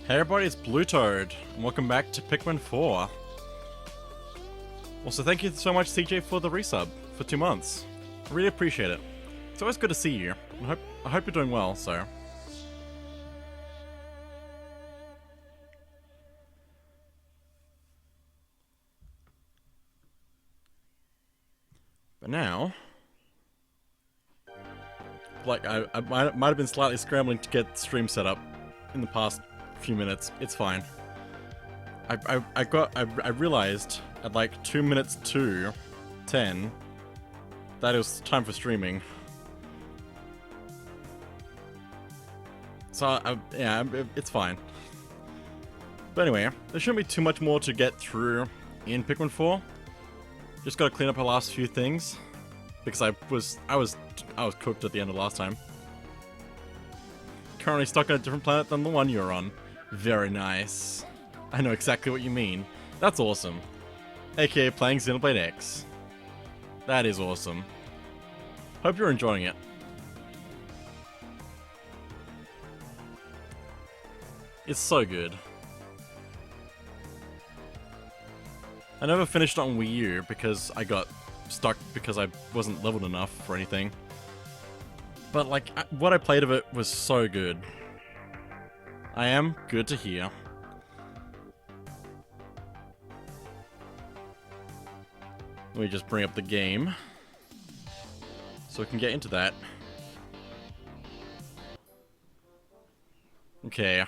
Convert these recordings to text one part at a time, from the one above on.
Hey everybody, it's BlueToad, and welcome back to Pikmin 4. Also, thank you so much CJ for the resub for 2 months. I really appreciate it. It's always good to see you. I hope you're doing well, so. But now, like, I might have been slightly scrambling to get stream set up in the past few minutes. It's fine. I realized at like 2 minutes to 10 that it was time for streaming. So yeah, it's fine. But anyway, there shouldn't be too much more to get through in Pikmin 4. Just gotta clean up our last few things because I was cooked at the end of last time. Currently stuck on a different planet than the one you're on. Very nice. I know exactly what you mean. That's awesome. AKA playing Xenoblade X. That is awesome. Hope you're enjoying it. It's so good. I never finished it on Wii U because I got stuck because I wasn't leveled enough for anything. But like, what I played of it was so good. I am good to hear. Let me just bring up the game so we can get into that. Okay,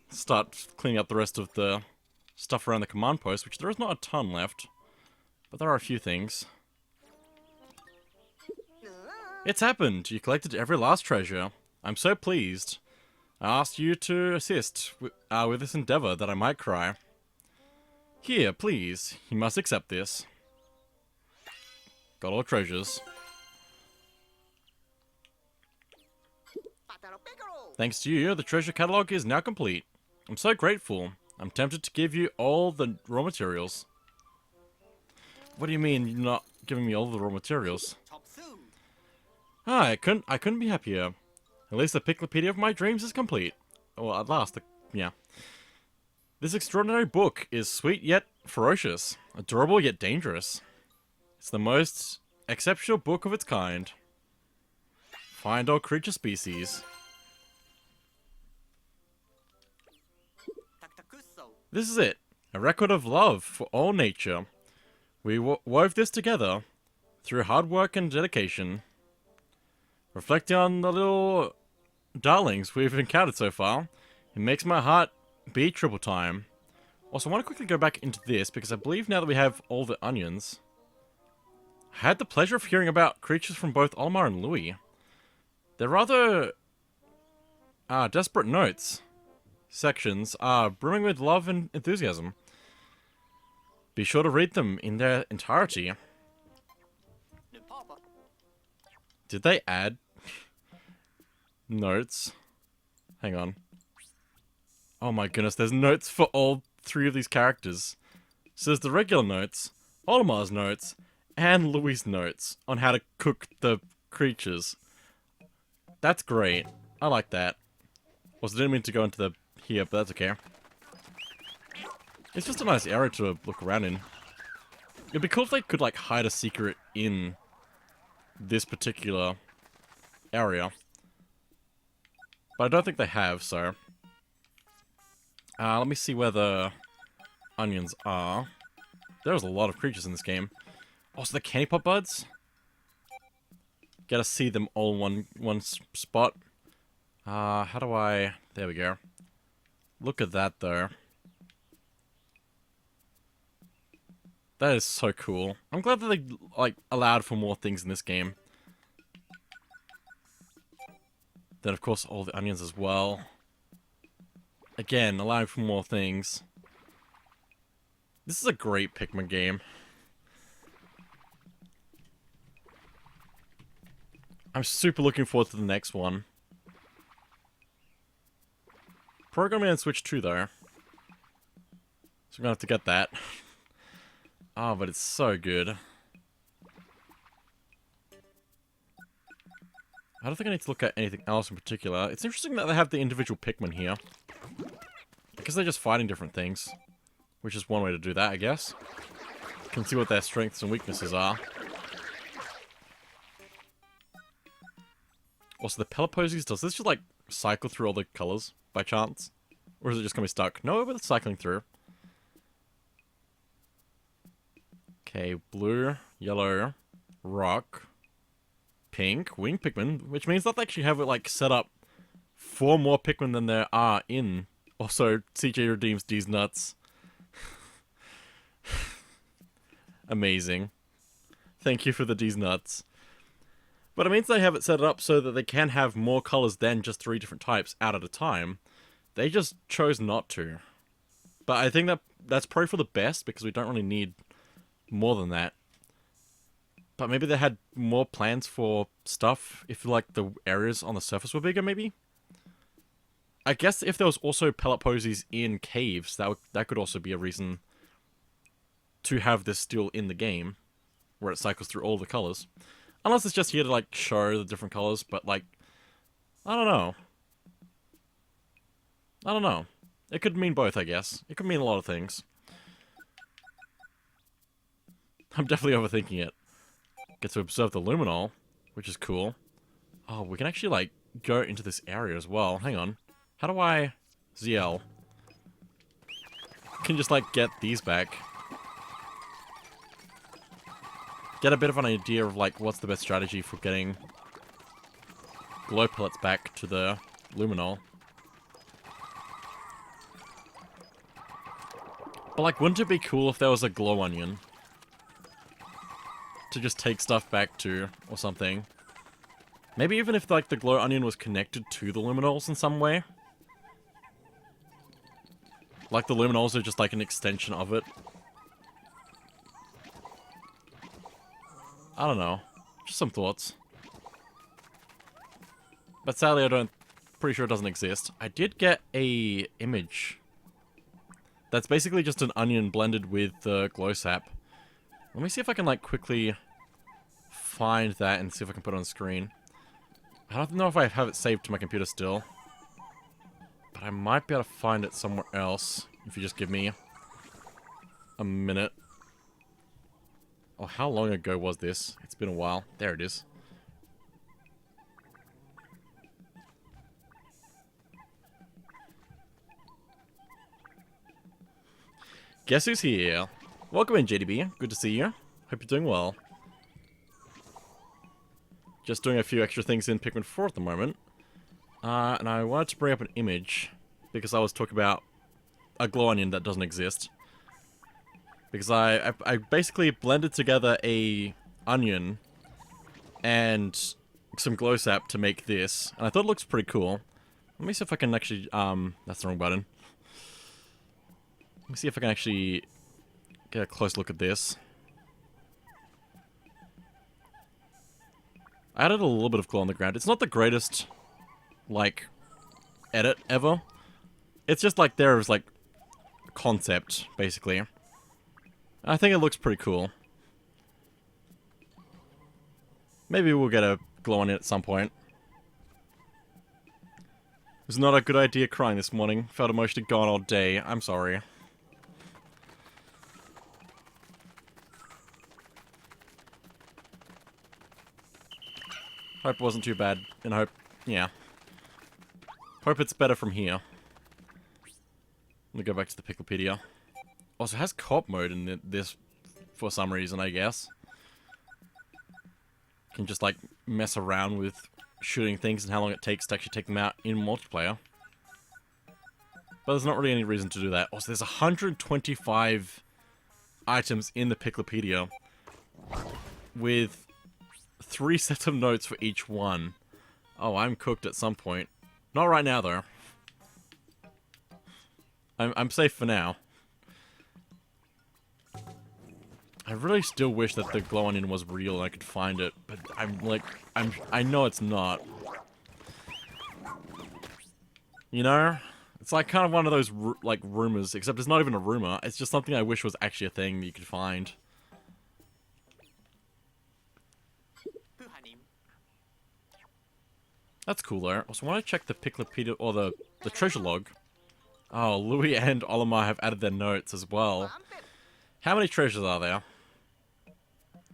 start cleaning up the rest of the stuff around the command post, which there is not a ton left, but there are a few things. It's happened! You collected every last treasure. I'm so pleased. I asked you to assist with this endeavor that I might cry. Here, please. You must accept this. Got all the treasures. Thanks to you, the treasure catalog is now complete. I'm so grateful. I'm tempted to give you all the raw materials. What do you mean you're not giving me all the raw materials? Ah, I couldn't be happier. At least the Piklopedia of my dreams is complete. Well, at last, yeah. This extraordinary book is sweet yet ferocious, adorable yet dangerous. It's the most exceptional book of its kind. Find all creature species. This is it, a record of love for all nature. We wove this together through hard work and dedication. Reflecting on the little darlings we've encountered so far, it makes my heart beat triple time. Also, I want to quickly go back into this because I believe now that we have all the onions, I had the pleasure of hearing about creatures from both Olimar and Louis. They're rather desperate notes. Sections are brimming with love and enthusiasm. Be sure to read them in their entirety. Did they add notes? Hang on. Oh my goodness, there's notes for all 3 of these characters. So there's the regular notes, Olimar's notes, and Louis' notes on how to cook the creatures. That's great. I like that. Also, didn't mean to go into the here, but that's okay. It's just a nice area to look around in. It'd be cool if they could, like, hide a secret in this particular area. But I don't think they have, so. Let me see where the onions are. There's a lot of creatures in this game. Also, the candy pop buds. Gotta see them all in one spot. How do I... There we go. Look at that, though. That is so cool. I'm glad that they, like, allowed for more things in this game. Then, of course, all the onions as well. Again, allowing for more things. This is a great Pikmin game. I'm super looking forward to the next one. Programming on Switch 2, though. So I'm gonna have to get that. Oh, but it's so good. I don't think I need to look at anything else in particular. It's interesting that they have the individual Pikmin here. guess they're just fighting different things. Which is one way to do that, I guess. You can see what their strengths and weaknesses are. Also, the pellet posies, does this just, like, cycle through all the colors by chance? Or is it just gonna be stuck? No, but it's cycling through. Okay, blue, yellow, rock, pink, wing Pikmin, which means that they actually have it, like, set up 4 more Pikmin than there are in. Also, CJ redeems D's nuts. Amazing. Thank you for the D's nuts. But it means they have it set up so that they can have more colors than just 3 different types out at a time. They just chose not to. But I think that's probably for the best, because we don't really need more than that. But maybe they had more plans for stuff if, like, the areas on the surface were bigger, maybe? I guess if there was also pellet posies in caves, that could also be a reason to have this still in the game, where it cycles through all the colors. Unless it's just here to, like, show the different colors, but, like, I don't know. I don't know. It could mean both, I guess. It could mean a lot of things. I'm definitely overthinking it. Get to observe the luminol, which is cool. Oh, we can actually, like, go into this area as well. Hang on. How do I... ZL. Can just, like, get these back. Get a bit of an idea of, like, what's the best strategy for getting glow pellets back to the luminol. But, like, wouldn't it be cool if there was a glow onion to just take stuff back to, or something? Maybe even if, like, the glow onion was connected to the luminols in some way. Like, the luminols are just, like, an extension of it. I don't know. Just some thoughts. But sadly, pretty sure it doesn't exist. I did get a image. That's basically just an onion blended with the glow sap. Let me see if I can, like, quickly find that and see if I can put it on screen. I don't know if I have it saved to my computer still. But I might be able to find it somewhere else, if you just give me a minute. Oh, how long ago was this? It's been a while. There it is. Guess who's here? Welcome in, JDB. Good to see you. Hope you're doing well. Just doing a few extra things in Pikmin 4 at the moment. And I wanted to bring up an image, because I was talking about a glow onion that doesn't exist. Because I basically blended together a onion and some glow sap to make this. And I thought it looks pretty cool. Let me see if I can actually, that's the wrong button. Let me see if I can actually get a close look at this. I added a little bit of glow on the ground. It's not the greatest, like, edit ever. It's just like there's, like, concept, basically. I think it looks pretty cool. Maybe we'll get a glow on it at some point. It was not a good idea crying this morning. Felt emotionally gone all day. I'm sorry. Hope it wasn't too bad. And hope... yeah. Hope it's better from here. Let me go back to the Picklepedia. Also, it has co-op mode in this for some reason, I guess. You can just, like, mess around with shooting things and how long it takes to actually take them out in multiplayer. But there's not really any reason to do that. Also, there's 125 items in the Picklepedia with 3 sets of notes for each one. Oh, I'm cooked at some point. Not right now, though. I'm safe for now. I really still wish that the glow onion was real and I could find it, but I know it's not. You know? It's like kind of one of those, like, rumors, except it's not even a rumor. It's just something I wish was actually a thing that you could find. That's cool, though. Also, I want to check the Picklepedia, or the treasure log. Oh, Louis and Olimar have added their notes as well. How many treasures are there?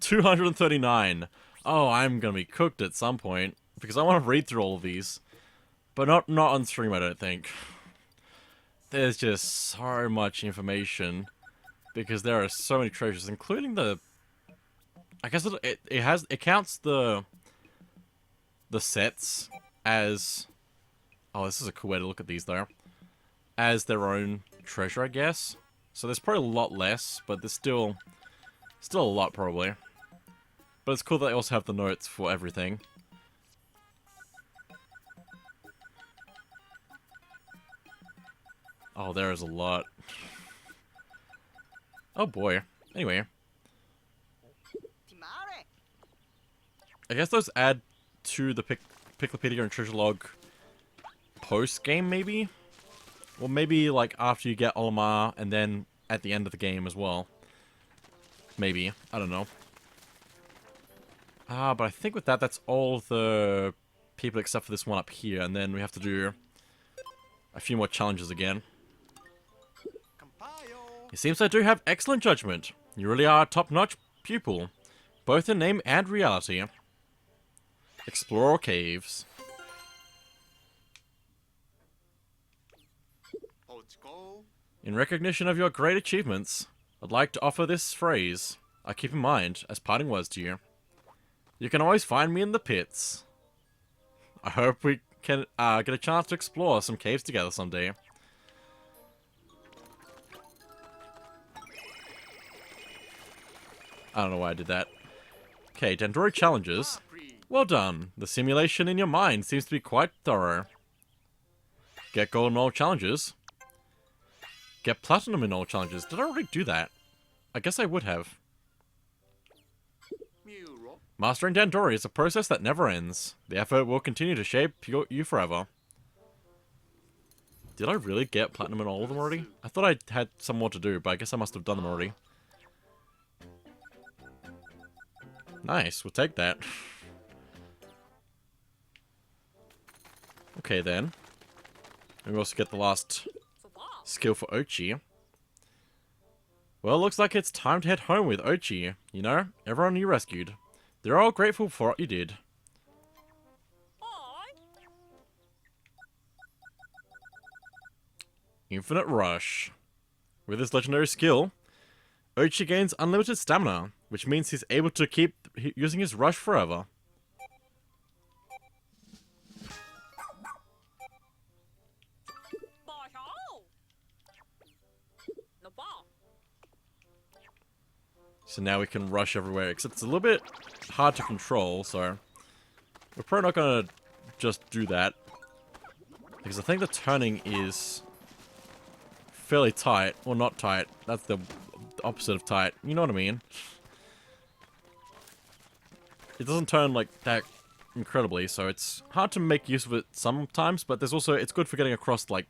239. Oh, I'm gonna be cooked at some point because I want to read through all of these, but not on stream. I don't think. There's just so much information because there are so many treasures, including the. I guess it counts the sets as. Oh, this is a cool way to look at these though. As their own treasure, I guess. So there's probably a lot less, but there's still a lot probably. But it's cool that they also have the notes for everything. Oh, there is a lot. Oh boy. Anyway. I guess those add to the Piclopedia and Treasure Log post-game, maybe? Or maybe, like, after you get Olimar, and then at the end of the game as well. Maybe. I don't know. But I think with that, that's all the people except for this one up here, and then we have to do a few more challenges again. It seems I do have excellent judgment. You really are a top-notch pupil, both in name and reality. Explore caves. In recognition of your great achievements, I'd like to offer this phrase I keep in mind as parting words to you. You can always find me in the pits. I hope we can get a chance to explore some caves together someday. I don't know why I did that. Okay, Dandori challenges. Well done. The simulation in your mind seems to be quite thorough. Get gold in all challenges. Get platinum in all challenges. Did I already do that? I guess I would have. Mastering Dandori is a process that never ends. The effort will continue to shape you forever. Did I really get platinum in all of them already? I thought I had some more to do, but I guess I must have done them already. Nice, we'll take that. Okay then. And we also get the last skill for Ochi. Well, looks like it's time to head home with Ochi. You know, everyone you rescued. They're all grateful for what you did. Infinite Rush. With his legendary skill, Ochi gains unlimited stamina, which means he's able to keep using his rush forever. So now we can rush everywhere, except it's a little bit hard to control, so we're probably not going to just do that. Because I think the turning is fairly tight, or not tight. That's the opposite of tight. You know what I mean? It doesn't turn like that incredibly, so it's hard to make use of it sometimes, but there's also, it's good for getting across like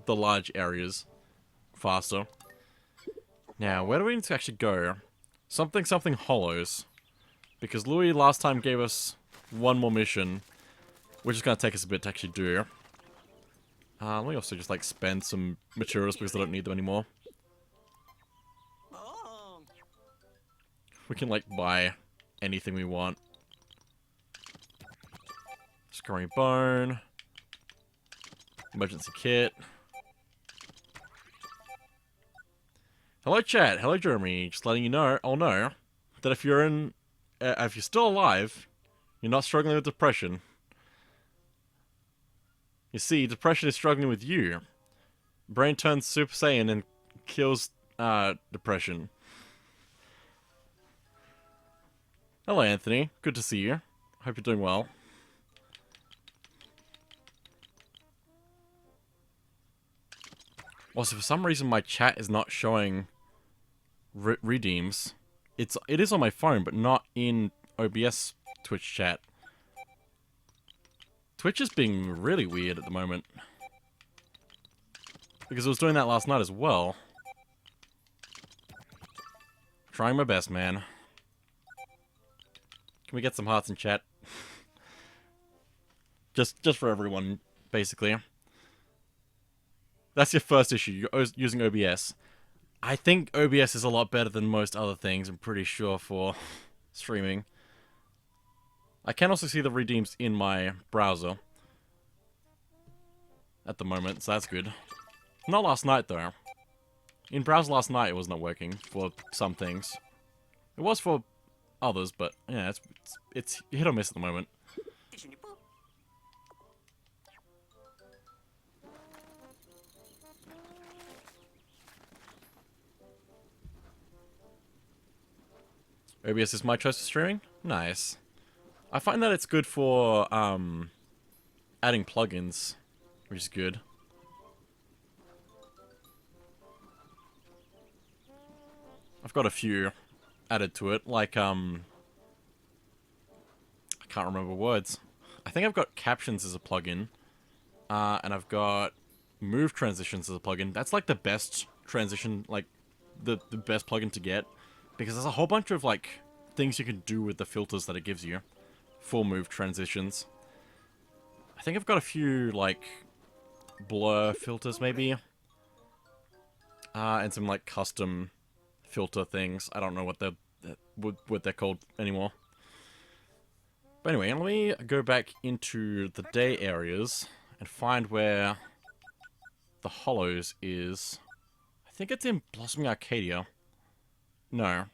the large areas faster. Now, where do we need to actually go? Something hollows. Because Louis last time gave us one more mission, which is going to take us a bit to actually do. Let me also just like spend some materials because I don't need them anymore. We can like buy anything we want. Scurrying bone. Emergency kit. Hello chat, hello Jeremy, just letting you know, I'll know, that if you're still alive, you're not struggling with depression. You see, depression is struggling with you. Brain turns Super Saiyan and kills, depression. Hello Anthony, good to see you. Hope you're doing well. Also, for some reason my chat is not showing redeems. It is on my phone, but not in OBS Twitch chat. Twitch is being really weird at the moment. Because it was doing that last night as well. Trying my best, man. Can we get some hearts in chat? Just for everyone, basically. That's your first issue, you're using OBS. I think OBS is a lot better than most other things, I'm pretty sure, for streaming. I can also see the redeems in my browser at the moment, so that's good. Not last night, though. In browser last night, it was not working for some things. It was for others, but yeah, it's hit or miss at the moment. OBS is my choice for streaming? Nice. I find that it's good for adding plugins, which is good. I've got a few added to it, like I can't remember words. I think I've got captions as a plugin, and I've got move transitions as a plugin. That's like the best transition, like the best plugin to get, because there's a whole bunch of like things you can do with the filters that it gives you for move transitions. I think I've got a few like blur filters maybe, and some like custom filter things. I don't know what they're called anymore. But anyway, let me go back into the day areas and find where the Hollows is. I think it's in Blossoming Arcadia. No.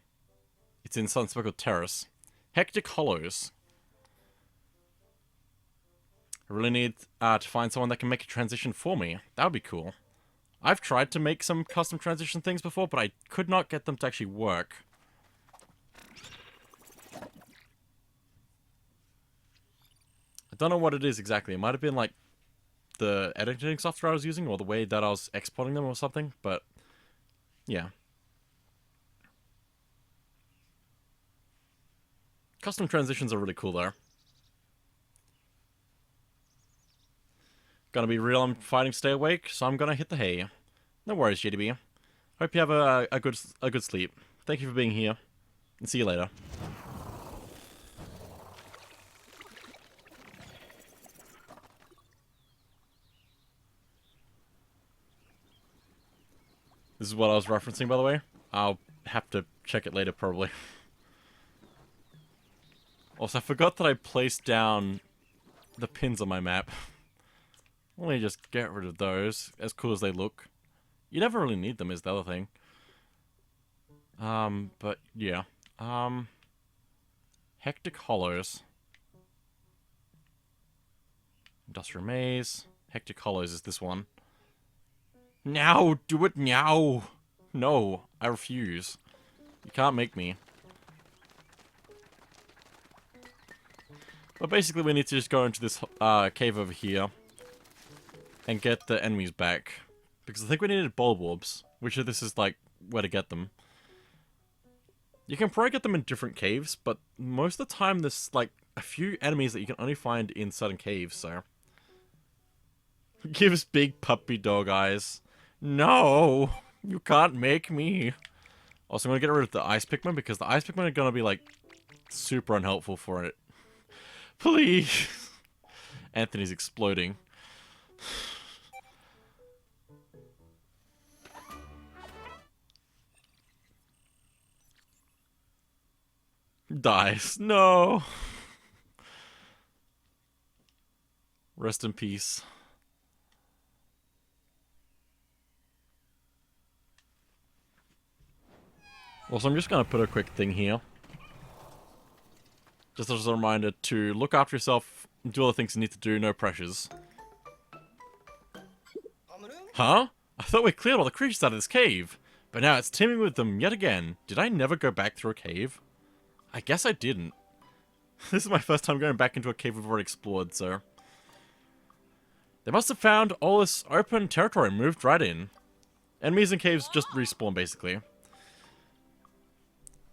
It's in Sunspeckled Terrace. Hectic Hollows. I really need to find someone that can make a transition for me. That would be cool. I've tried to make some custom transition things before, but I could not get them to actually work. I don't know what it is exactly. It might have been like the editing software I was using or the way that I was exporting them or something, but yeah. Custom transitions are really cool though. Gonna be real, I'm fighting stay awake, so I'm gonna hit the hay. No worries, JDB. Hope you have a good sleep. Thank you for being here, and see you later. This is what I was referencing, by the way. I'll have to check it later, probably. Also, I forgot that I placed down the pins on my map. Let me just get rid of those, as cool as they look. You never really need them, is the other thing. But yeah. Hectic Hollows. Industrial Maze. Hectic Hollows is this one. Now! Do it now! No, I refuse. You can't make me. But basically we need to just go into this cave over here and get the enemies back. Because I think we needed bulb orbs, which this is like where to get them. You can probably get them in different caves, but most of the time there's like a few enemies that you can only find in certain caves, so. Gives big puppy dog eyes. No! You can't make me. Also, I'm gonna get rid of the ice Pikmin because the ice Pikmin are gonna be like super unhelpful for it. Please! Anthony's exploding. Dies. No! Rest in peace. Also, I'm just gonna put a quick thing here. Just as a reminder to look after yourself, do all the things you need to do, no pressures. Huh? I thought we cleared all the creatures out of this cave, but now it's teeming with them yet again. Did I never go back through a cave? I guess I didn't. This is my first time going back into a cave we've already explored, so. They must have found all this open territory and moved right in. Enemies in caves just respawn, basically.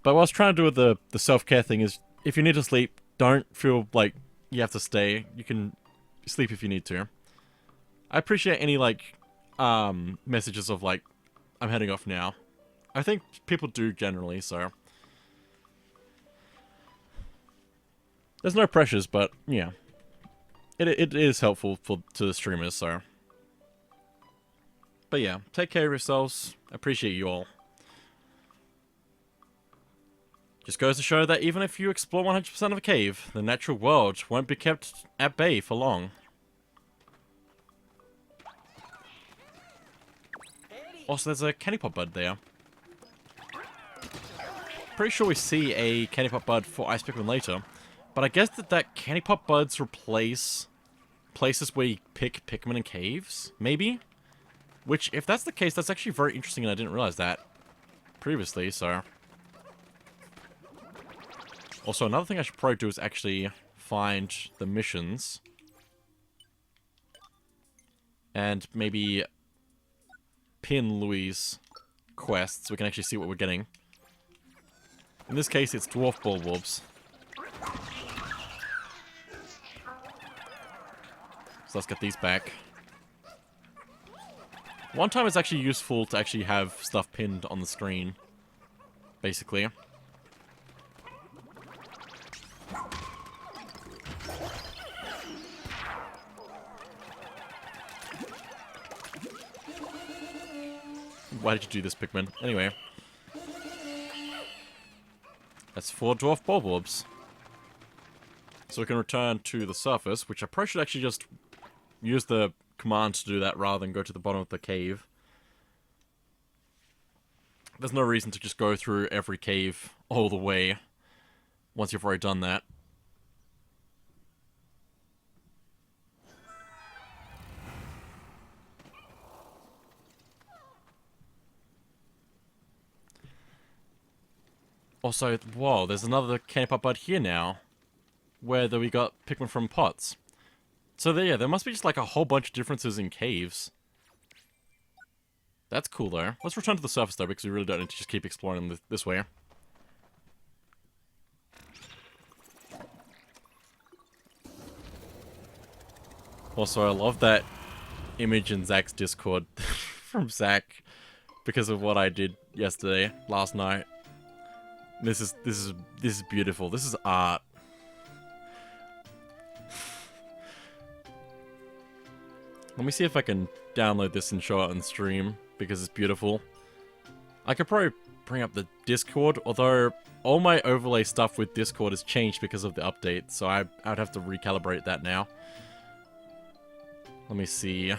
But what I was trying to do with the self-care thing is, if you need to sleep, don't feel like you have to stay. You can sleep if you need to. I appreciate any, like, messages of, like, I'm heading off now. I think people do generally, so. There's no pressures, but, yeah. It is helpful to the streamers, so. But yeah, take care of yourselves. Appreciate you all. Just goes to show that even if you explore 100% of a cave, the natural world won't be kept at bay for long. Also, there's a candy pop bud there. Pretty sure we see a candy pop bud for Ice Pikmin later, but I guess that candy pop buds replace places where you pick Pikmin in caves, maybe? Which, if that's the case, that's actually very interesting, and I didn't realize that previously, so... Also, another thing I should probably do is actually find the missions. And maybe pin Louis' quests so we can actually see what we're getting. In this case, it's Dwarf Bulbwubs. So let's get these back. One time it's actually useful to actually have stuff pinned on the screen. Basically. Why did you do this, Pikmin? Anyway. That's 4 Dwarf Bulbwubs. So we can return to the surface, which I probably should actually just use the command to do that rather than go to the bottom of the cave. There's no reason to just go through every cave all the way once you've already done that. Also, whoa, there's another candy pop bud here now, where we got Pikmin from pots. So yeah, there must be just like a whole bunch of differences in caves. That's cool though. Let's return to the surface though, because we really don't need to just keep exploring this way. Also, I love that image in Zach's Discord from Zach because of what I did last night. This is beautiful. This is art. Let me see if I can download this and show it on stream, because it's beautiful. I could probably bring up the Discord, although all my overlay stuff with Discord has changed because of the update, so I'd have to recalibrate that now. Let me see.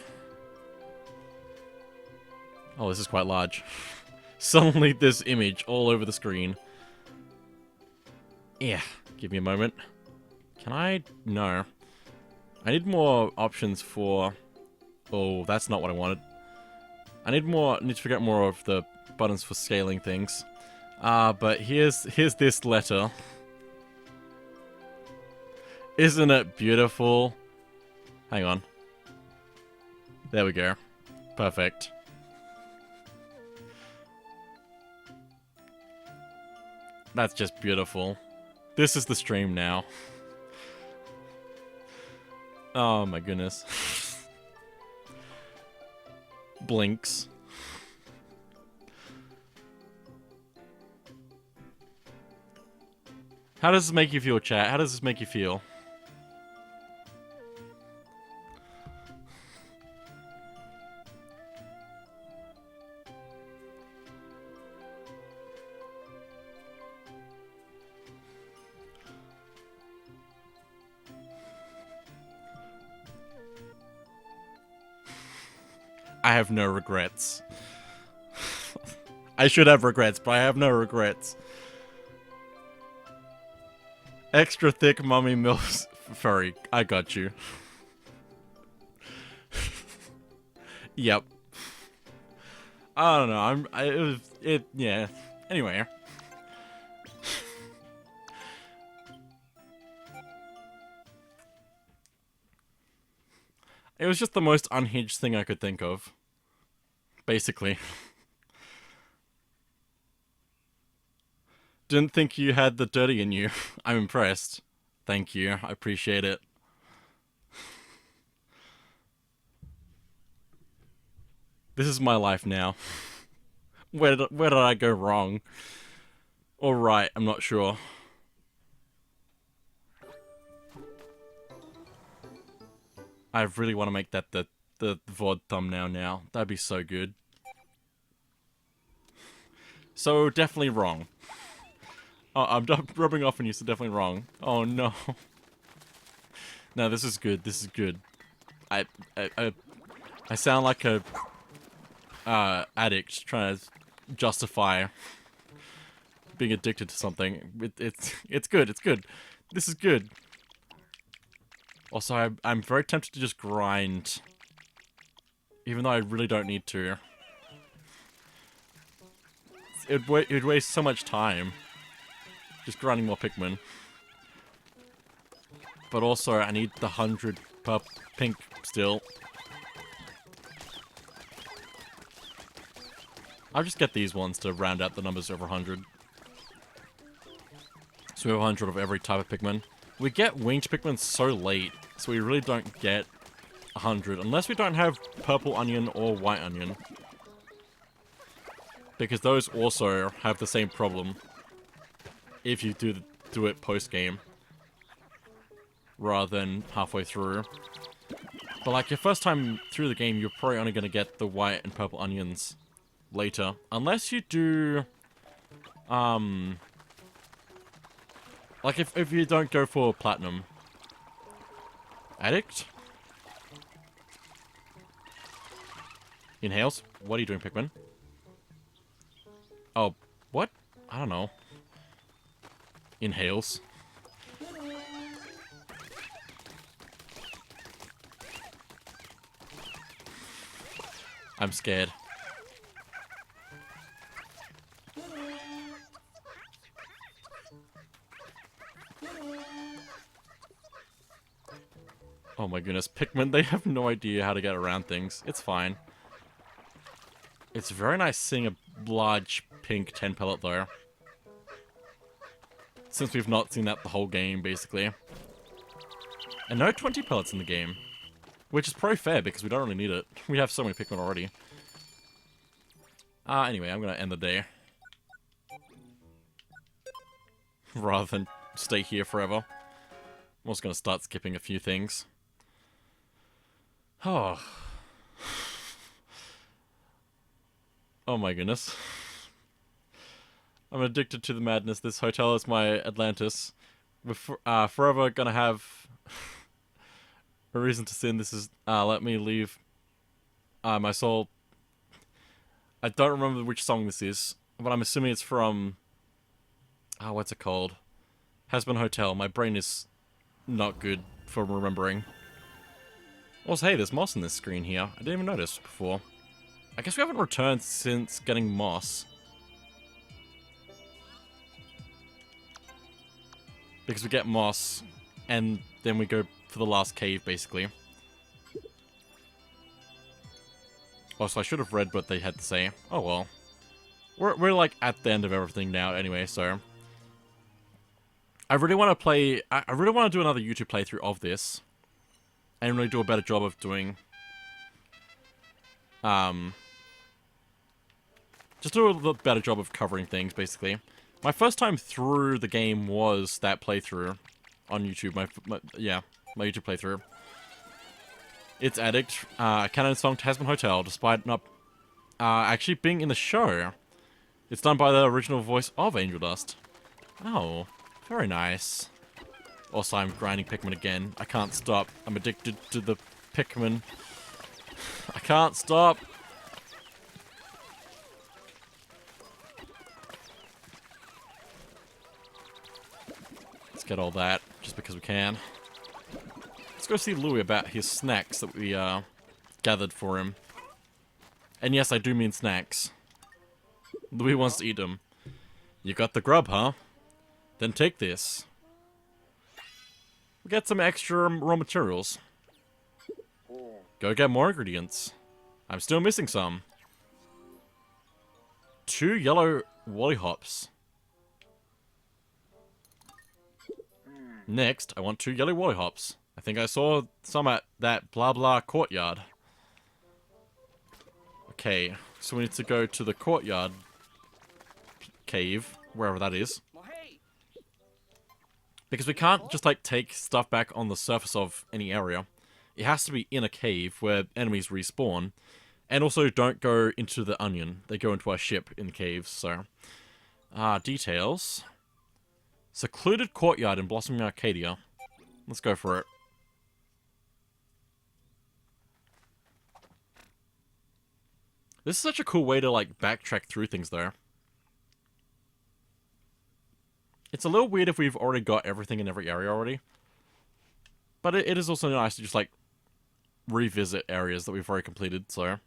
Oh, this is quite large. Suddenly this image all over the screen. Yeah, give me a moment. Can I? No. I need more options for... Oh, that's not what I wanted. I need to figure out more of the buttons for scaling things. But here's this letter. Isn't it beautiful? Hang on. There we go. Perfect. That's just beautiful. This is the stream now. Oh my goodness. Blinks. How does this make you feel, chat? How does this make you feel? I have no regrets. I should have regrets, but I have no regrets. Extra thick mummy milk furry. I got you. Yep. I don't know. Yeah. Anyway. It was just the most unhinged thing I could think of. Basically. Didn't think you had the dirty in you. I'm impressed. Thank you. I appreciate it. This is my life now. Where did I go wrong? Or right, I'm not sure. I really want to make that the the VOD thumbnail now. That'd be so good. So, definitely wrong. Oh, I'm rubbing off on you, so definitely wrong. Oh, no. No, this is good. This is good. I sound like a addict trying to justify being addicted to something. It's good. It's good. This is good. Also, I'm very tempted to just grind, even though I really don't need to. It'd waste so much time just grinding more Pikmin. But also, I need the 100 per pink still. I'll just get these ones to round out the numbers over 100. So we have 100 of every type of Pikmin. We get winged Pikmin so late, so we really don't get 100. Unless we don't have purple onion or white onion. Because those also have the same problem. If you do it post-game. Rather than halfway through. But like, your first time through the game, you're probably only going to get the white and purple onions later. Unless you do... like, if you don't go for platinum. Addict? Inhales? What are you doing, Pikmin? Oh, what? I don't know. Inhales. I'm scared. Oh my goodness, Pikmin, they have no idea how to get around things. It's fine. It's very nice seeing a large pink 10 pellet though. Since we've not seen that the whole game, basically. And no 20 pellets in the game. Which is probably fair, because we don't really need it. We have so many Pikmin already. Anyway, I'm gonna end the day. Rather than stay here forever. I'm also gonna start skipping a few things. Oh. Oh my goodness. I'm addicted to the madness. This hotel is my Atlantis. We're forever gonna have a reason to sin. This is, let me leave my soul. I don't remember which song this is, but I'm assuming it's from, what's it called? Hasbin Hotel. My brain is not good for remembering. Also, hey, there's moss on this screen here. I didn't even notice before. I guess we haven't returned since getting moss. Because we get moss, and then we go for the last cave, basically. Also, I should have read what they had to say. Oh well. We're like at the end of everything now anyway, so... I really want to play... I really want to do another YouTube playthrough of this. And really do a better job of doing... just do a little better job of covering things, basically. My first time through the game was that playthrough on YouTube. My YouTube playthrough. It's Addict, canon song to Hasbin Hotel, despite not actually being in the show. It's done by the original voice of Angel Dust. Oh, very nice. Also, I'm grinding Pikmin again. I can't stop. I'm addicted to the Pikmin. I can't stop. Let's get all that, just because we can. Let's go see Louis about his snacks that we, gathered for him. And yes, I do mean snacks. Louis wants to eat them. You got the grub, huh? Then take this. We get some extra raw materials. Go get more ingredients. I'm still missing some. 2 yellow Wollyhops. Next, I want 2 yellow Wollyhops. I think I saw some at that blah blah courtyard. Okay, so we need to go to the courtyard cave, wherever that is. Because we can't just, like, take stuff back on the surface of any area. it has to be in a cave where enemies respawn. And also don't go into the onion. They go into our ship in caves, so... details. Secluded courtyard in Blossoming Arcadia. Let's go for it. This is such a cool way to, like, backtrack through things, though. It's a little weird if we've already got everything in every area already. But it is also nice to just, like, revisit areas that we've already completed, so...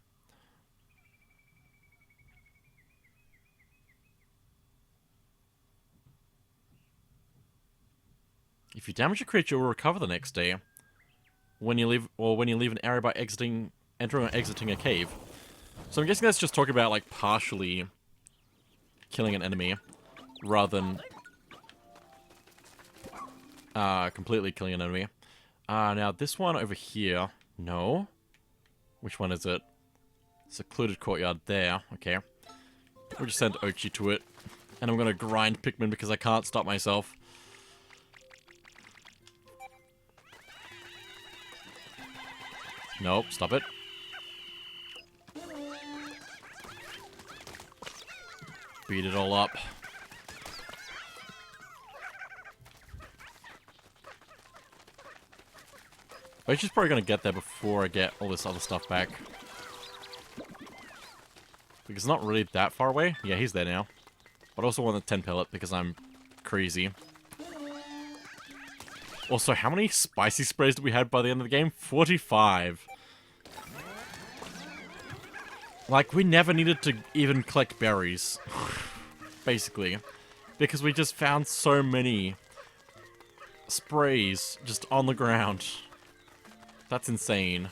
If you damage a creature, it will recover the next day. When you leave an area by entering or exiting a cave. So I'm guessing that's just talking about, like, partially killing an enemy, rather than completely killing an enemy. Now this one over here, no. Which one is it? Secluded courtyard there, okay. We'll just send Ochi to it. And I'm gonna grind Pikmin because I can't stop myself. Nope, stop it. Beat it all up. Ochi's probably gonna get there before I get all this other stuff back. Because it's not really that far away. Yeah, he's there now. But I also want the 10 pellet because I'm crazy. Also, how many spicy sprays did we have by the end of the game? 45. Like, we never needed to even collect berries. Basically. Because we just found so many sprays just on the ground. That's insane.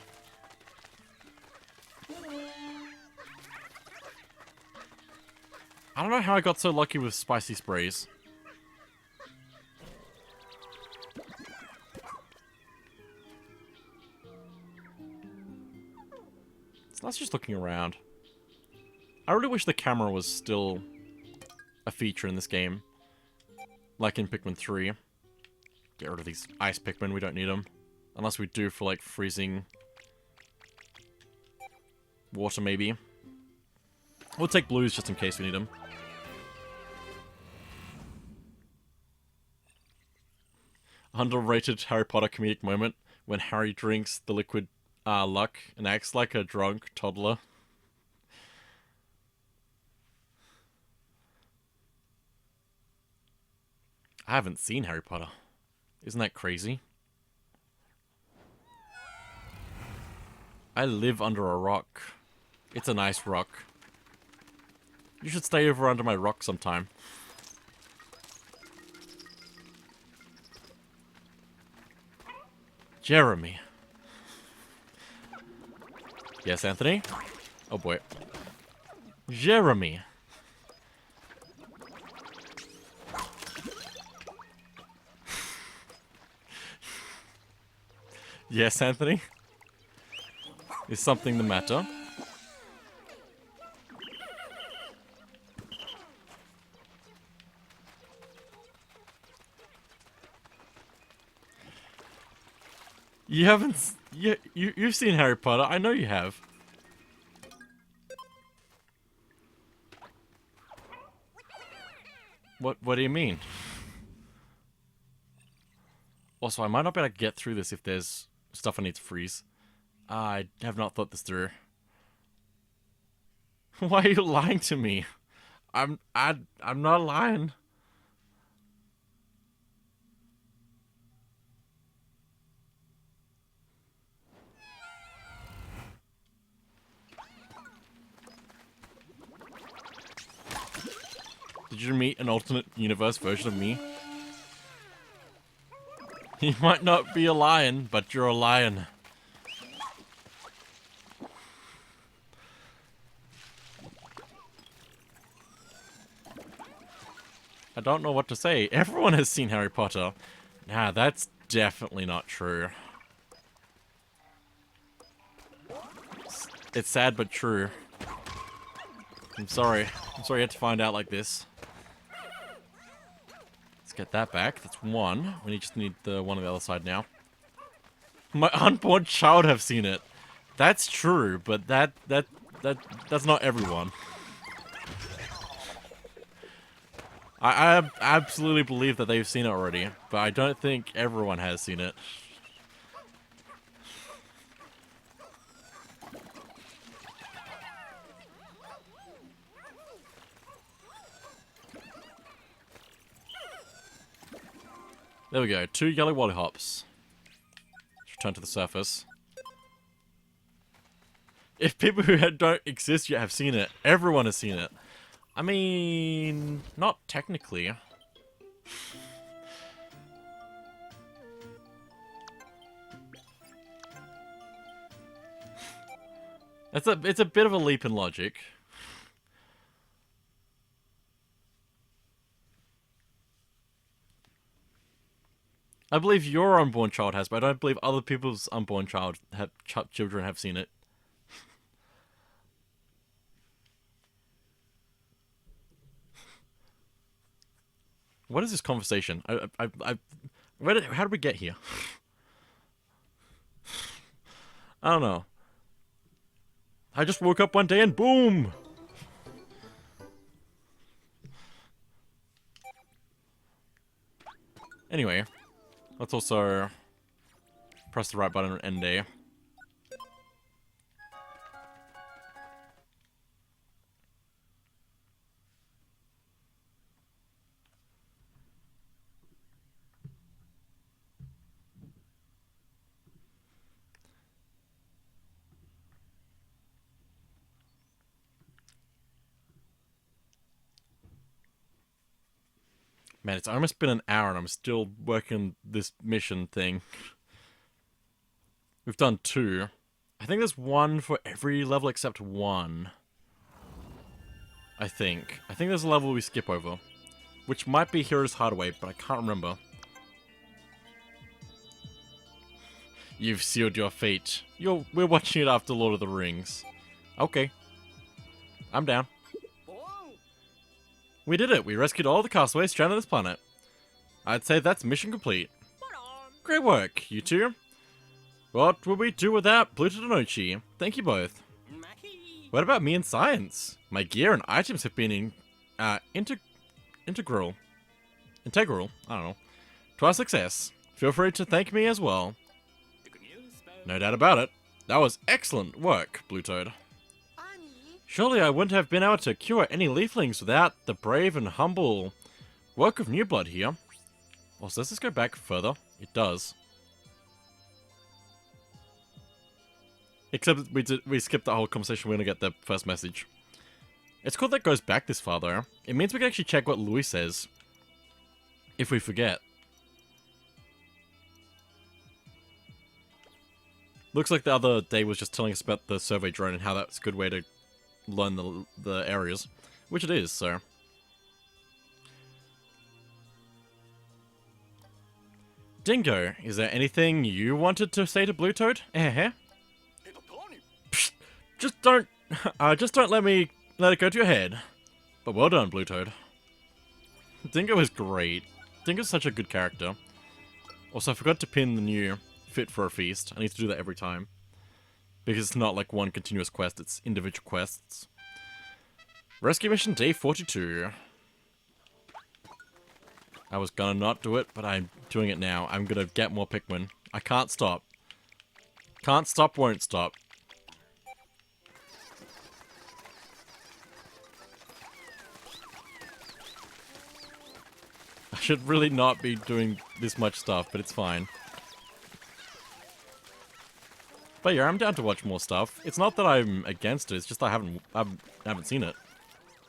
I don't know how I got so lucky with spicy sprays. So that's just looking around. I really wish the camera was still a feature in this game. Like in Pikmin 3. Get rid of these ice Pikmin, we don't need them. Unless we do for, like, freezing water, maybe. We'll take blues just in case we need them. Underrated Harry Potter comedic moment when Harry drinks the liquid luck and acts like a drunk toddler. I haven't seen Harry Potter. Isn't that crazy? I live under a rock. It's a nice rock. You should stay over under my rock sometime. Jeremy. Yes, Anthony? Oh boy. Jeremy. Yes, Anthony? Is something the matter? You haven't... You've seen Harry Potter. I know you have. What do you mean? Also, I might not be able to get through this if there's stuff I need to freeze. I have not thought this through. Why are you lying to me? I'm not lying. Did you meet an alternate universe version of me? You might not be a lion, but you're a lion. I don't know what to say. Everyone has seen Harry Potter. Nah, that's definitely not true. It's sad but true. I'm sorry. I'm sorry you had to find out like this. Let's get that back. That's one. We just need the one on the other side now. My unborn child have seen it. That's true, but that's not everyone. I absolutely believe that they've seen it already, but I don't think everyone has seen it. There we go, 2 yellow lollipops. Let's return to the surface. If people who don't exist yet have seen it, everyone has seen it. I mean, not technically. It's a bit of a leap in logic. I believe your unborn child has, but I don't believe other people's unborn children have seen it. What is this conversation? How did we get here? I don't know. I just woke up one day and boom! Anyway, let's also press the right button on end day. Man, it's almost been an hour and I'm still working this mission thing. We've done 2. I think there's 1 for every level except 1. I think there's a level we skip over. Which might be Hero's Hideaway, but I can't remember. You've sealed your fate. We're watching it after Lord of the Rings. Okay. I'm down. We did it! We rescued all the castaways stranded on this planet. I'd say that's mission complete. Great work, you two. What would we do without BlueToad and Ochi? Thank you both. What about me and science? My gear and items have been integral, I don't know, to our success. Feel free to thank me as well. No doubt about it. That was excellent work, BlueToad. Surely I wouldn't have been able to cure any leaflings without the brave and humble work of New Blood here. Also, does this go back further? It does. Except we skipped the whole conversation. We're gonna get the first message. It's cool that goes back this far though. It means we can actually check what Louis says. If we forget. Looks like the other day was just telling us about the survey drone and how that's a good way to learn the areas. Which it is, so. Dingo, is there anything you wanted to say to BlueToad? Psst, just don't let it go to your head. But well done, BlueToad. Dingo is great. Dingo's such a good character. Also, I forgot to pin the new Fit for a Feast. I need to do that every time. Because it's not like one continuous quest, it's individual quests. Rescue mission day 42. I was gonna not do it, but I'm doing it now. I'm gonna get more Pikmin. I can't stop. Can't stop, won't stop. I should really not be doing this much stuff, but it's fine. But yeah, I'm down to watch more stuff. It's not that I'm against it, it's just I haven't seen it.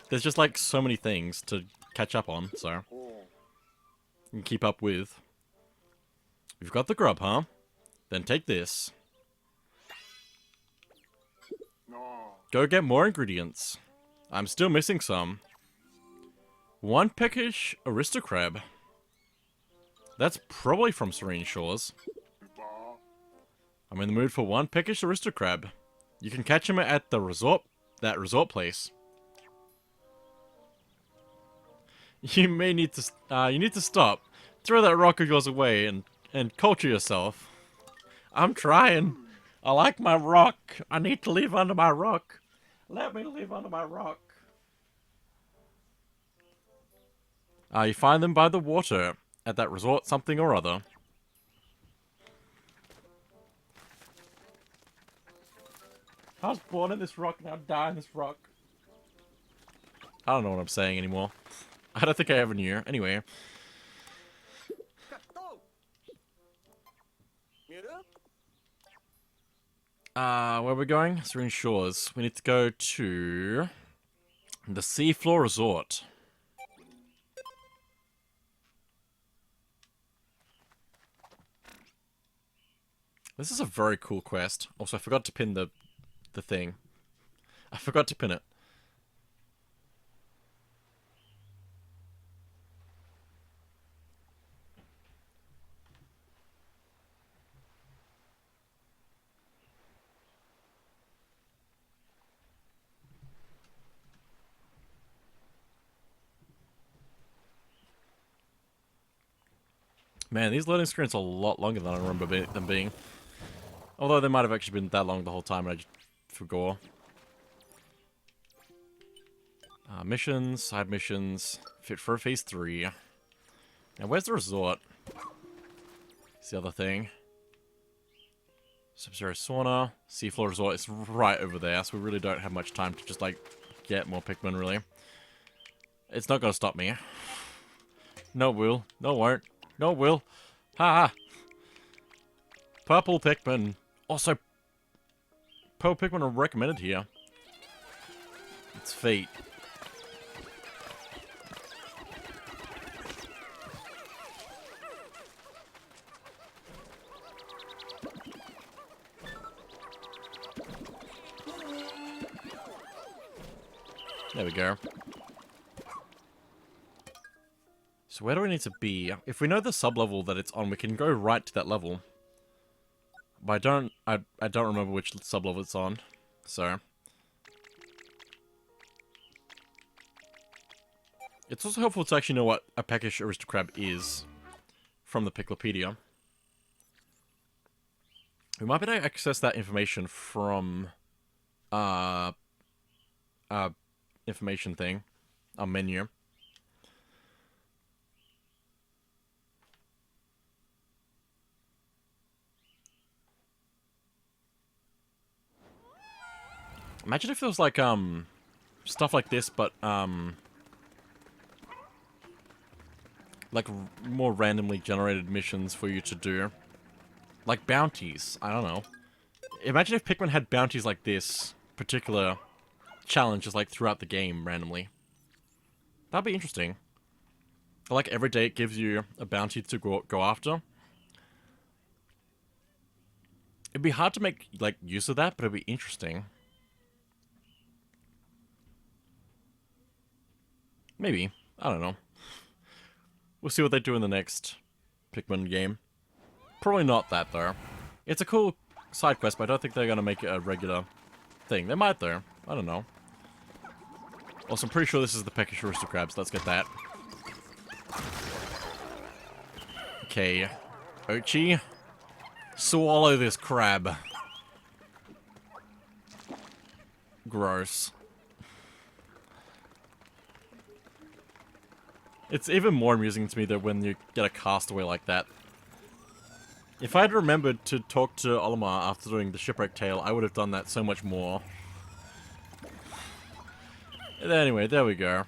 There's just like so many things to catch up on, so and keep up with. You've got the grub, huh? Then take this. Go get more ingredients. I'm still missing some. 1 peckish aristocrab. That's probably from Serene Shores. I'm in the mood for 1 peckish aristocrab. You can catch him at the resort place. You may need to, you need to stop. Throw that rock of yours away and culture yourself. I'm trying. I like my rock. I need to live under my rock. Let me live under my rock. You find them by the water at that resort something or other. I was born in this rock, now die in this rock. I don't know what I'm saying anymore. I don't think I ever knew. Anyway. Where are we going? Serene Shores. We need to go to the Seafloor Resort. This is a very cool quest. Also, I forgot to pin the thing. I forgot to pin it. Man, these loading screens are a lot longer than I remember them being. Although they might have actually been that long the whole time and I just forgot. Missions, side missions, fit for phase 3. Now, where's the resort? It's the other thing. Sub-Zero Sauna, Seafloor Resort is right over there, so we really don't have much time to just, like, get more Pikmin, really. It's not gonna stop me. No, it will. No, it won't. No, it will. Ha ha! Purple Pikmin. Also, purple Pikmin are recommended here. It's fate. There we go. So where do we need to be? If we know the sub-level that it's on, we can go right to that level. But I don't remember which sub-level it's on, so. It's also helpful to actually know what a peckish aristocrab is from the Piclopedia. We might be able to access that information from information thing, our menu. Imagine if there was like stuff like this, but like more randomly generated missions for you to do, like bounties. I don't know. Imagine if Pikmin had bounties like this particular challenges like throughout the game randomly. That'd be interesting. Like every day it gives you a bounty to go after. It'd be hard to make like use of that, but it'd be interesting. Maybe. I don't know. We'll see what they do in the next Pikmin game. Probably not that, though. It's a cool side quest, but I don't think they're going to make it a regular thing. They might, though. I don't know. Also, I'm pretty sure this is the peckish aristocrabs. Let's get that. Okay. Ochi. Swallow this crab. Gross. It's even more amusing to me that when you get a castaway like that. If I had remembered to talk to Olimar after doing the shipwreck tale, I would have done that so much more. Anyway, there we go.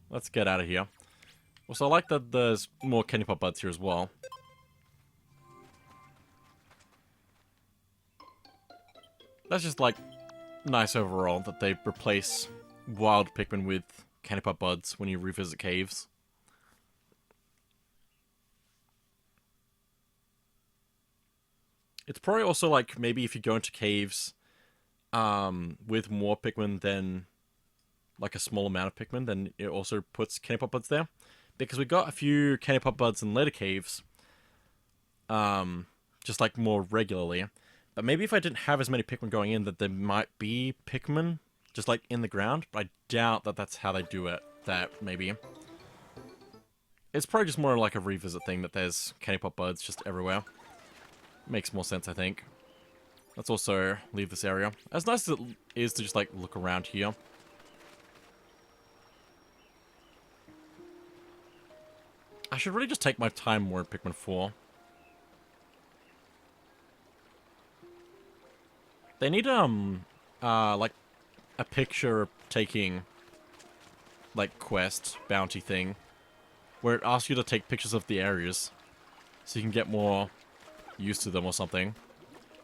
Let's get out of here. Also, I like that there's more candy pop buds here as well. That's just, like, nice overall that they replace wild Pikmin with candy pop buds when you revisit caves. It's probably also, like, maybe if you go into caves with more Pikmin than, like, a small amount of Pikmin, then it also puts candy pop buds there. Because we got a few candy pop buds in later caves, just, like, more regularly. But maybe if I didn't have as many Pikmin going in, that there might be Pikmin just, like, in the ground. But I doubt that that's how they do it. That, maybe. It's probably just more like a revisit thing, that there's candy pop buds just everywhere. Makes more sense, I think. Let's also leave this area. As nice as it is to just, like, look around here. I should really just take my time more in Pikmin 4. They need, like, a picture-taking, like, quest, bounty thing, where it asks you to take pictures of the areas, so you can get more used to them or something.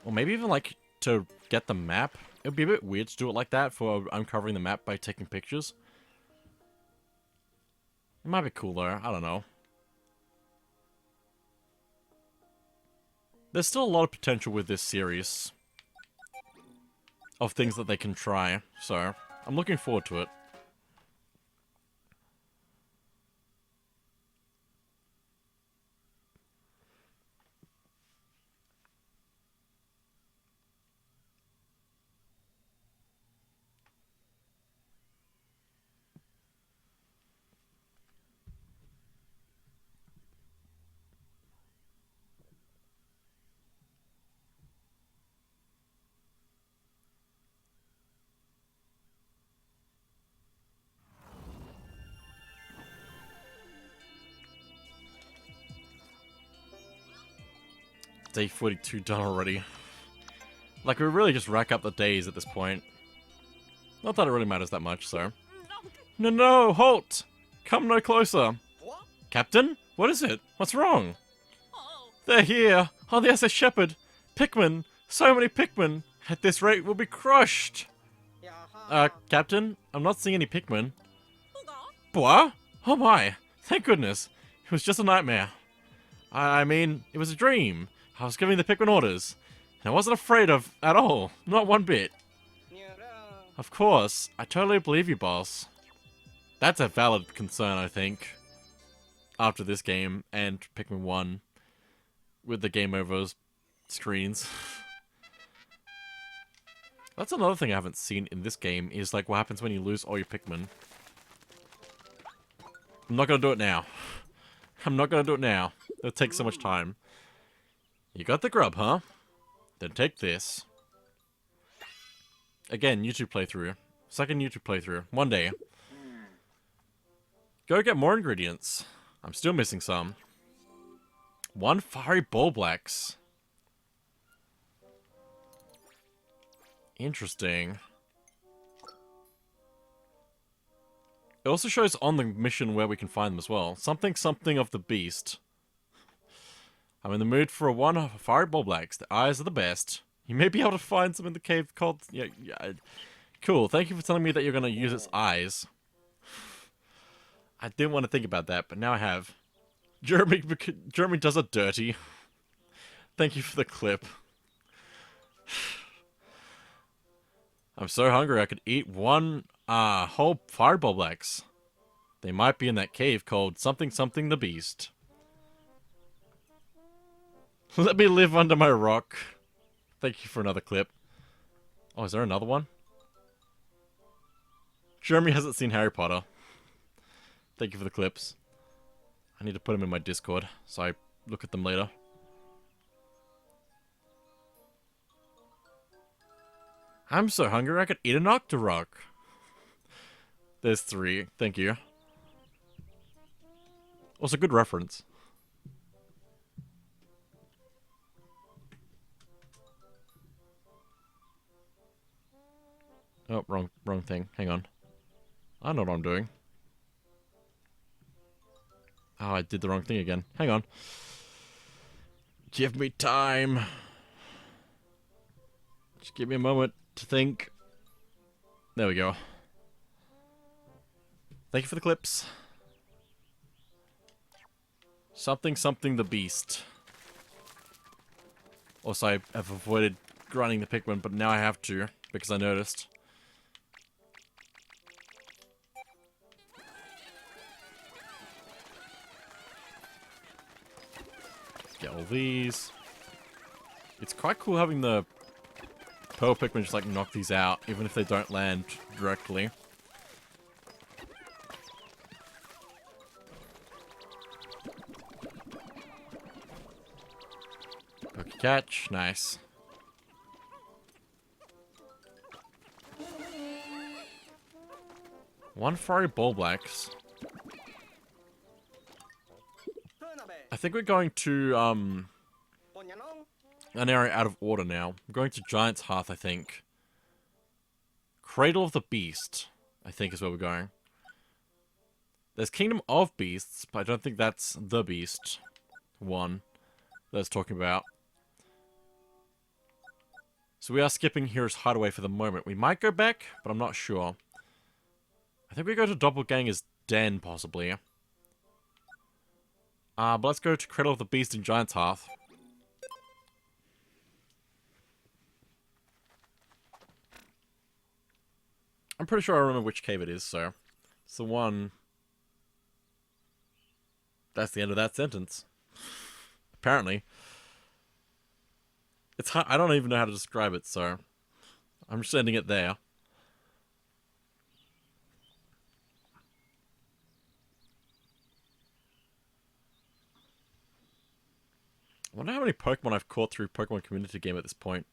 Or maybe even, like, to get the map. It would be a bit weird to do it like that, for uncovering the map by taking pictures. It might be cool, though. I don't know. There's still a lot of potential with this series of things that they can try, so I'm looking forward to it. Day 42 done already. Like, we really just rack up the days at this point. Not that it really matters that much, so. No, no, halt! Come no closer! Captain? What is it? What's wrong? They're here! Oh, there's a shepherd! Pikmin! So many Pikmin! At this rate, we'll be crushed! Captain? I'm not seeing any Pikmin. What? Oh my! Thank goodness! It was just a nightmare. I mean, it was a dream. I was giving the Pikmin orders. And I wasn't afraid of at all. Not one bit. Of course. I totally believe you, boss. That's a valid concern, I think. After this game and Pikmin 1. With the game over screens. That's another thing I haven't seen in this game, is like what happens when you lose all your Pikmin. I'm not gonna do it now. I'm not gonna do it now. It'll take so much time. You got the grub, huh? Then take this. Again, YouTube playthrough. Second YouTube playthrough. One day. Go get more ingredients. I'm still missing some. 1 fiery ball blacks. Interesting. It also shows on the mission where we can find them as well. Something of the beast. I'm in the mood for a 1 fiery ball blacks. The eyes are the best. You may be able to find some in the cave called... Yeah. Cool, thank you for telling me that you're going to use its eyes. I didn't want to think about that, but now I have. Jeremy does it dirty. Thank you for the clip. I'm so hungry I could eat 1 whole fireball blacks. They might be in that cave called something the beast. Let me live under my rock. Thank you for another clip. Oh, is there another one? Jeremy hasn't seen Harry Potter. Thank you for the clips. I need to put them in my Discord, so I look at them later. I'm so hungry I could eat an Octorok. There's 3. Thank you. Also, good reference. Oh, wrong thing. Hang on. I know what I'm doing. Oh, I did the wrong thing again. Hang on. Give me time. Just give me a moment to think. There we go. Thank you for the clips. Something the beast. Also, I have avoided grinding the Pikmin, but now I have to, because I noticed. Get all these. It's quite cool having the Pearl Pikmin just like knock these out, even if they don't land directly. Poke catch, nice. One furry ball blacks. I think we're going to an area out of order now. I'm going to Giant's Hearth, I think. Cradle of the Beast, I think is where we're going. There's Kingdom of Beasts, but I don't think that's the Beast one that I was talking about. So we are skipping Hero's Hideaway for the moment. We might go back, but I'm not sure. I think we go to Doppelganger's Den, possibly. But let's go to Cradle of the Beast in Giant's Hearth. I'm pretty sure I remember which cave it is, so... It's the one... That's the end of that sentence. Apparently. It's hard, I don't even know how to describe it, so... I'm just ending it there. I wonder how many Pokemon I've caught through Pokemon Community Game at this point.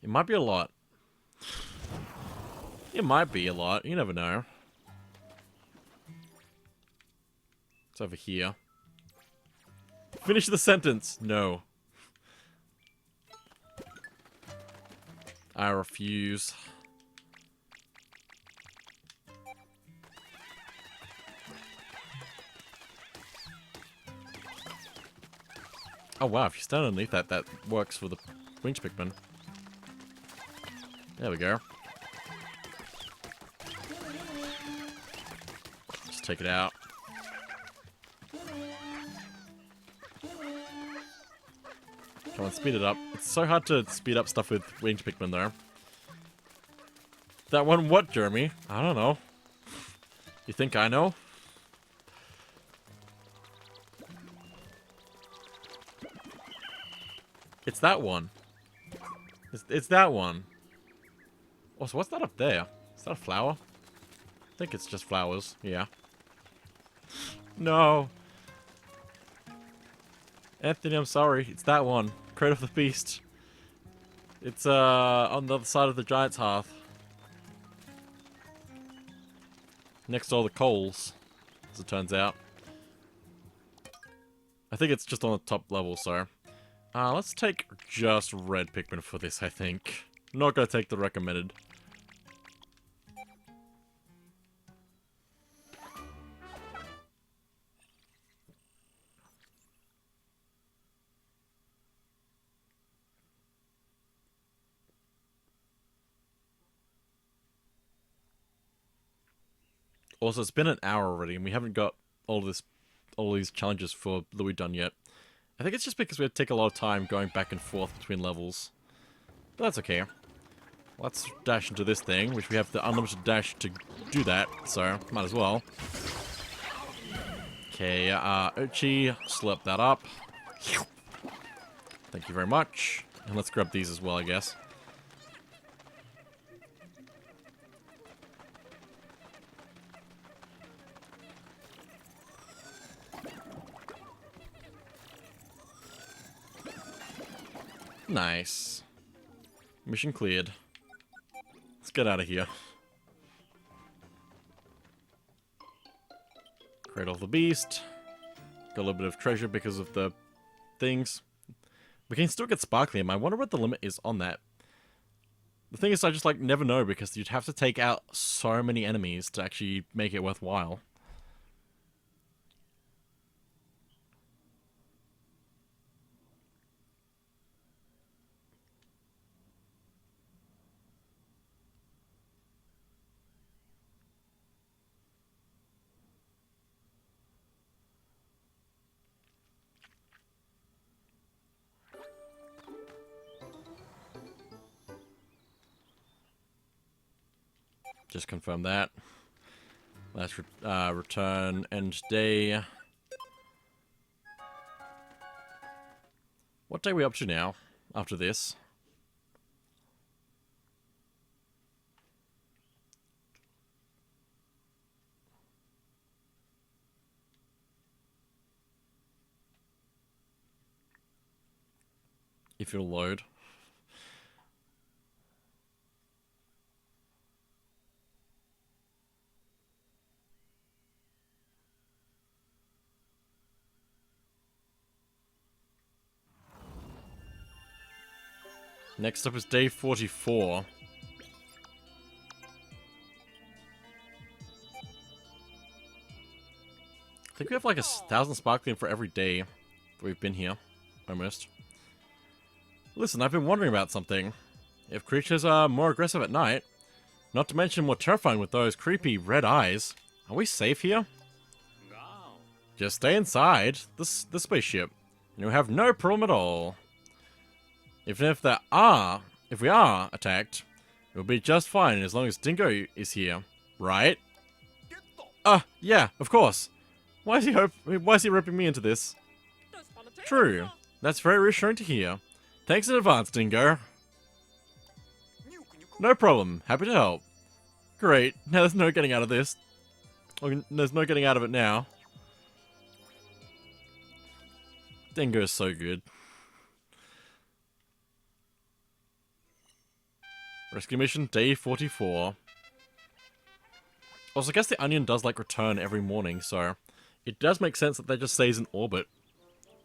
It might be a lot. It might be a lot. You never know. It's over here. Finish the sentence. No. I refuse. Oh wow, if you stand underneath that, that works for the winged Pikmin. There we go. Just take it out. Come on, speed it up. It's so hard to speed up stuff with winged Pikmin though. That one what, Jeremy? I don't know. You think I know? It's that one. It's that one. Oh, so what's that up there? Is that a flower? I think it's just flowers. Yeah. No. Anthony, I'm sorry. It's that one. Cradle of the Beast. It's, on the other side of the Giant's Hearth. Next to all the coals, as it turns out. I think it's just on the top level, so... let's take just red Pikmin for this, I think. I'm not gonna take the recommended. Also, it's been an hour already, and we haven't got all these challenges for Louis done yet. I think it's just because we had to take a lot of time going back and forth between levels. But that's okay. Let's dash into this thing, which we have the unlimited dash to do that, so might as well. Okay, Uchi, slurp that up. Thank you very much. And let's grab these as well, I guess. Nice. Mission cleared. Let's get out of here. Cradle of the Beast. Got a little bit of treasure because of the things. We can still get Sparklium. I wonder what the limit is on that. The thing is, I just like never know because you'd have to take out so many enemies to actually make it worthwhile. Just confirm that. Last return end day. What day are we up to now? After this? if it'll load. Next up is day 44. I think we have like 1,000 sparkling for every day that we've been here. Almost. Listen, I've been wondering about something. If creatures are more aggressive at night, not to mention more terrifying with those creepy red eyes, are we safe here? No. Just stay inside the spaceship, and you'll have no problem at all. Even if we are attacked, it will be just fine as long as Dingo is here, right? Yeah, of course. Why is he roping me into this? True. That's very reassuring to hear. Thanks in advance, Dingo. No problem. Happy to help. Great. Now there's no getting out of this. There's no getting out of it now. Dingo's so good. Rescue mission day 44. Also, I guess the onion does like return every morning, so it does make sense that they just stays in orbit,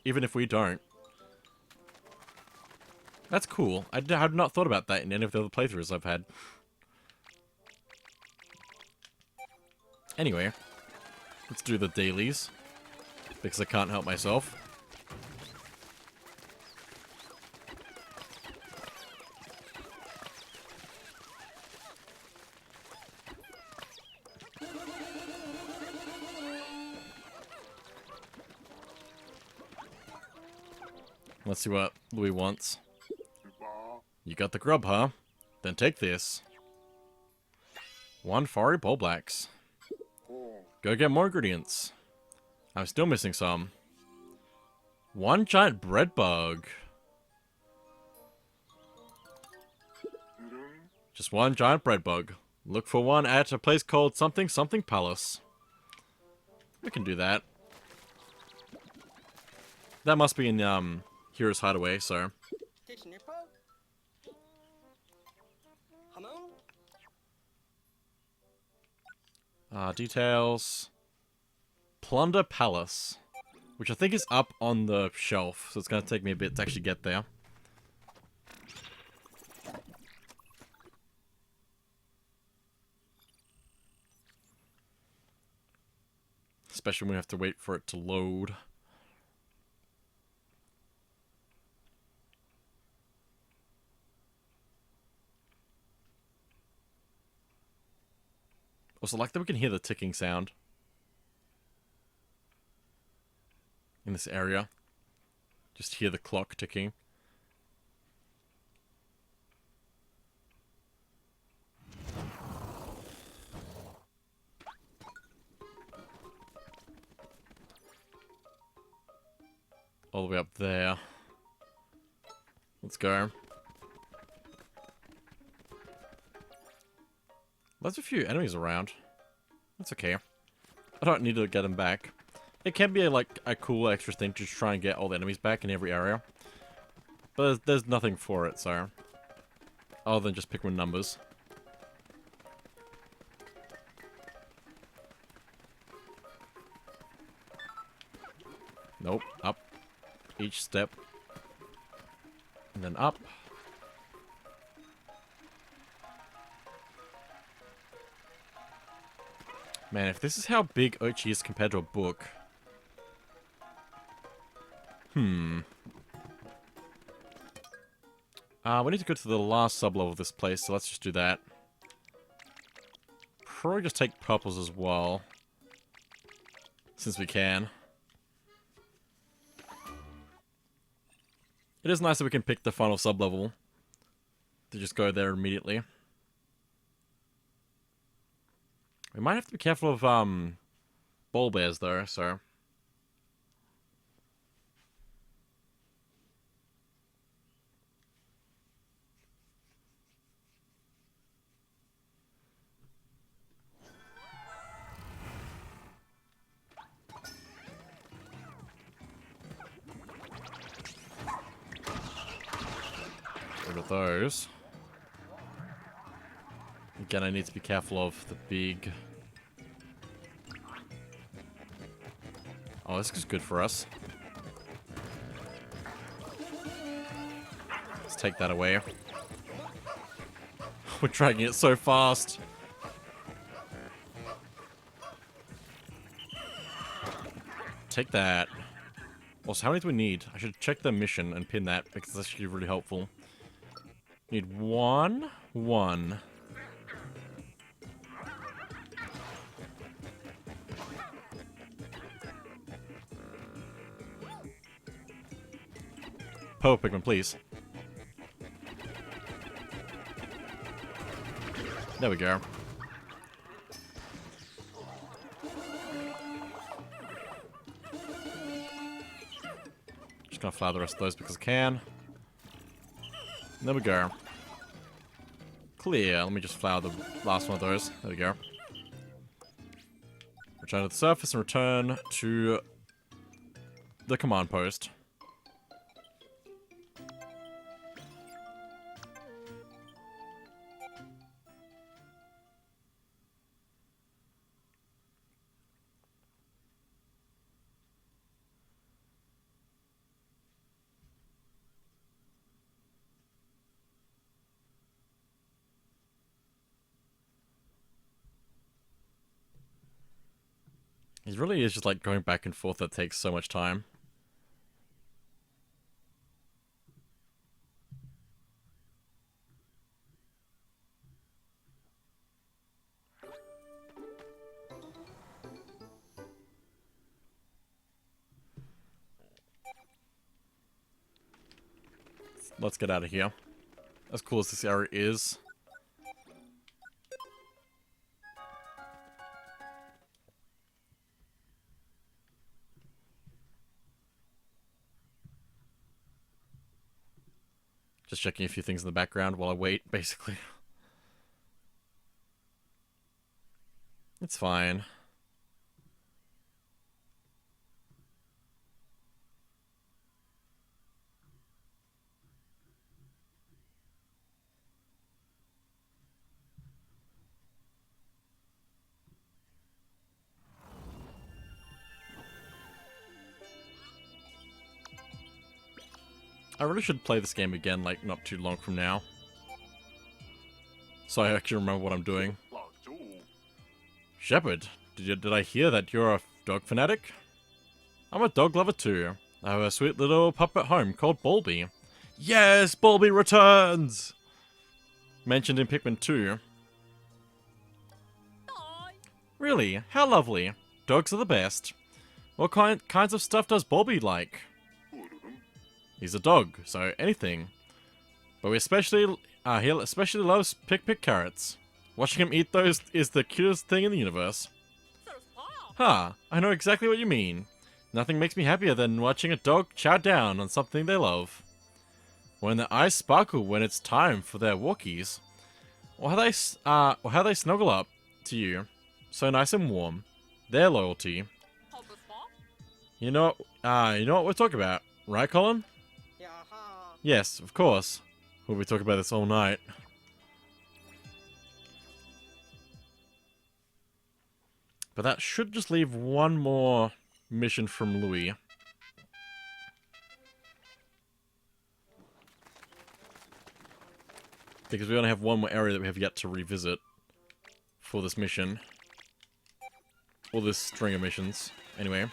even if we don't. That's cool. I had not thought about that in any of the other playthroughs I've had. Anyway, let's do the dailies, because I can't help myself. Let's see what Louis wants. You got the grub, huh? Then take this. 1 fiery ball blacks. Go get more ingredients. I'm still missing some. 1 giant bread bug. Just 1 giant bread bug. Look for one at a place called something something palace. We can do that. That must be in Hero's Hideaway, so. Details. Plunder Palace. Which I think is up on the shelf, so it's going to take me a bit to actually get there. Especially when we have to wait for it to load. Also, like that we can hear the ticking sound in this area. Just hear the clock ticking. All the way up there. Let's go. There's a few enemies around. That's okay. I don't need to get them back. It can be like a cool extra thing to try and get all the enemies back in every area. But there's nothing for it, so. Other than just Pikmin numbers. Nope. Up. Each step. And then up. Man, if this is how big Ochi is compared to a book. We need to go to the last sub-level of this place, so let's just do that. Probably just take purples as well. Since we can. It is nice that we can pick the final sub-level. To just go there immediately. We might have to be careful of, ball bears, though, so. rid of those. Again, I need to be careful of the big... Oh, this is good for us. Let's take that away. We're dragging it so fast. Take that. Also, how many do we need? I should check the mission and pin that because that's actually really helpful. Need one. Purple Pikmin, please. There we go. Just gonna flower the rest of those because I can. There we go. Clear. Let me just flower the last one of those. There we go. Return to the surface and return to the command post. It really is just like going back and forth that takes so much time. Let's get out of here. As cool as this area is. Just checking a few things in the background while I wait, basically. It's fine. I really should play this game again, like, not too long from now. So I actually remember what I'm doing. Shepherd, did I hear that you're a dog fanatic? I'm a dog lover too. I have a sweet little pup at home called Bulby. Yes, Bulby returns! Mentioned in Pikmin 2. Really? How lovely. Dogs are the best. What kinds of stuff does Bulby like? He's a dog, so anything. But he especially loves pick carrots. Watching him eat those is the cutest thing in the universe. Huh, I know exactly what you mean. Nothing makes me happier than watching a dog chow down on something they love. When their eyes sparkle when it's time for their walkies. Or how they snuggle up to you, so nice and warm. Their loyalty. You know what we're talking about, right, Colin? Yes, of course. We'll be talking about this all night. But that should just leave one more mission from Louis. Because we only have one more area that we have yet to revisit for this mission. Or this string of missions. Anyway.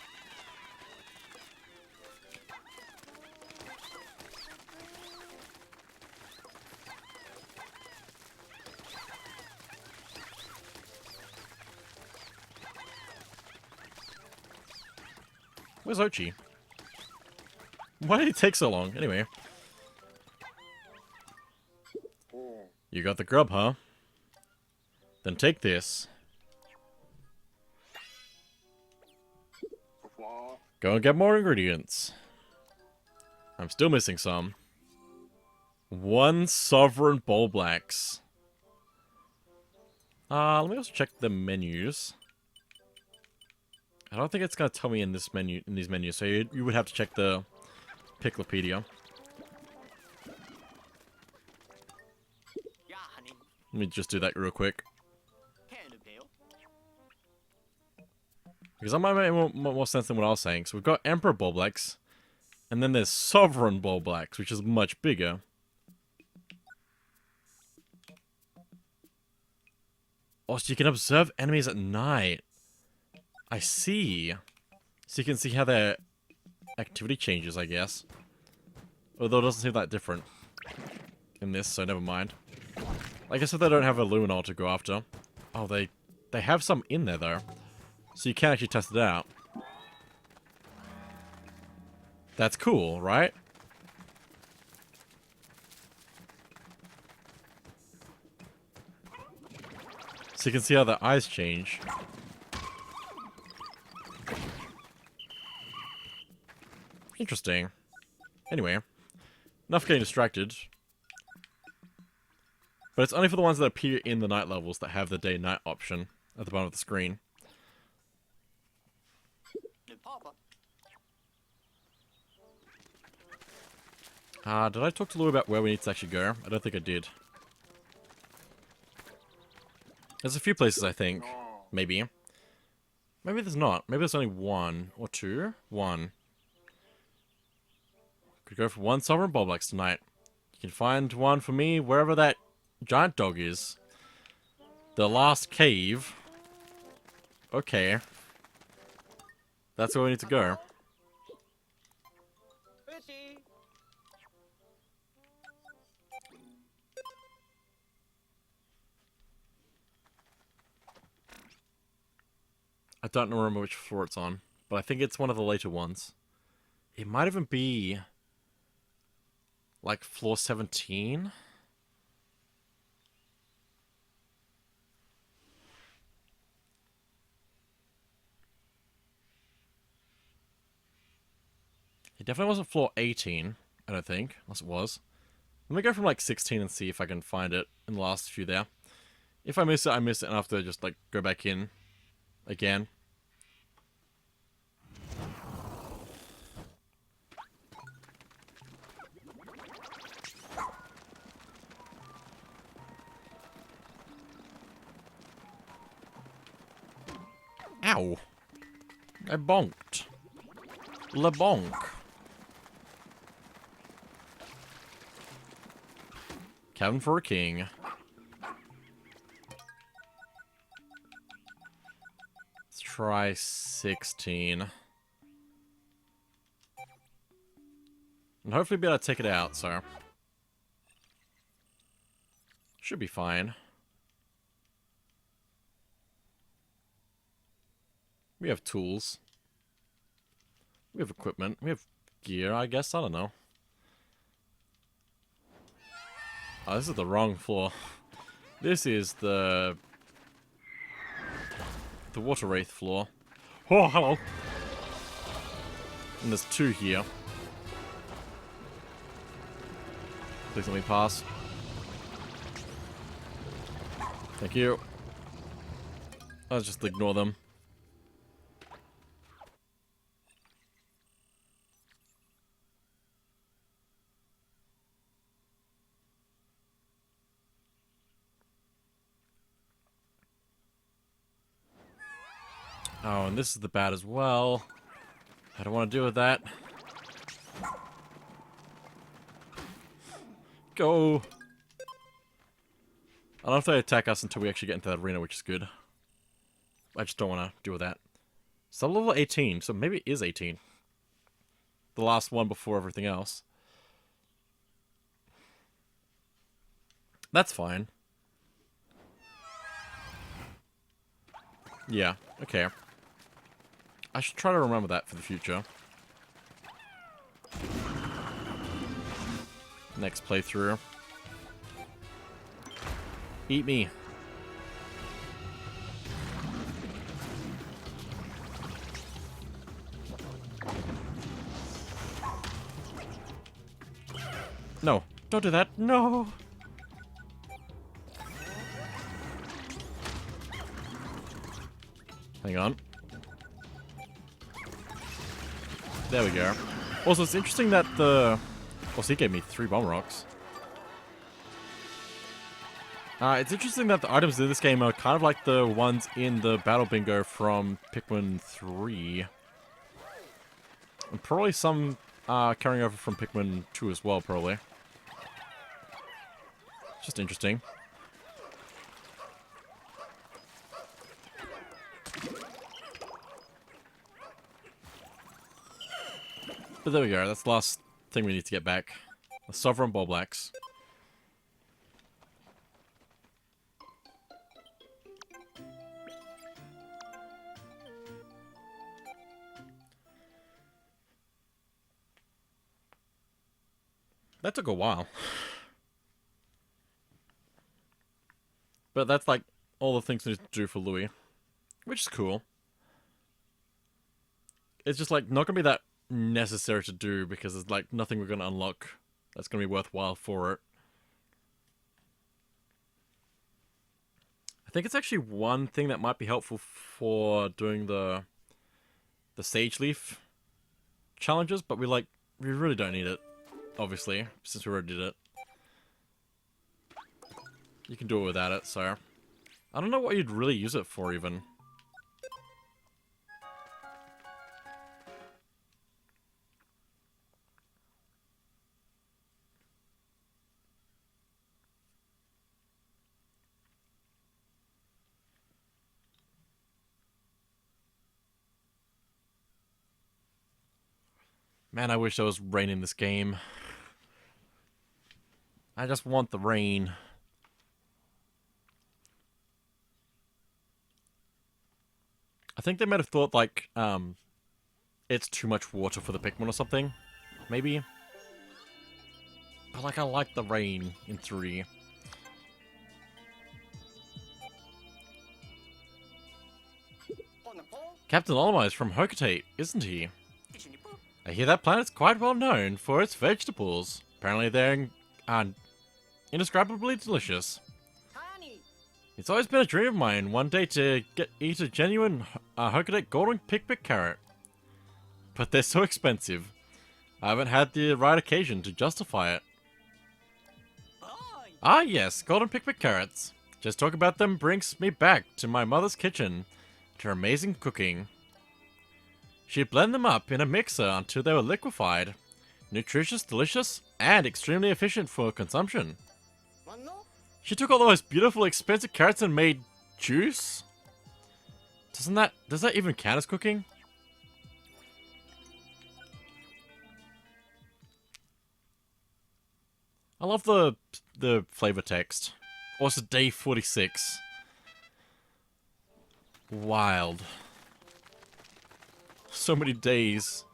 Where's Ochi? Why did it take so long? Anyway. You got the grub, huh? Then take this. Go and get more ingredients. I'm still missing some. 1 sovereign bowl blacks. Let me also check the menus. I don't think it's gonna tell me in this menu, in these menus, so you would have to check the Piclopedia. Let me just do that real quick. Because that might make more sense than what I was saying. So we've got Emperor Bulblax, and then there's Sovereign Bulblax, which is much bigger. Oh, so you can observe enemies at night. I see. So you can see how their activity changes, I guess. Although it doesn't seem that different in this, so never mind. I guess if they don't have a Luminol to go after. Oh, they have some in there, though. So you can actually test it out. That's cool, right? So you can see how their eyes change. Interesting. Anyway, enough getting distracted. But it's only for the ones that appear in the night levels that have the day-night option at the bottom of the screen. Did I talk to Lou about where we need to actually go? I don't think I did. There's a few places, I think. Maybe. Maybe there's not. Maybe there's only one. Or two? One. Could go for one Sovereign Bulblax tonight. You can find one for me wherever that giant dog is. The last cave. Okay. That's where we need to go. I don't remember which floor it's on, but I think it's one of the later ones. It might even be like floor 17. It definitely wasn't floor 18, I don't think, unless it was. Let me go from like 16 and see if I can find it in the last few there. If I miss it, I miss it, and I have to just like go back in again. Ow! I bonked. Le bonk. Cabin for a king. Let's try 16. And hopefully be able to take it out, so. Should be fine. We have tools. We have equipment. We have gear, I guess. I don't know. Oh, this is the wrong floor. This is the Water Wraith floor. Oh, hello! And there's two here. Please let me pass. Thank you. I'll just ignore them. Oh, and this is the bad as well. I don't want to deal with that. Go! I don't know if they attack us until we actually get into that arena, which is good. I just don't want to deal with that. So level 18, so maybe it is 18. The last one before everything else. That's fine. Yeah, okay. I should try to remember that for the future. Next playthrough. Eat me. No, don't do that. No. Hang on. There we go. Also, it's interesting that the... Also, he gave me 3 bomb rocks. It's interesting that the items in this game are kind of like the ones in the Battle Bingo from Pikmin 3. And probably some carrying over from Pikmin 2 as well, probably. Just interesting. But there we go, that's the last thing we need to get back. The Sovereign Ball Blacks. That took a while. But that's like all the things we need to do for Louis. Which is cool. It's just like not gonna be that necessary to do because there's like nothing we're gonna unlock that's gonna be worthwhile for it. I think it's actually one thing that might be helpful for doing the Sage Leaf challenges, but we really don't need it, obviously, since we already did it. You can do it without it, so I don't know what you'd really use it for even. Man, I wish there was rain in this game. I just want the rain. I think they might have thought, like, it's too much water for the Pikmin or something. Maybe. But, like, I like the rain in 3. Captain Olimar is from Hocotate, isn't he? I hear that planet's quite well known for its vegetables. Apparently they're indescribably delicious. It's always been a dream of mine one day to eat a genuine Hocotate golden Pikmin carrot. But they're so expensive. I haven't had the right occasion to justify it. Ah yes, golden Pikmin carrots. Just talk about them brings me back to my mother's kitchen, to her amazing cooking. She'd blend them up in a mixer until they were liquefied. Nutritious, delicious, and extremely efficient for consumption. She took all those beautiful, expensive carrots and made juice? Does that even count as cooking? I love the flavor text. Also, day 46. Wild. So many days.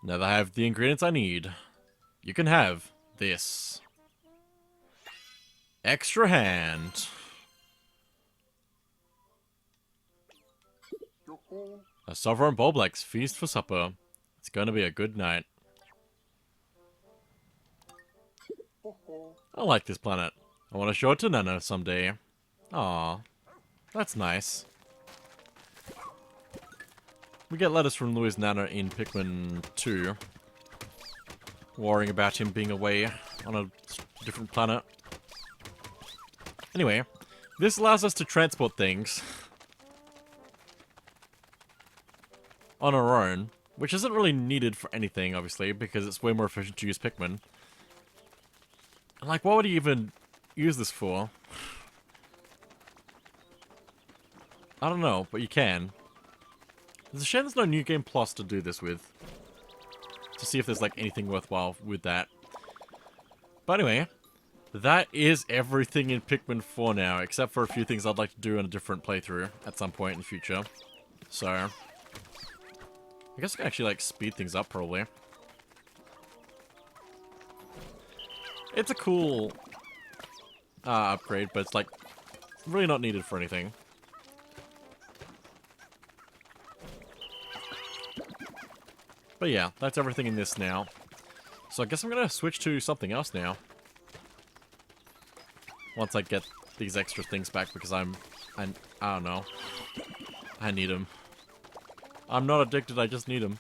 Now that I have the ingredients I need, you can have this. Extra hand. A Sovereign Ball Blacks feast for supper. It's gonna be a good night. I like this planet. I want to show it to Nana someday. Aw, that's nice. We get letters from Louis' Nana in Pikmin 2. Worrying about him being away on a different planet. Anyway, this allows us to transport things on our own, which isn't really needed for anything, obviously, because it's way more efficient to use Pikmin. And like, what would you even use this for? I don't know, but you can. There's a shame there's no New Game Plus to do this with. To see if there's like anything worthwhile with that. But anyway, that is everything in Pikmin 4 now, except for a few things I'd like to do in a different playthrough at some point in the future. So, I guess I can actually like speed things up probably. It's a cool upgrade, but it's like really not needed for anything. But yeah, that's everything in this now. So I guess I'm gonna switch to something else now. Once I get these extra things back, because I don't know. I need them. I'm not addicted, I just need them.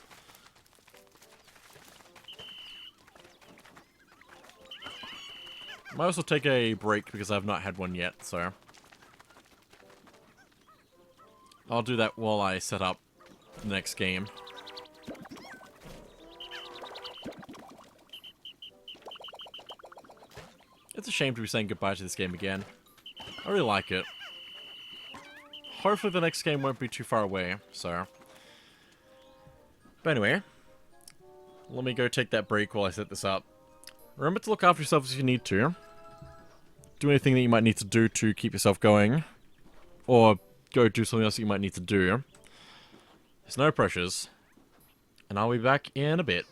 Might also take a break because I've not had one yet, so I'll do that while I set up the next game. It's a shame to be saying goodbye to this game again. I really like it. Hopefully the next game won't be too far away, so... But anyway, let me go take that break while I set this up. Remember to look after yourself if you need to. Do anything that you might need to do to keep yourself going. Or go do something else that you might need to do. There's no pressures. And I'll be back in a bit.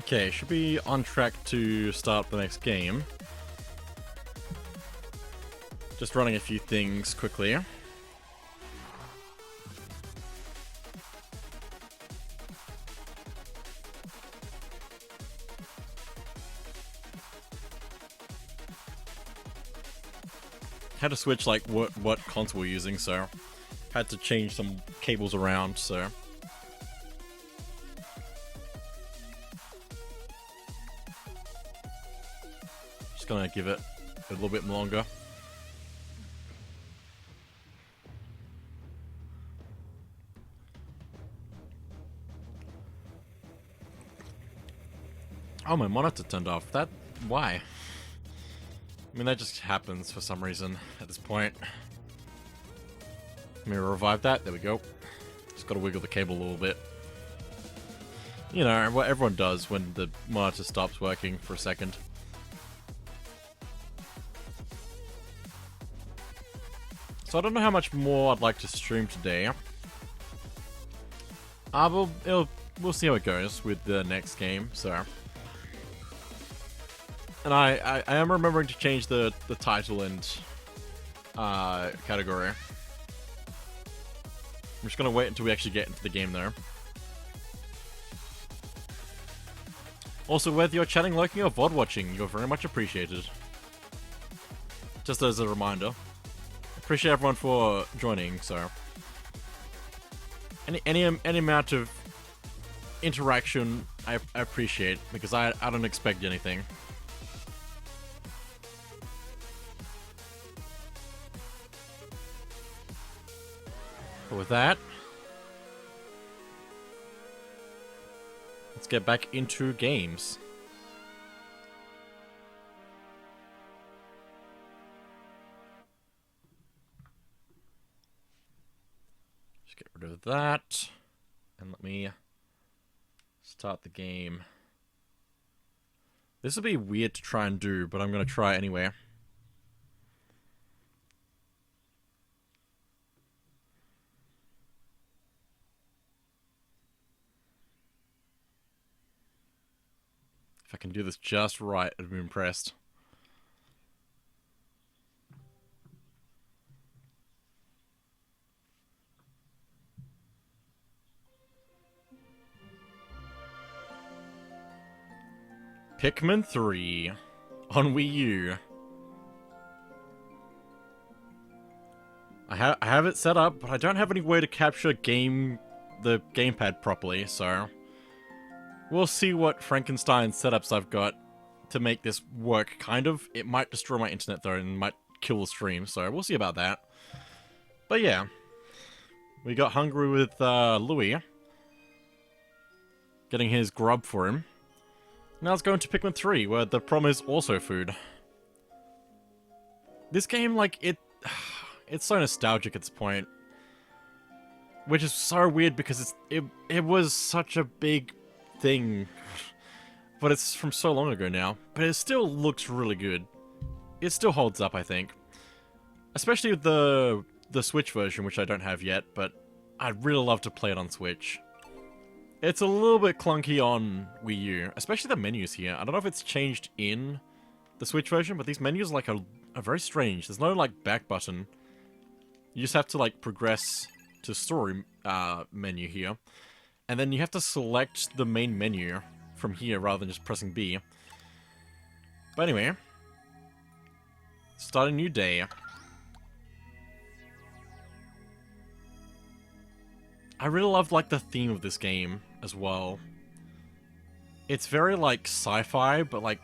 Okay, should be on track to start the next game. Just running a few things quickly. Had to switch like what console we're using, so had to change some cables around, so just gonna give it a little bit longer. Oh, my monitor turned off. Why? I mean, that just happens for some reason at this point. Let me revive that. There we go. Just gotta wiggle the cable a little bit. You know, what everyone does when the monitor stops working for a second. So I don't know how much more I'd like to stream today. We'll see how it goes with the next game, so. And I am remembering to change the title and category. I'm just gonna wait until we actually get into the game though. Also, whether you're chatting, lurking, or VOD watching, you're very much appreciated. Just as a reminder. Appreciate everyone for joining, so. Any amount of interaction I appreciate, because I don't expect anything. But with that, let's get back into games. Just get rid of that, and let me start the game. This will be weird to try and do, but I'm going to try anyway. If I can do this just right, I'd be impressed. Pikmin 3 on Wii U. I have it set up, but I don't have any way to capture the gamepad properly, so we'll see what Frankenstein setups I've got to make this work, kind of. It might destroy my internet, though, and might kill the stream, so we'll see about that. But yeah, we got hungry with Louis, getting his grub for him. Now let's go into Pikmin 3, where the problem is also food. This game, like, it's so nostalgic at this point. Which is so weird because it was such a big thing. But it's from so long ago now. But it still looks really good. It still holds up, I think. Especially with the Switch version, which I don't have yet, but I'd really love to play it on Switch. It's a little bit clunky on Wii U, especially the menus here. I don't know if it's changed in the Switch version, but these menus like are very strange. There's no like back button. You just have to like progress to story menu here. And then you have to select the main menu from here rather than just pressing B. But anyway, start a new day. I really love like the theme of this game as well. It's very like sci-fi, but like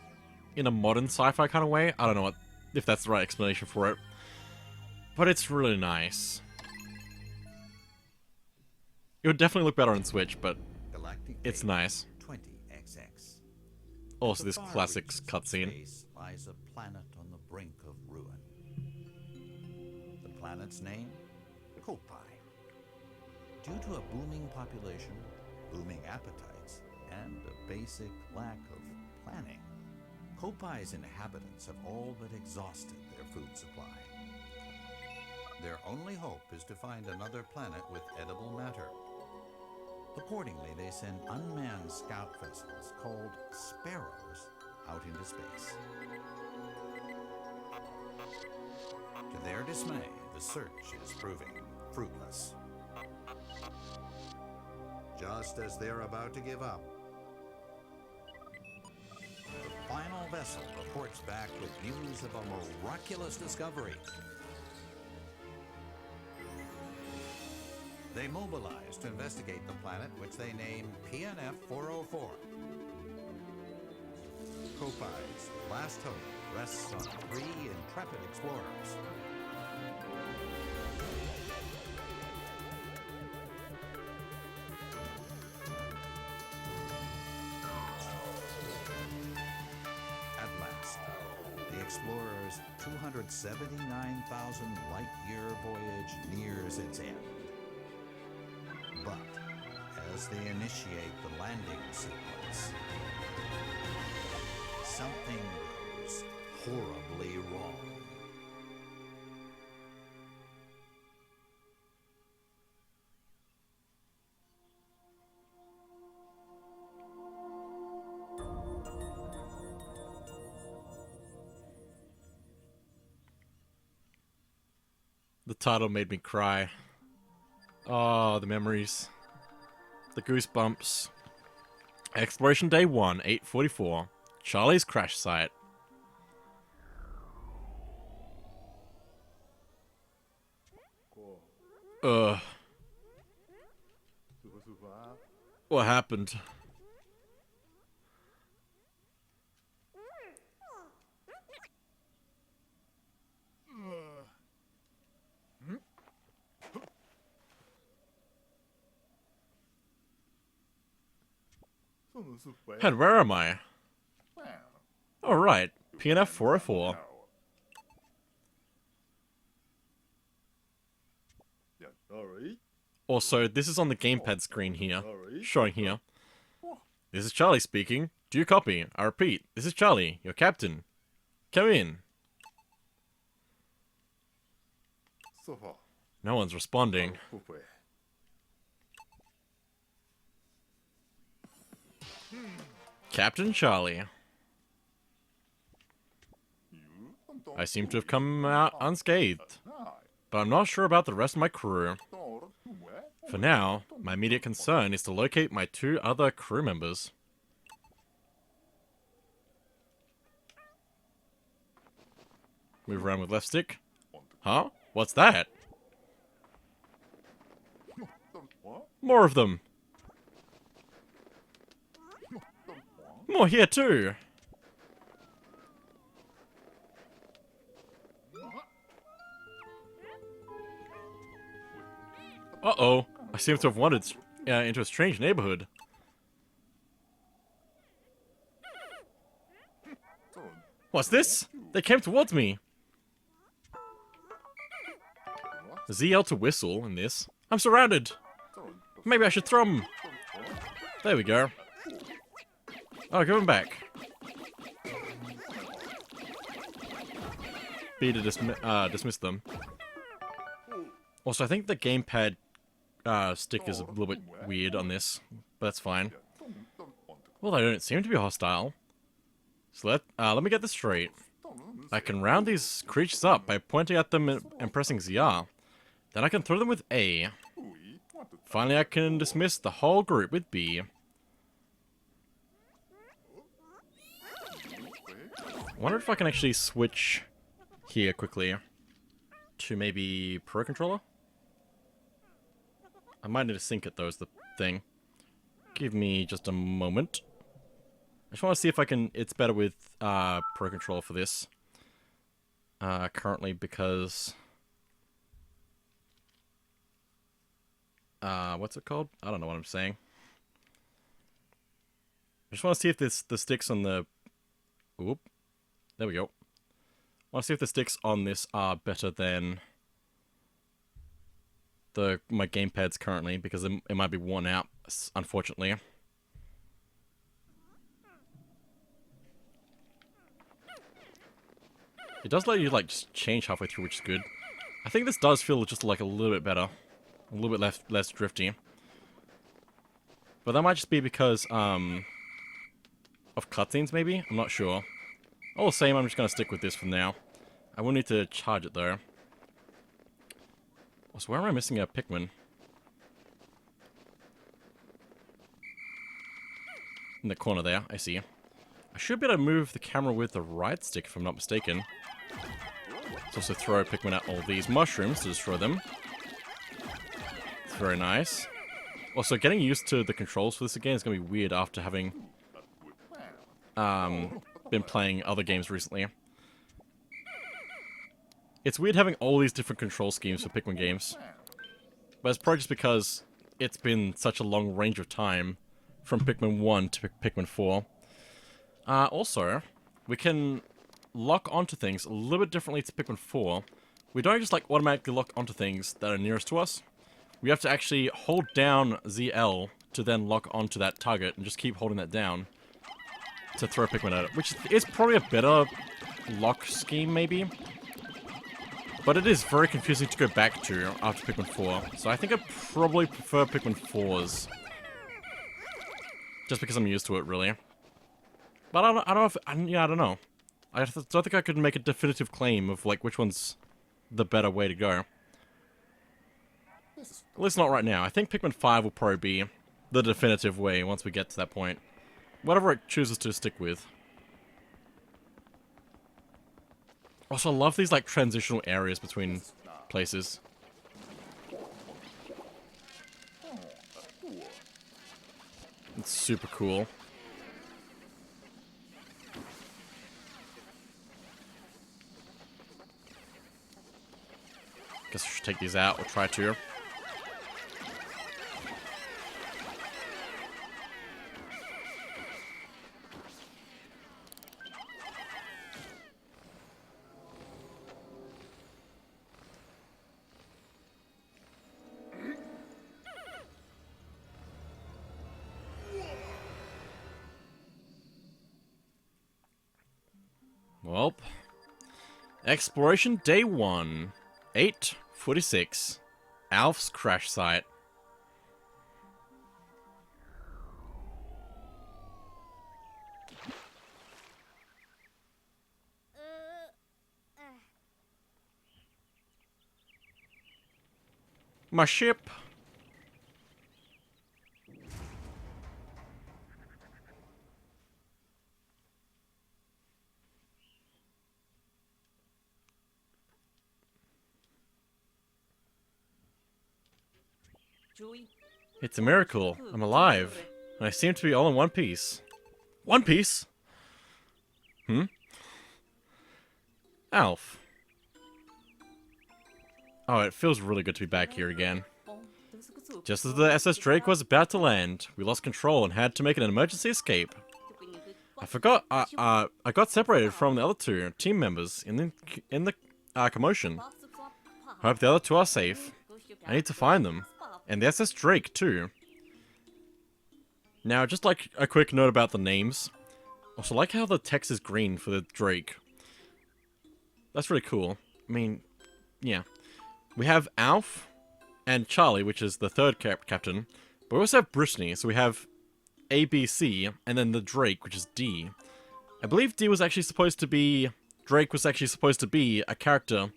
in a modern sci-fi kind of way. I don't know if that's the right explanation for it. But it's really nice. It would definitely look better on Switch, but it's nice. 20XX. Also, this classic cutscene. Lies a planet on the brink of ruin. The planet's name? Kopai. Due to a booming population, booming appetites, and a basic lack of planning, Kopai's inhabitants have all but exhausted their food supply. Their only hope is to find another planet with edible matter. Accordingly, they send unmanned scout vessels called Sparrows out into space. To their dismay, the search is proving fruitless. Just as they're about to give up, the final vessel reports back with news of a miraculous discovery. They mobilize to investigate the planet, which they name PNF 404. Kopai's last hope rests on 3 intrepid explorers. At last, the explorers' 279,000 light-year voyage nears its end. But as they initiate the landing sequence, something goes horribly wrong. The title made me cry. Oh, the memories. The goosebumps. Exploration Day 1, 8:44. Charlie's crash site. Ugh. What happened? And where am I? Alright, PNF 404. Also, this is on the gamepad screen here, showing here. This is Charlie speaking. Do you copy? I repeat, this is Charlie, your captain. Come in. No one's responding. Captain Charlie. I seem to have come out unscathed, but I'm not sure about the rest of my crew. For now, my immediate concern is to locate my 2 other crew members. Move around with left stick. Huh? What's that? More of them. More here too. Uh-oh. I seem to have wandered into a strange neighborhood. What's this? They came towards me. ZL to whistle in this. I'm surrounded. Maybe I should throw them. There we go. Oh, give them back. B to dismiss them. Also, I think the gamepad stick is a little bit weird on this, but that's fine. Well, they don't seem to be hostile. So let me get this straight. I can round these creatures up by pointing at them and pressing ZR. Then I can throw them with A. Finally, I can dismiss the whole group with B. I wonder if I can actually switch here quickly to maybe Pro Controller? I might need to sync it though, is the thing. Give me just a moment. I just want to see if I can... It's better with Pro Controller for this. Currently, because... what's it called? I don't know what I'm saying. I just want to see if the sticks on the... Oop. There we go. I want to see if the sticks on this are better than my gamepads currently, because it might be worn out, unfortunately. It does let you, like, just change halfway through, which is good. I think this does feel just, like, a little bit better. A little bit less drifty. But that might just be because, of cutscenes, maybe? I'm not sure. All the same, I'm just gonna stick with this for now. I will need to charge it, though. So where am I missing a Pikmin? In the corner there, I see. I should be able to move the camera with the right stick, if I'm not mistaken. Let's also throw Pikmin at all these mushrooms to destroy them. It's very nice. Also, getting used to the controls for this again is going to be weird after having been playing other games recently. It's weird having all these different control schemes for Pikmin games. But it's probably just because it's been such a long range of time from Pikmin 1 to Pikmin 4. Also, we can lock onto things a little bit differently to Pikmin 4. We don't just like automatically lock onto things that are nearest to us. We have to actually hold down ZL to then lock onto that target and just keep holding that down to throw Pikmin at it, which is probably a better lock scheme, maybe. But it is very confusing to go back to after Pikmin 4, so I think I probably prefer Pikmin 4's. Just because I'm used to it, really. But I don't know if, yeah, I don't know. I don't think I could make a definitive claim of, like, which one's the better way to go. At least not right now. I think Pikmin 5 will probably be the definitive way once we get to that point. Whatever it chooses to stick with. Also, I love these, like, transitional areas between places. It's super cool. Guess I should take these out, or try to. Well, exploration day 1, 8:46, Alf's crash site. My ship. It's a miracle. I'm alive. And I seem to be all in one piece. One Piece? Hmm? Alf. Oh, it feels really good to be back here again. Just as the SS Drake was about to land, we lost control and had to make an emergency escape. I forgot, I got separated from the other two team members in the commotion. Hope the other two are safe. I need to find them. And the SS Drake, too. Now, just like a quick note about the names. Also, like how the text is green for the Drake. That's really cool. I mean, yeah. We have Alf and Charlie, which is the third captain. But we also have Brittany, so we have A, B, C, and then the Drake, which is D. I believe D was actually supposed to be... Drake was actually supposed to be a character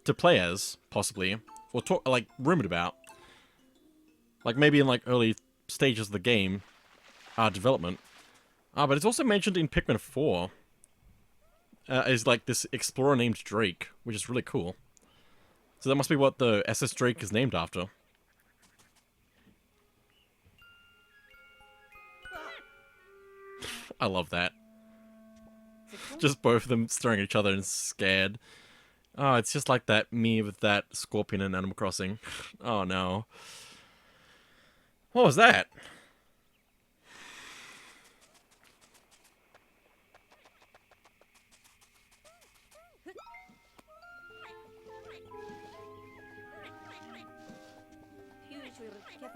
to play as, possibly. Or talk, like, rumored about. Like, maybe in, like, early stages of the game development. But it's also mentioned in Pikmin 4. Is, like, this explorer named Drake, which is really cool. So that must be what the SS Drake is named after. I love that. Just both of them staring at each other and scared. Oh, it's just like that meme with that scorpion in Animal Crossing. Oh no. What was that?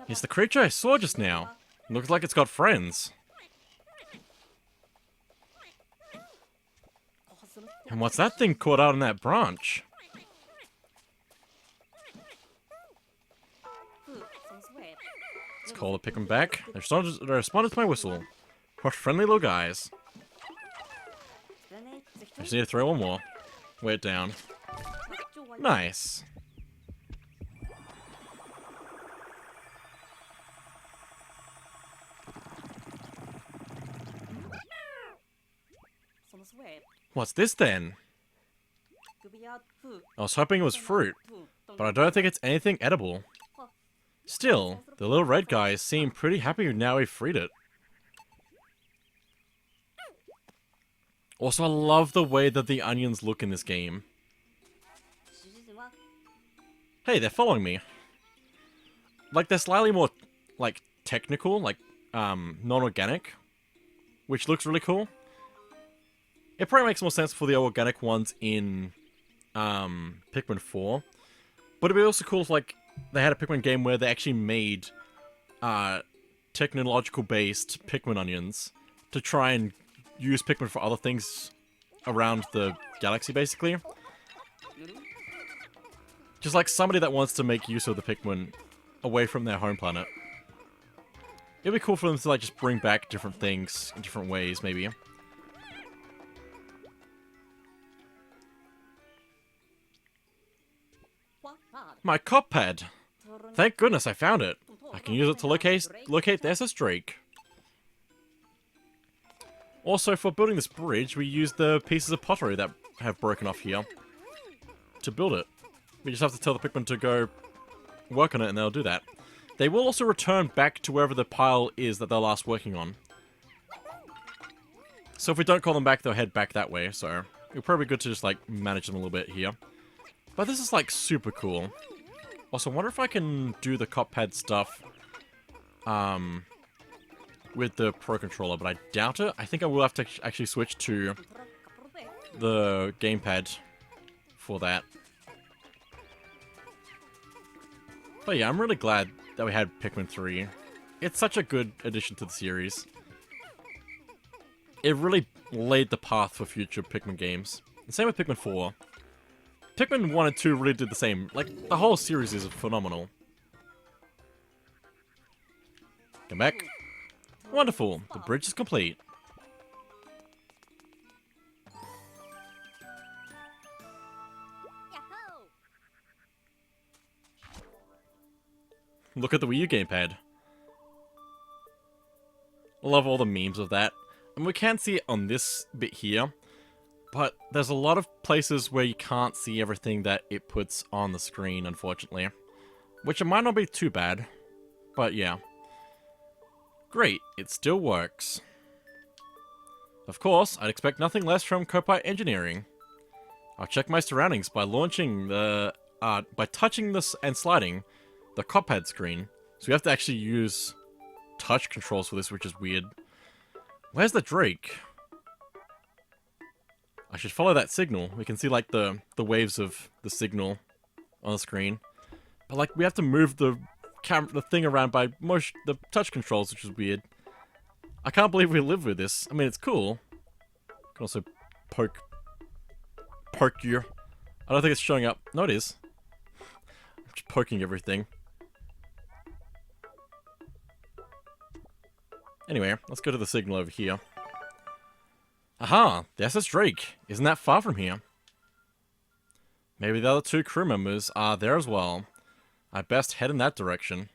It's the creature I saw just now. Looks like it's got friends. And what's that thing caught out on that branch? Let's call the Pikmin back. They responded to my whistle. What friendly little guys. I just need to throw one more. Weigh it down. Nice. What's this then? I was hoping it was fruit, but I don't think it's anything edible. Still, the little red guys seem pretty happy now we've freed it. Also, I love the way that the onions look in this game. Hey, they're following me. Like, they're slightly more, like, technical, like, non-organic, which looks really cool. It probably makes more sense for the organic ones in, Pikmin 4. But it'd be also cool if, like, they had a Pikmin game where they actually made, technological-based Pikmin onions to try and use Pikmin for other things around the galaxy, basically. Just like somebody that wants to make use of the Pikmin away from their home planet. It'd be cool for them to, like, just bring back different things in different ways, maybe. My cop pad! Thank goodness I found it. I can use it to locate the SS Drake. Also, for building this bridge, we used the pieces of pottery that have broken off here to build it. We just have to tell the Pikmin to go work on it and they'll do that. They will also return back to wherever the pile is that they're last working on. So if we don't call them back, they'll head back that way, so it'll probably be good to just, like, manage them a little bit here. But this is, like, super cool. Also, I wonder if I can do the cop pad stuff, with the Pro Controller, but I doubt it. I think I will have to actually switch to the gamepad for that. But yeah, I'm really glad that we had Pikmin 3. It's such a good addition to the series. It really laid the path for future Pikmin games. And same with Pikmin 4. Pikmin 1 and 2 really did the same. Like, the whole series is phenomenal. Come back. Wonderful. The bridge is complete. Look at the Wii U gamepad. I love all the memes of that. And we can see it on this bit here. But there's a lot of places where you can't see everything that it puts on the screen, unfortunately. Which it might not be too bad. But yeah. Great, it still works. Of course, I'd expect nothing less from Kopite Engineering. I'll check my surroundings by launching the... by touching this and sliding the cop pad screen. So we have to actually use touch controls for this, which is weird. Where's the Drake? I should follow that signal. We can see, like, the waves of the signal on the screen. But, like, we have to move the thing around by the touch controls, which is weird. I can't believe we live with this. I mean, it's cool. You can also poke you. I don't think it's showing up. No, it is. I'm just poking everything. Anyway, let's go to the signal over here. Aha! The SS Drake. Isn't that far from here? Maybe the other two crew members are there as well. I best head in that direction.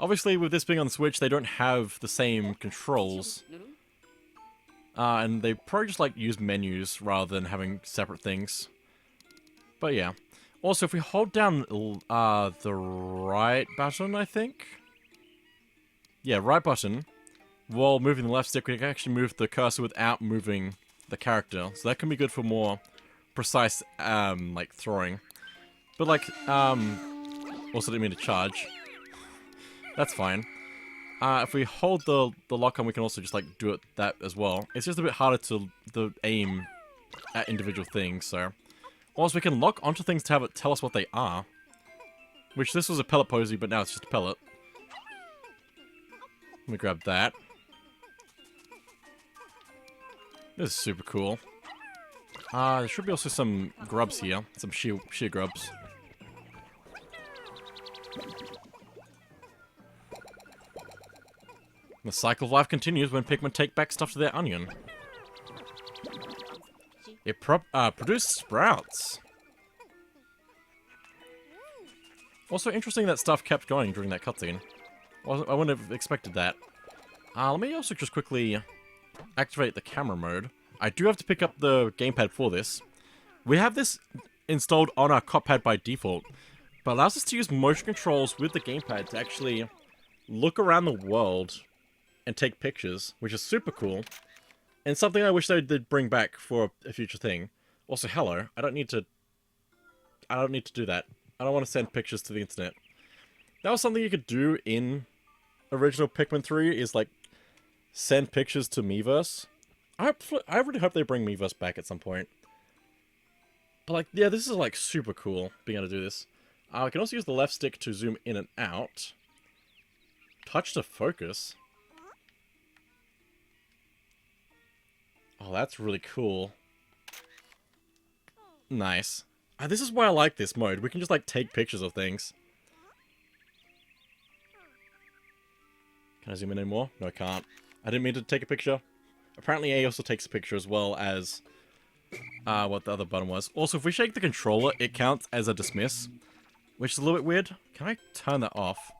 Obviously, with this being on the Switch, they don't have the same controls. And they probably just, like, use menus rather than having separate things. But yeah. Also, if we hold down the right button, I think? Yeah, right button. While moving the left stick, we can actually move the cursor without moving the character. So that can be good for more precise, like, throwing. But, like, also didn't mean to charge. That's fine. If we hold the lock on, we can also just, like, do it that as well. It's just a bit harder to aim at individual things, so... Also, we can lock onto things to have it tell us what they are. Which, this was a pellet posy, but now it's just a pellet. Let me grab that. This is super cool. There should be also some grubs here. Some sheer grubs. The cycle of life continues when Pikmin take back stuff to their onion. It produced sprouts. Also interesting that stuff kept going during that cutscene. I wouldn't have expected that. Let me also just quickly activate the camera mode. I do have to pick up the gamepad for this. We have this installed on our cop pad by default, but allows us to use motion controls with the gamepad to actually look around the world and take pictures, which is super cool. And something I wish they did bring back for a future thing. Also, hello. I don't need to do that. I don't want to send pictures to the internet. That was something you could do in original Pikmin 3, is like send pictures to Miiverse. I really hope they bring Miiverse back at some point. But like, yeah, this is like super cool being able to do this. I can also use the left stick to zoom in and out. Touch to focus. Oh, that's really cool. Nice. This is why I like this mode. We can just like take pictures of things. Can I zoom in anymore? No, I can't. I didn't mean to take a picture. Apparently A also takes a picture as well as what the other button was. Also, if we shake the controller, it counts as a dismiss, which is a little bit weird. Can I turn that off?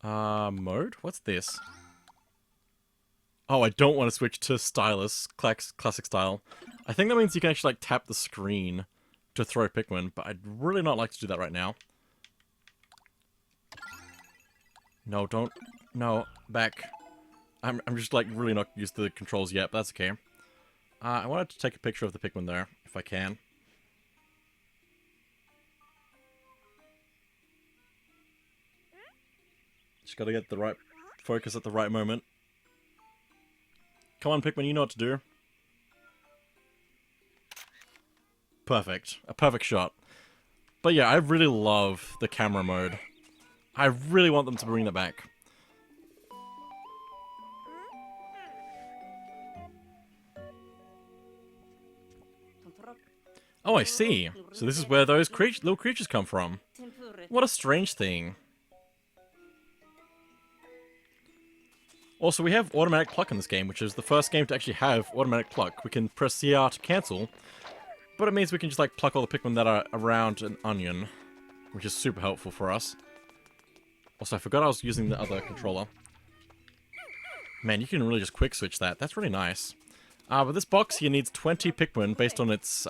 Mode? What's this? Oh, I don't want to switch to stylus, classic style. I think that means you can actually like tap the screen to throw Pikmin, but I'd really not like to do that right now. No, don't. No, back. I'm just like really not used to the controls yet, but that's okay. I wanted to take a picture of the Pikmin there, if I can. Just gotta get the right focus at the right moment. Come on, Pikmin, you know what to do. Perfect. A perfect shot. But yeah, I really love the camera mode. I really want them to bring that back. Oh, I see. So this is where those little creatures come from. What a strange thing. Also, we have automatic pluck in this game, which is the first game to actually have automatic pluck. We can press CR to cancel, but it means we can just like pluck all the Pikmin that are around an onion, which is super helpful for us. Also, I forgot I was using the other controller. Man, you can really just quick switch that. That's really nice. But this box here needs 20 Pikmin based on its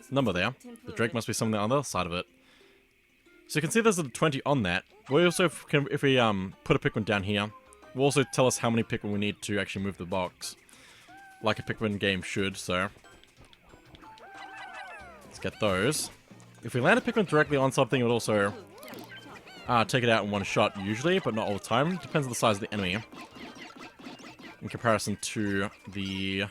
number there. The Drake must be something on the other side of it. So you can see there's a 20 on that. We also, if we put a Pikmin down here, will also tell us how many Pikmin we need to actually move the box. Like a Pikmin game should, so. Let's get those. If we land a Pikmin directly on something, it would also take it out in one shot usually, but not all the time. Depends on the size of the enemy. In comparison to the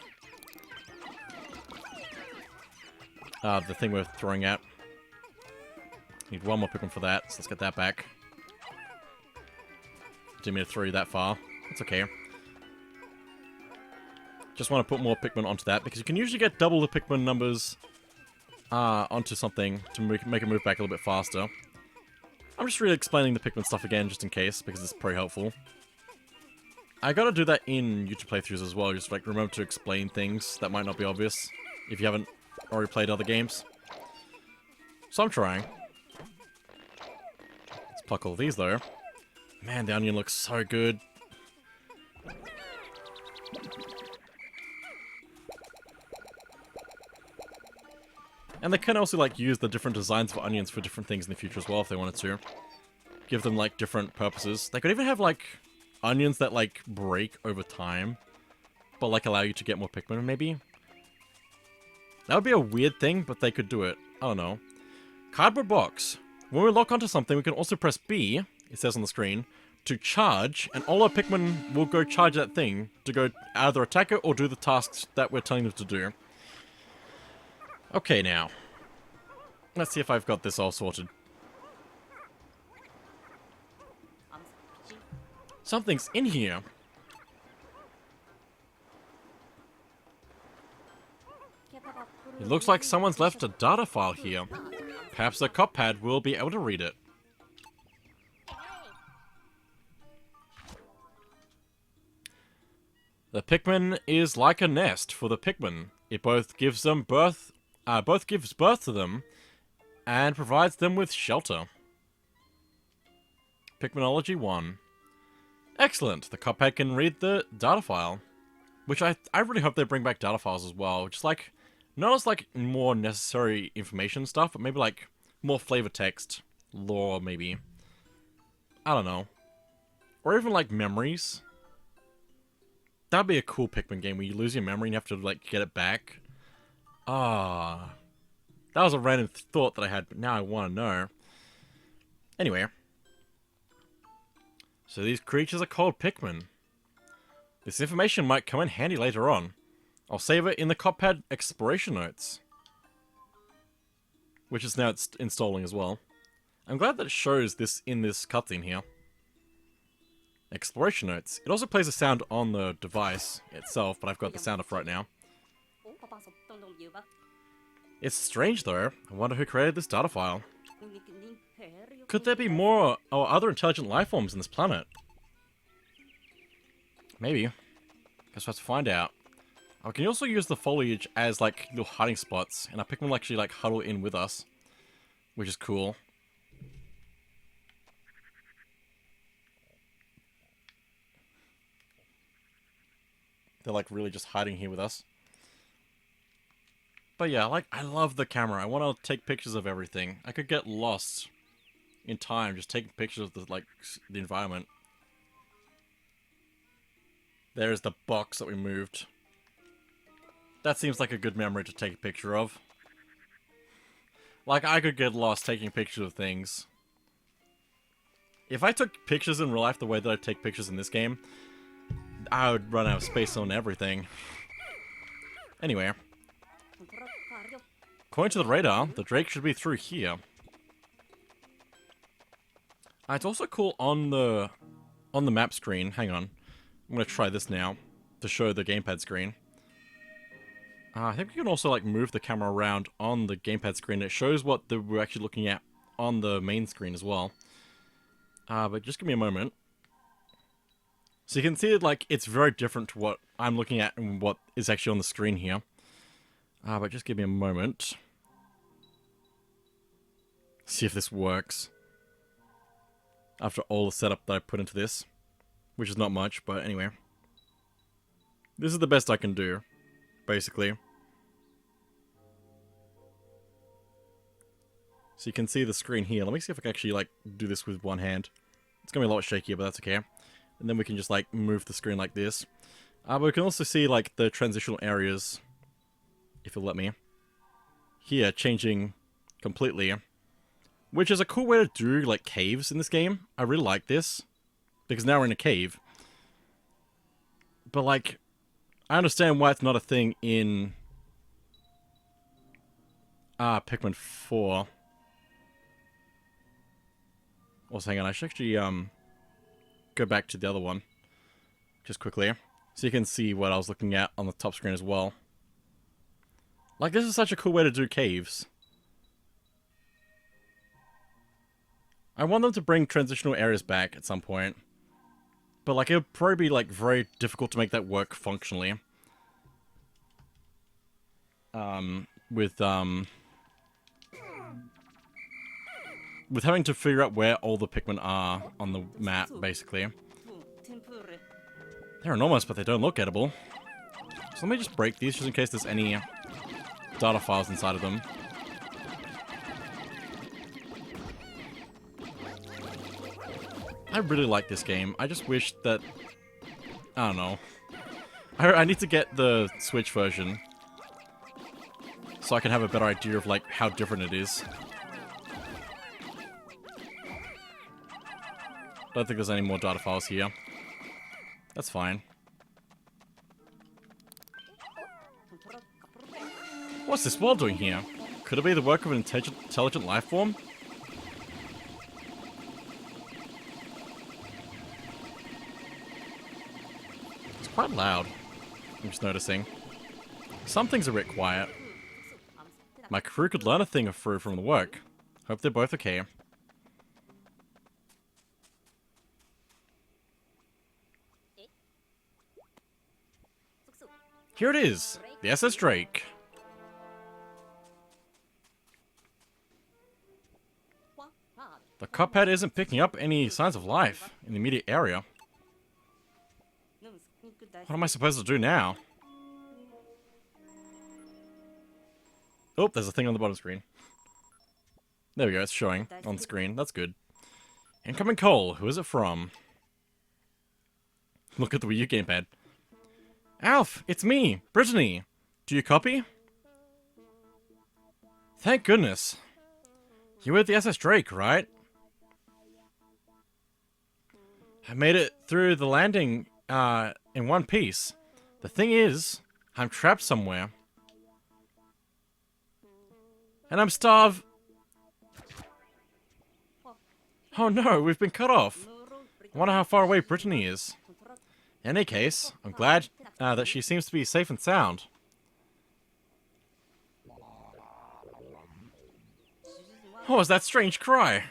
thing we're throwing at. Need one more Pikmin for that, so let's get that back. Didn't mean to throw you that far. It's okay. Just want to put more Pikmin onto that, because you can usually get double the Pikmin numbers onto something to make it move back a little bit faster. I'm just really explaining the Pikmin stuff again, just in case, because it's pretty helpful. I gotta do that in YouTube playthroughs as well, just like remember to explain things that might not be obvious, if you haven't already played other games. So I'm trying. Let's pluck all these though. Man, the onion looks so good. And they can also like use the different designs for onions for different things in the future as well if they wanted to. Give them like different purposes. They could even have like onions that like break over time, but like allow you to get more Pikmin maybe. That would be a weird thing, but they could do it. I don't know. Cardboard box. When we lock onto something, we can also press B, it says on the screen, to charge, and all our Pikmin will go charge that thing to go either attack it or do the tasks that we're telling them to do. Okay, now. Let's see if I've got this all sorted. Something's in here. It looks like someone's left a data file here. Perhaps the cop pad will be able to read it. The Pikmin is like a nest for the Pikmin. It both gives birth to them and provides them with shelter. Pikminology 1. Excellent. The Cuphead can read the data file. Which I really hope they bring back data files as well. Just like, not as like more necessary information stuff, but maybe like more flavor text, lore maybe. I don't know. Or even like memories. That'd be a cool Pikmin game where you lose your memory and you have to like get it back. Ah. That was a random thought that I had, but now I want to know. Anyway. So these creatures are called Pikmin. This information might come in handy later on. I'll save it in the Cuphead exploration notes. Which is now installing as well. I'm glad that it shows this in this cutscene here. Exploration notes. It also plays a sound on the device itself, but I've got the sound off right now. It's strange though. I wonder who created this data file. Could there be more or other intelligent life forms on this planet? Maybe. Guess we'll have to find out. I can also use the foliage as like little hiding spots, and our Pikmin will actually like huddle in with us, which is cool. They're like really just hiding here with us. But yeah, like I love the camera. I want to take pictures of everything. I could get lost in time just taking pictures of the environment. There's the box that we moved. That seems like a good memory to take a picture of. Like, I could get lost taking pictures of things. If I took pictures in real life the way that I take pictures in this game, I would run out of space on everything. Anyway. According to the radar, the Drake should be through here. It's also cool on the map screen. Hang on. I'm going to try this now to show the gamepad screen. I think we can also like move the camera around on the gamepad screen. It shows what we're actually looking at on the main screen as well. But just give me a moment. So you can see like it's very different to what I'm looking at and what is actually on the screen here. But just give me a moment. See if this works. After all the setup that I put into this. Which is not much, but anyway. This is the best I can do, basically. So you can see the screen here. Let me see if I can actually, like, do this with one hand. It's gonna be a lot shakier, but that's okay. And then we can just, like, move the screen like this. But we can also see, like, the transitional areas, if you'll let me. Here, changing completely. Which is a cool way to do, like, caves in this game. I really like this. Because now we're in a cave. But, like, I understand why it's not a thing in Pikmin 4. Also, hang on, I should actually go back to the other one. Just quickly. So you can see what I was looking at on the top screen as well. Like, this is such a cool way to do caves. I want them to bring transitional areas back at some point. But, like, it would probably be, like, very difficult to make that work functionally. With having to figure out where all the Pikmin are on the map, basically. They're enormous, but they don't look edible. So let me just break these, just in case there's any data files inside of them. I really like this game. I just wish that... I don't know. I need to get the Switch version. So I can have a better idea of, like, how different it is. Don't think there's any more data files here. That's fine. What's this wall doing here? Could it be the work of an intelligent life form? It's quite loud. I'm just noticing. Some things are a bit quiet. My crew could learn a thing or two from the work. Hope they're both okay. Here it is, the SS Drake. The Cuphead isn't picking up any signs of life in the immediate area. What am I supposed to do now? Oh, there's a thing on the bottom screen. There we go, it's showing on screen. That's good. Incoming call. Who is it from? Look at the Wii U gamepad. Alf, it's me, Brittany. Do you copy? Thank goodness. You were at the SS Drake, right? I made it through the landing in one piece. The thing is, I'm trapped somewhere. And I'm starved. Oh no, we've been cut off. I wonder how far away Brittany is. In any case, I'm glad that she seems to be safe and sound. What was that strange cry?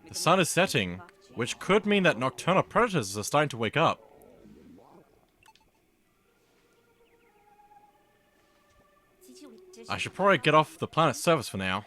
The sun is setting, which could mean that nocturnal predators are starting to wake up. I should probably get off the planet's surface for now.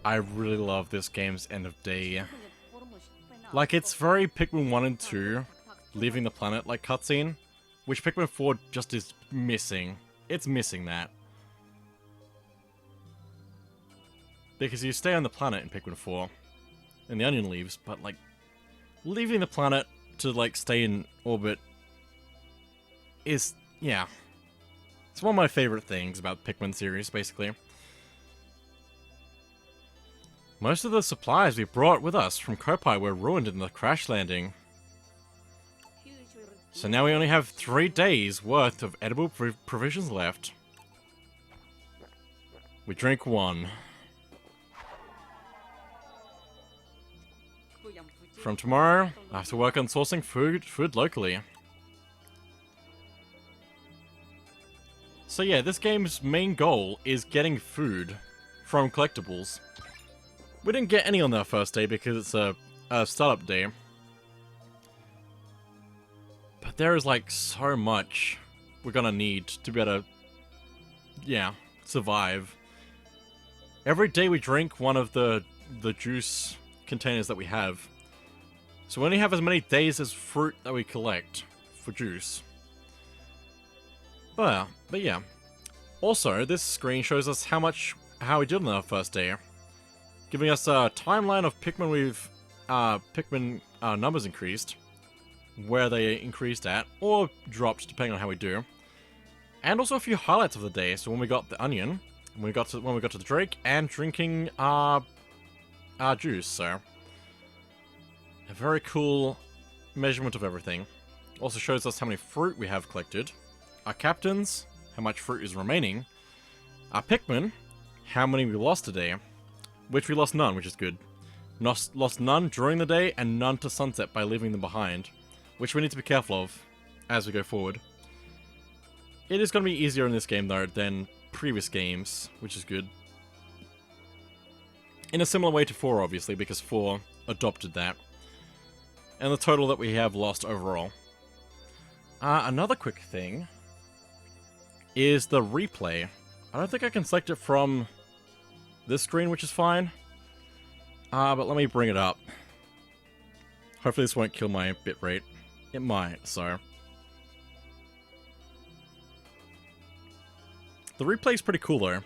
I really love this game's end of day. Like, it's very Pikmin 1 and 2, leaving the planet like cutscene, which Pikmin 4 just is missing. It's missing that. Because you stay on the planet in Pikmin 4, and the onion leaves, but like, leaving the planet to like stay in orbit is, yeah. It's one of my favorite things about the Pikmin series, basically. Most of the supplies we brought with us from Kopai were ruined in the crash landing. So now we only have 3 days worth of edible provisions left. We drink 1. From tomorrow, I have to work on sourcing food locally. So yeah, this game's main goal is getting food from collectibles. We didn't get any on our first day because it's a startup day. But there is like so much we're gonna need to be able to, yeah, survive. Every day we drink one of the juice containers that we have. So we only have as many days as fruit that we collect for juice. But yeah. Also, this screen shows us how we did on our first day, giving us a timeline of Pikmin numbers increased, where they increased at, or dropped depending on how we do, and also a few highlights of the day. So when we got the onion, when we got to the Drake, and drinking our juice. So a very cool measurement of everything. Also shows us how many fruit we have collected, our captains, how much fruit is remaining, our Pikmin, how many we lost today. Which we lost none, which is good. Lost none during the day, and none to sunset by leaving them behind. Which we need to be careful of as we go forward. It is going to be easier in this game, though, than previous games, which is good. In a similar way to 4, obviously, because 4 adopted that. And the total that we have lost overall. Another quick thing is the replay. I don't think I can select it from this screen, which is fine. But let me bring it up. Hopefully this won't kill my bitrate. It might, so. The replay's pretty cool, though.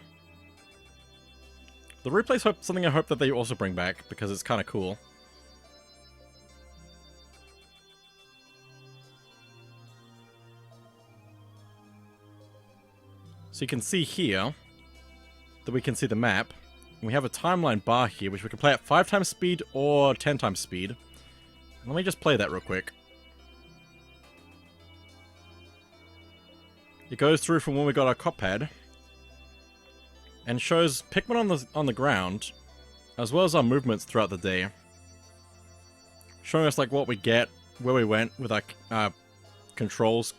The replay's something I hope that they also bring back, because it's kind of cool. So you can see here that we can see the map. We have a timeline bar here, which we can play at 5 times speed or 10 times speed. Let me just play that real quick. It goes through from when we got our cop pad, and shows Pikmin on the ground, as well as our movements throughout the day. Showing us like what we get, where we went with our controls,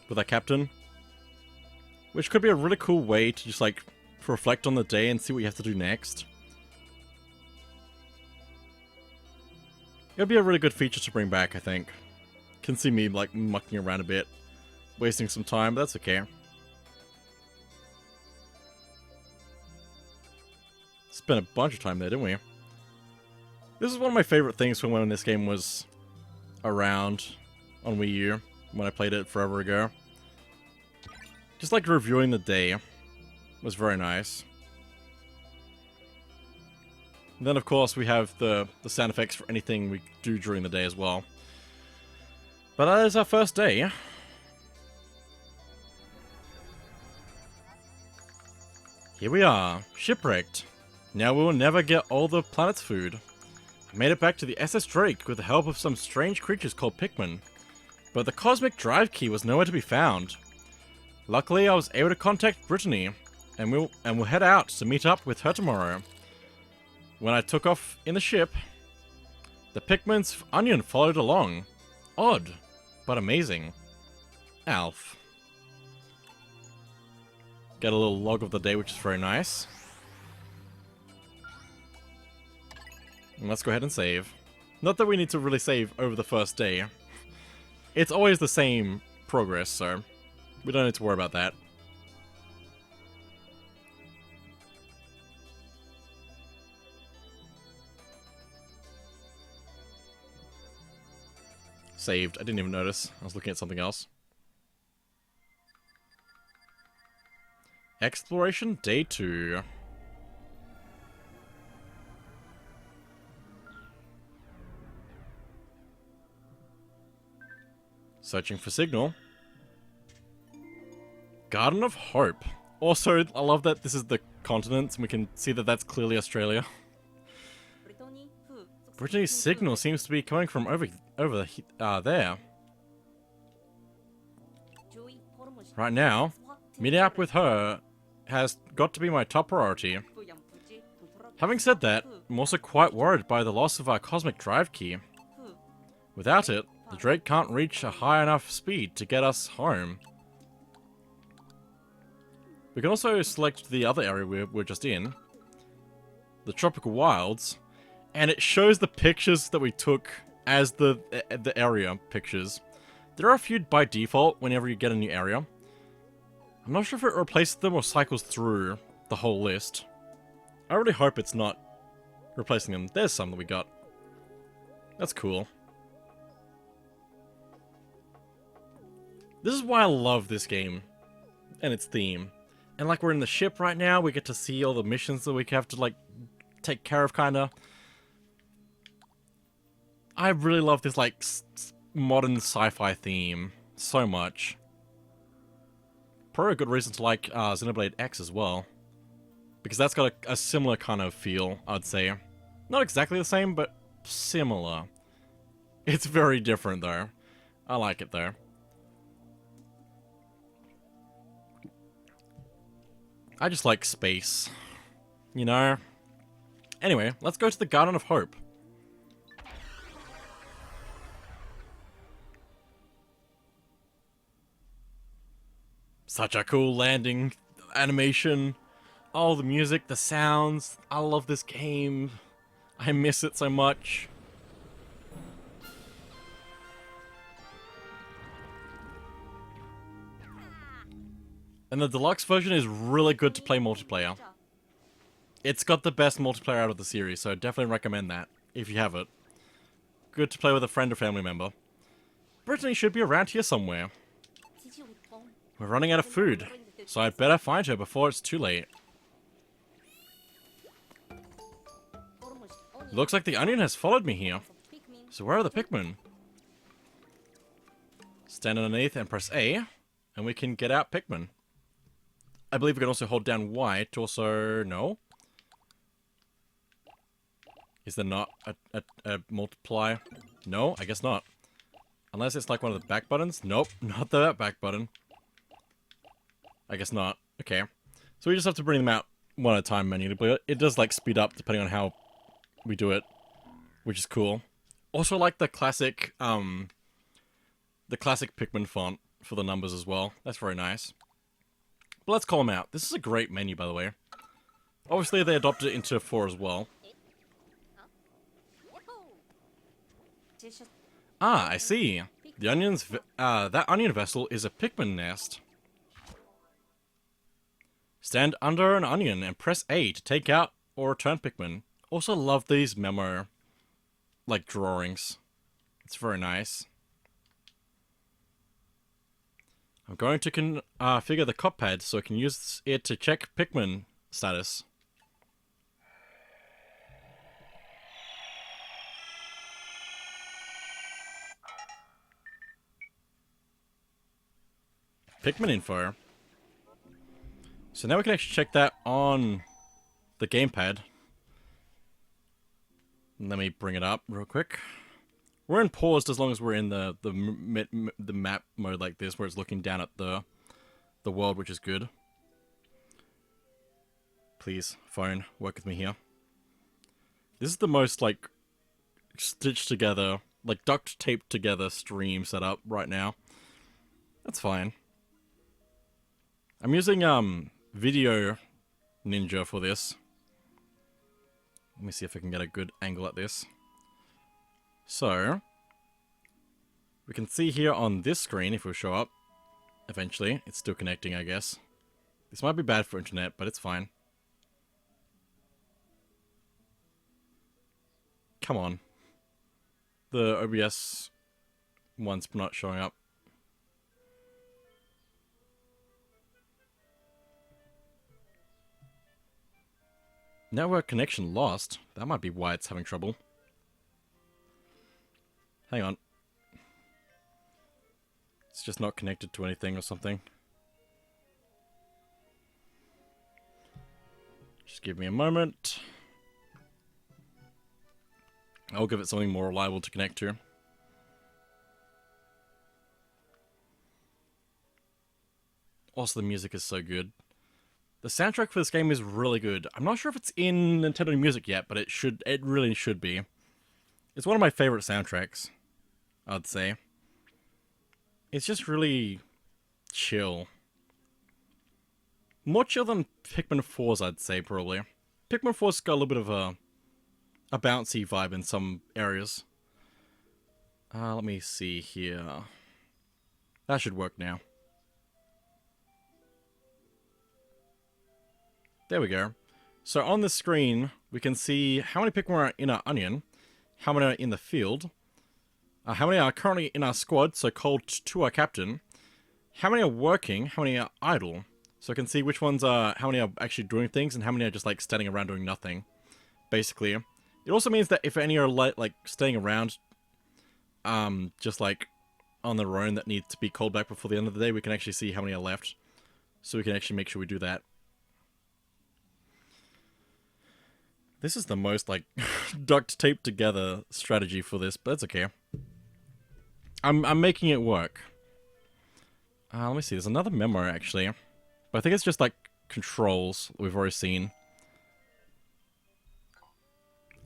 with our captain. Which could be a really cool way to just like reflect on the day and see what you have to do next. It would be a really good feature to bring back, I think. Can see me like mucking around a bit, wasting some time, but that's okay. Spent a bunch of time there, didn't we? This is one of my favorite things from when this game was around on Wii U, when I played it forever ago. Just like reviewing the day was very nice. And then of course we have the sound effects for anything we do during the day as well. But that is our first day. Here we are, shipwrecked. Now we will never get all the planet's food. I made it back to the SS Drake with the help of some strange creatures called Pikmin. But the cosmic drive key was nowhere to be found. Luckily, I was able to contact Brittany, and we'll head out to meet up with her tomorrow. When I took off in the ship, the Pikmin's onion followed along. Odd, but amazing. Alf. Get a little log of the day, which is very nice. And let's go ahead and save. Not that we need to really save over the first day. It's always the same progress, so we don't need to worry about that. Saved. I didn't even notice. I was looking at something else. Exploration Day 2. Searching for signal. Garden of Hope. Also, I love that this is the continent, and we can see that that's clearly Australia. Brittany's signal seems to be coming from over there. Right now, meeting up with her has got to be my top priority. Having said that, I'm also quite worried by the loss of our cosmic drive key. Without it, the Drake can't reach a high enough speed to get us home. We can also select the other area we're just in, the Tropical Wilds, and it shows the pictures that we took as the area pictures. There are a few by default whenever you get a new area. I'm not sure if it replaces them or cycles through the whole list. I really hope it's not replacing them. There's some that we got. That's cool. This is why I love this game and its theme. And like we're in the ship right now, we get to see all the missions that we have to like take care of, kinda. I really love this like modern sci-fi theme so much. Probably a good reason to like Xenoblade X as well, because that's got a similar kind of feel, I'd say. Not exactly the same, but similar. It's very different though. I like it though. I just like space, you know? Anyway, let's go to the Garden of Hope. Such a cool landing animation. Oh, the music, the sounds. I love this game. I miss it so much. And the deluxe version is really good to play multiplayer. It's got the best multiplayer out of the series, so definitely recommend that, if you have it. Good to play with a friend or family member. Brittany should be around here somewhere. We're running out of food, so I'd better find her before it's too late. Looks like the onion has followed me here. So where are the Pikmin? Stand underneath and press A, and we can get out Pikmin. I believe we can also hold down Y to also... no? Is there not a multiply? No, I guess not. Unless it's like one of the back buttons? Nope, not the back button. I guess not. Okay. So we just have to bring them out one at a time manually, but it does like speed up depending on how we do it, which is cool. Also like the classic Pikmin font for the numbers as well. That's very nice. But let's call them out. This is a great menu, by the way. Obviously, they adopted it into 4 as well. Ah, I see. The onion's that onion vessel is a Pikmin nest. Stand under an onion and press A to take out or return Pikmin. Also love these memo, like, drawings. It's very nice. I'm going to configure the cop pad so I can use it to check Pikmin status. Pikmin info. So now we can actually check that on the gamepad. Let me bring it up real quick. We're in paused as long as we're in the map mode like this, where it's looking down at the world, which is good. Please, phone, work with me here. This is the most, like, stitched together, like, duct taped together stream setup right now. That's fine. I'm using, Video Ninja for this. Let me see if I can get a good angle at this. So, we can see here on this screen, if we show up, eventually, it's still connecting, I guess. This might be bad for internet, but it's fine. Come on. The OBS one's not showing up. Network connection lost. That might be why it's having trouble. Hang on. It's just not connected to anything or something. Just give me a moment. I'll give it something more reliable to connect to. Also, the music is so good. The soundtrack for this game is really good. I'm not sure if it's in Nintendo Music yet, but it really should be. It's one of my favorite soundtracks, I'd say. It's just really chill. More chill than Pikmin 4's, I'd say, probably. Pikmin 4's got a little bit of a bouncy vibe in some areas. Let me see here. That should work now. There we go. So on the screen, we can see how many Pikmin are in our onion, how many are in the field, how many are currently in our squad, so called to our captain, how many are working, how many are idle. So I can see which ones are, how many are actually doing things, and how many are just like standing around doing nothing, basically. It also means that if any are like staying around, just like on their own that need to be called back before the end of the day, we can actually see how many are left. So we can actually make sure we do that. This is the most, like, duct taped together strategy for this, but that's okay. I'm making it work. Let me see, there's another memo, actually. But I think it's just, like, controls we've already seen.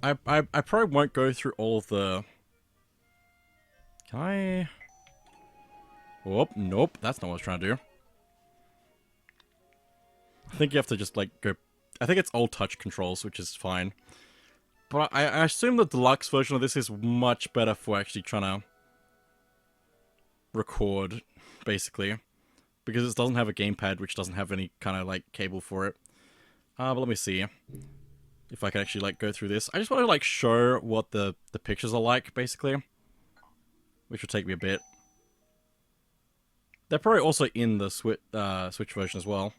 I probably won't go through all of the... Can I... Whoop, nope, that's not what I was trying to do. I think you have to just, like, go... I think it's all touch controls, which is fine. But I assume the deluxe version of this is much better for actually trying to record, basically. Because it doesn't have a gamepad, which doesn't have any kind of, like, cable for it. But let me see if I can actually, like, go through this. I just want to, like, show what the pictures are like, basically. Which will take me a bit. They're probably also in the Switch version as well.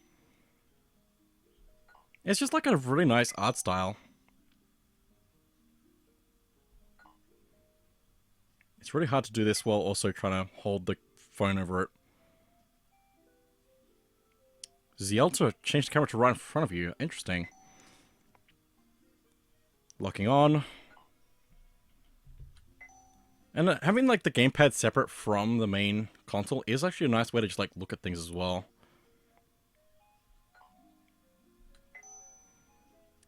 It's just like a really nice art style. It's really hard to do this while also trying to hold the phone over it. ZL to change the camera to right in front of you. Interesting. Locking on. And having like the gamepad separate from the main console is actually a nice way to just like look at things as well.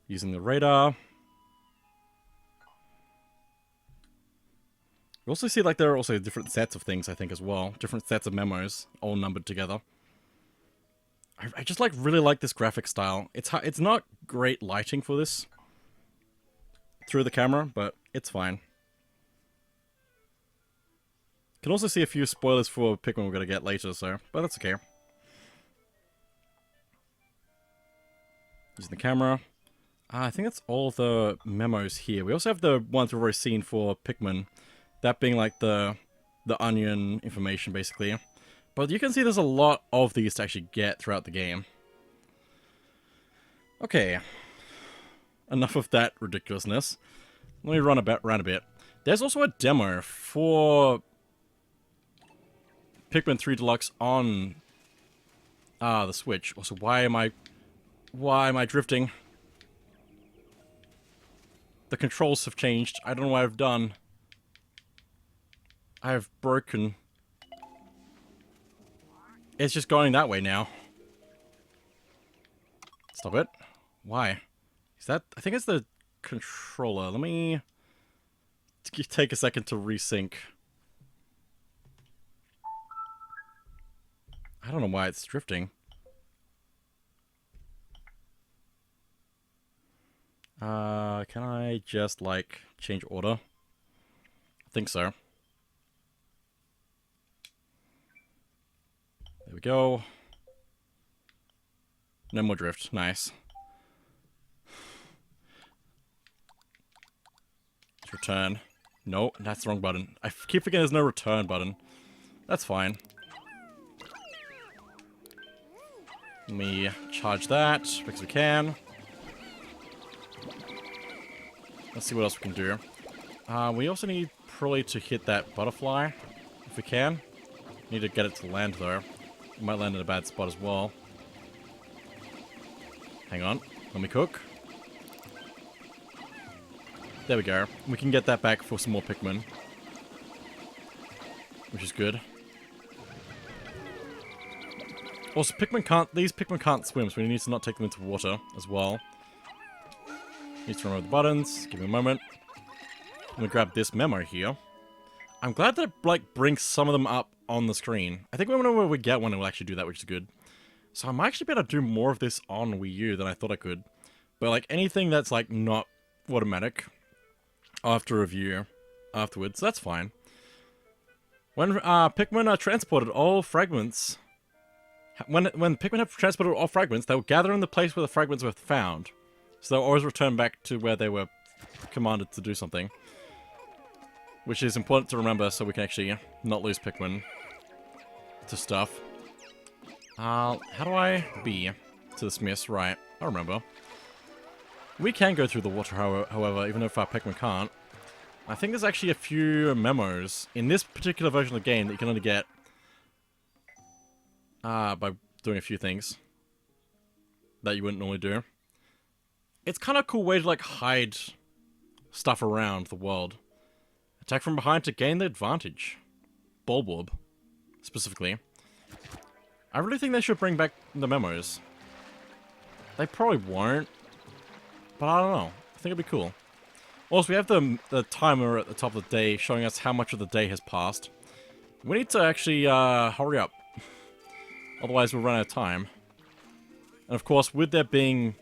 Using the radar. You also see like there are also different sets of things, I think, as well. Different sets of memos, all numbered together. I just like really like this graphic style. It's not great lighting for this through the camera, but it's fine. Can also see a few spoilers for Pikmin we're gonna get later, so but that's okay. Using the camera. I think that's all the memos here. We also have the ones we've already seen for Pikmin. That being like the onion information, basically. But you can see there's a lot of these to actually get throughout the game. Okay. Enough of that ridiculousness. Let me run around a bit. There's also a demo for Pikmin 3 Deluxe on the Switch. Also, why am I drifting? The controls have changed. I don't know what I've done. I have broken. It's just going that way now. Stop it. Why? Is that... I think it's the controller. Let me take a second to resync. I don't know why it's drifting. Can I just, like, change order? I think so. There we go. No more drift. Nice. Let's return. No, that's the wrong button. I keep forgetting there's no return button. That's fine. Let me charge that, because we can. Let's see what else we can do. We also need probably to hit that butterfly, if we can. Need to get it to land, though. It might land in a bad spot as well. Hang on. Let me cook. There we go. We can get that back for some more Pikmin. Which is good. Also, these Pikmin can't swim, so we need to not take them into water as well. Need to remove the buttons. Give me a moment. I'm gonna grab this memo here. I'm glad that it, like, brings some of them up on the screen. I think when we get one, it will actually do that, which is good. So I might actually be able to do more of this on Wii U than I thought I could. But, like, anything that's, like, not automatic, I'll have to review afterwards. That's fine. When Pikmin are transported, all fragments... When Pikmin have transported all fragments, they will gather in the place where the fragments were found. So they'll always return back to where they were commanded to do something. Which is important to remember so we can actually not lose Pikmin to stuff. How do I be to dismiss? Right, I remember. We can go through the water, however, even if our Pikmin can't. I think there's actually a few memos in this particular version of the game that you can only get by doing a few things that you wouldn't normally do. It's kind of a cool way to, like, hide stuff around the world. Attack from behind to gain the advantage. Bulborb, specifically. I really think they should bring back the memos. They probably won't, but I don't know. I think it'd be cool. Also, we have the timer at the top of the day showing us how much of the day has passed. We need to actually hurry up. Otherwise, we'll run out of time. And of course, with there being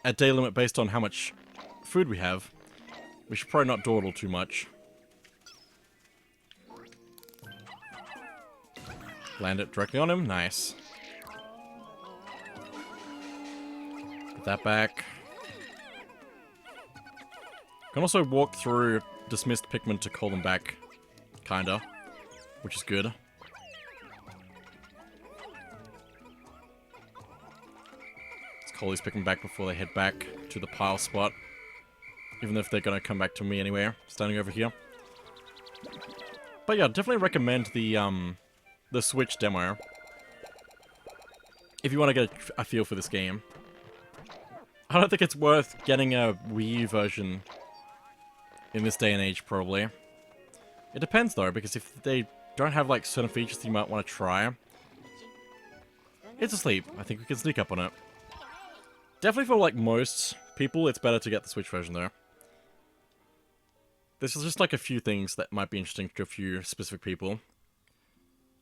a day limit based on how much food we have, we should probably not dawdle too much. Land it directly on him. Nice. Put that back. Can also walk through dismissed Pikmin to call them back. Kinda. Which is good. Let's call these Pikmin back before they head back to the pile spot. Even if they're gonna come back to me anyway, standing over here. But yeah, definitely recommend the Switch demo. If you want to get a feel for this game. I don't think it's worth getting a Wii U version in this day and age, probably. It depends though, because if they don't have like certain features that you might want to try. It's asleep. I think we can sneak up on it. Definitely for like most people, it's better to get the Switch version though. This is just like a few things that might be interesting to a few specific people.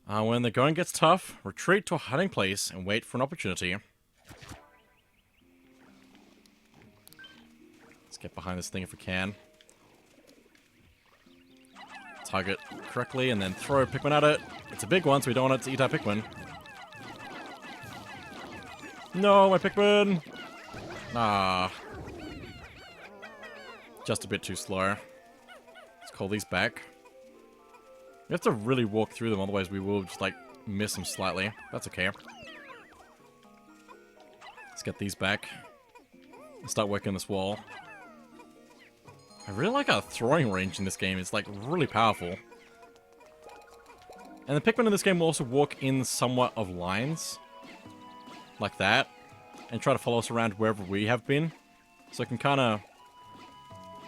When the going gets tough, retreat to a hiding place and wait for an opportunity. Let's get behind this thing if we can. Target correctly and then throw Pikmin at it. It's a big one, so we don't want it to eat our Pikmin. No, my Pikmin! Ah. Just a bit too slow. Let's call these back. We have to really walk through them, otherwise we will just, like, miss them slightly. That's okay. Let's get these back. And start working this wall. I really like our throwing range in this game. It's, like, really powerful. And the Pikmin in this game will also walk in somewhat of lines. Like that. And try to follow us around wherever we have been. So it can kind of...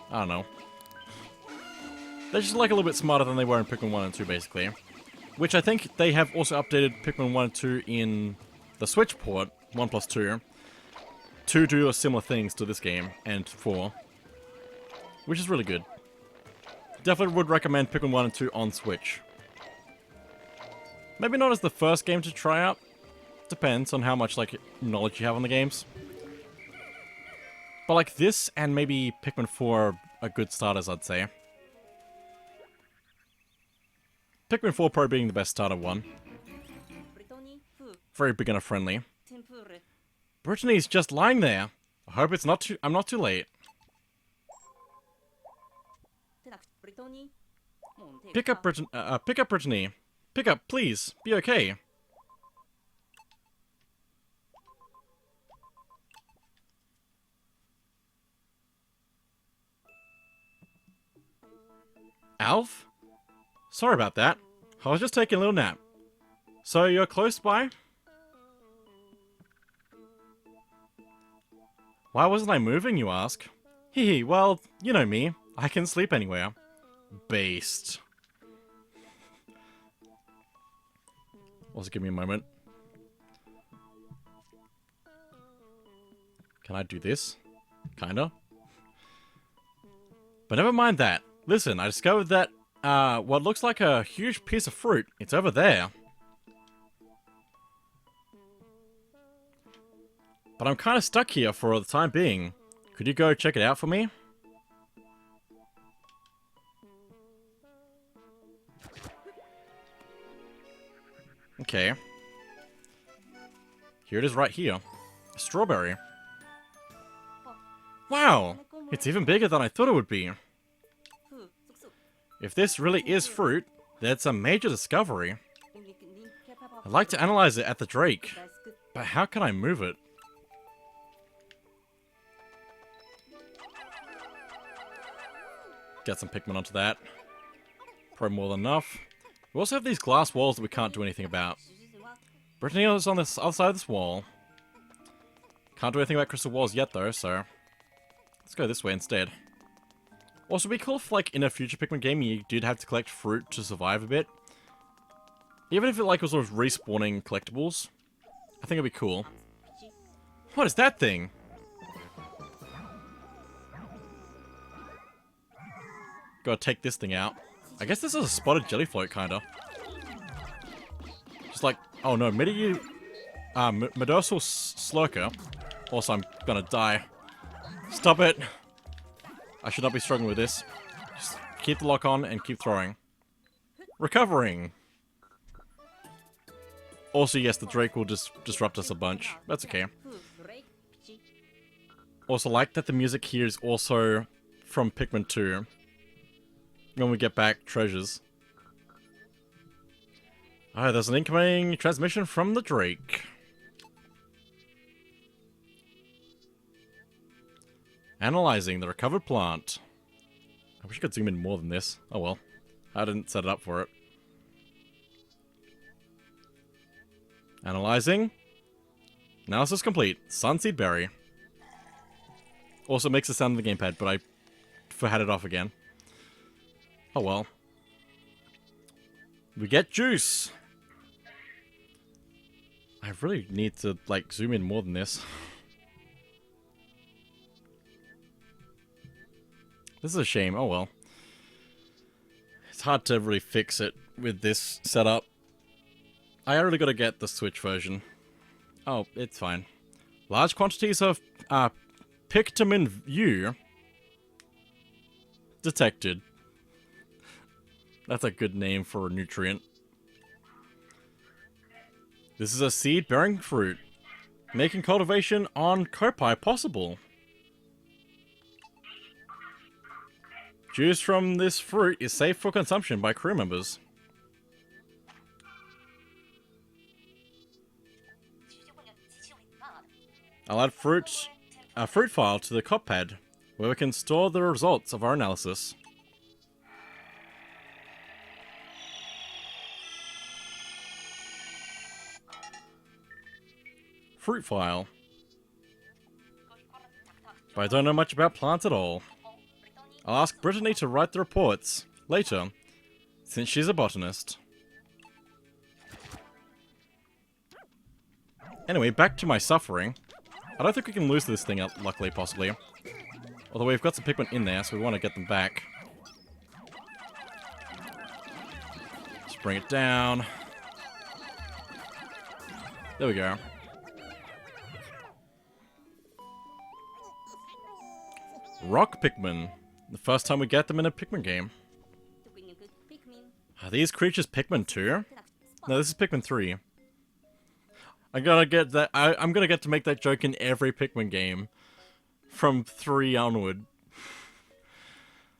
I don't know. They're just like a little bit smarter than they were in Pikmin 1 and 2, basically. Which I think they have also updated Pikmin 1 and 2 in the Switch port, 1+2, to do similar things to this game, and 4. Which is really good. Definitely would recommend Pikmin 1 and 2 on Switch. Maybe not as the first game to try out. Depends on how much, like, knowledge you have on the games. But, like, this and maybe Pikmin 4 are good starters, I'd say. Pikmin 4 Pro being the best starter one. Very beginner friendly. Brittany's just lying there. I hope it's not too... I'm not too late. Pick up Brittany. Pick up, please. Be okay. Alf? Sorry about that. I was just taking a little nap. So you're close by? Why wasn't I moving, you ask? Hee, well, you know me. I can sleep anywhere. Based. Also, give me a moment. Can I do this? Kinda. But never mind that. Listen, I discovered that, what looks like a huge piece of fruit. It's over there. But I'm kind of stuck here for the time being. Could you go check it out for me? Okay. Here it is right here. A strawberry. Wow! It's even bigger than I thought it would be. If this really is fruit, that's a major discovery. I'd like to analyze it at the Drake, but how can I move it? Get some Pikmin onto that. Probably more than enough. We also have these glass walls that we can't do anything about. Brittany is on this other side of this wall. Can't do anything about crystal walls yet though, so... let's go this way instead. Also, it'd be cool if, like, in a future Pikmin game, you did have to collect fruit to survive a bit. Even if it, like, was sort of respawning collectibles. I think it'd be cool. What is that thing? Gotta take this thing out. I guess this is a spotted jelly float, kinda. Just like, oh no, Medorsal Slurker. Also, I'm gonna die. Stop it! I should not be struggling with this. Just keep the lock on and keep throwing. Recovering! Also, yes, the Drake will just disrupt us a bunch. That's okay. Also, like that the music here is also from Pikmin 2. When we get back treasures. Oh, there's an incoming transmission from the Drake. Analyzing the recovered plant. I wish I could zoom in more than this. Oh well. I didn't set it up for it. Analyzing. Analysis complete. Sunseed berry. Also makes a sound on the gamepad, but I had it off again. Oh well. We get juice! I really need to, like, zoom in more than this. This is a shame. Oh well. It's hard to really fix it with this setup. I already gotta get the Switch version. Oh, it's fine. Large quantities of Pikmin U detected. That's a good name for a nutrient. This is a seed-bearing fruit, making cultivation on Kopai possible. Juice from this fruit is safe for consumption by crew members. I'll add a fruit file to the copad, where we can store the results of our analysis. Fruit file. But I don't know much about plants at all. I'll ask Brittany to write the reports later, since she's a botanist. Anyway, back to my suffering. I don't think we can lose this thing, luckily, possibly. Although we've got some Pikmin in there, so we want to get them back. Just bring it down. There we go. Rock Pikmin. The first time we get them in a Pikmin game. Are these creatures Pikmin 2? No, this is Pikmin 3. I'm gonna get that. I'm gonna get to make that joke in every Pikmin game. From 3 onward.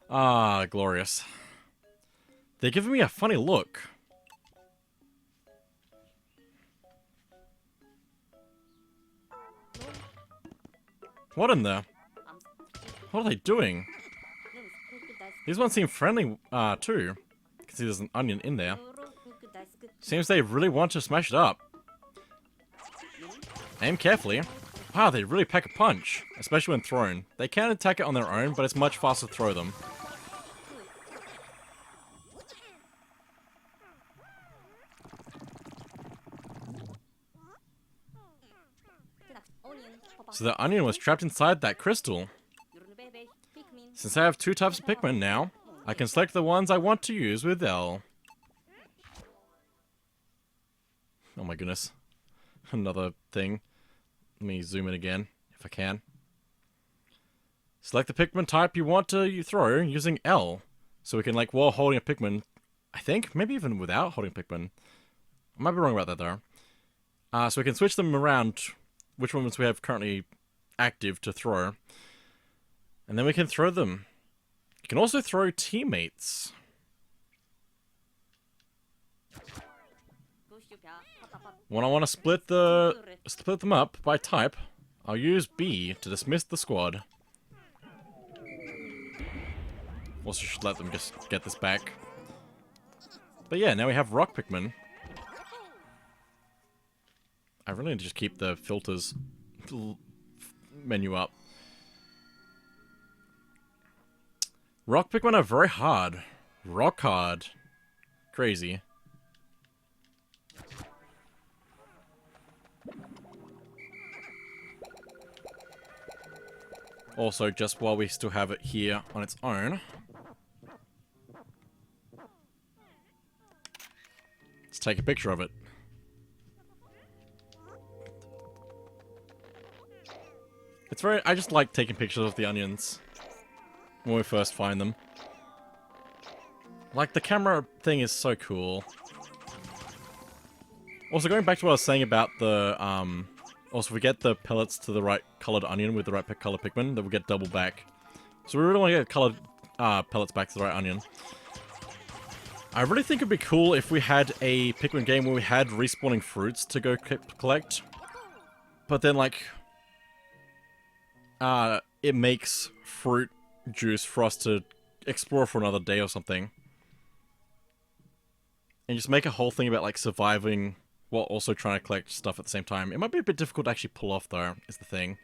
Ah, glorious. They're giving me a funny look. What in there? What are they doing? These ones seem friendly, too. You can see there's an onion in there. Seems they really want to smash it up. Aim carefully. Wow, they really pack a punch, especially when thrown. They can attack it on their own, but it's much faster to throw them. So the onion was trapped inside that crystal. Since I have 2 types of Pikmin now, I can select the ones I want to use with L. Oh my goodness. Another thing. Let me zoom in again, if I can. Select the Pikmin type you want to throw using L. So we can, like, while holding a Pikmin, I think, maybe even without holding a Pikmin. I might be wrong about that, though. So we can switch them around, which ones we have currently active to throw. And then we can throw them. You can also throw teammates. When I want to split them up by type, I'll use B to dismiss the squad. Also should let them just get this back. But yeah, now we have Rock Pikmin. I really need to just keep the filters menu up. Rock Pikmin are very hard. Rock hard. Crazy. Also, just while we still have it here on its own, let's take a picture of it. It's very... I just like taking pictures of the onions when we first find them. Like, the camera thing is so cool. Also, going back to what I was saying about the, also, if we get the pellets to the right colored onion with the right color Pikmin, then we'll get double back. So we really want to get colored pellets back to the right onion. I really think it'd be cool if we had a Pikmin game where we had respawning fruits to go collect. But then, like, it makes fruit juice for us to explore for another day or something. And just make a whole thing about, like, surviving while also trying to collect stuff at the same time. It might be a bit difficult to actually pull off, though, is the thing.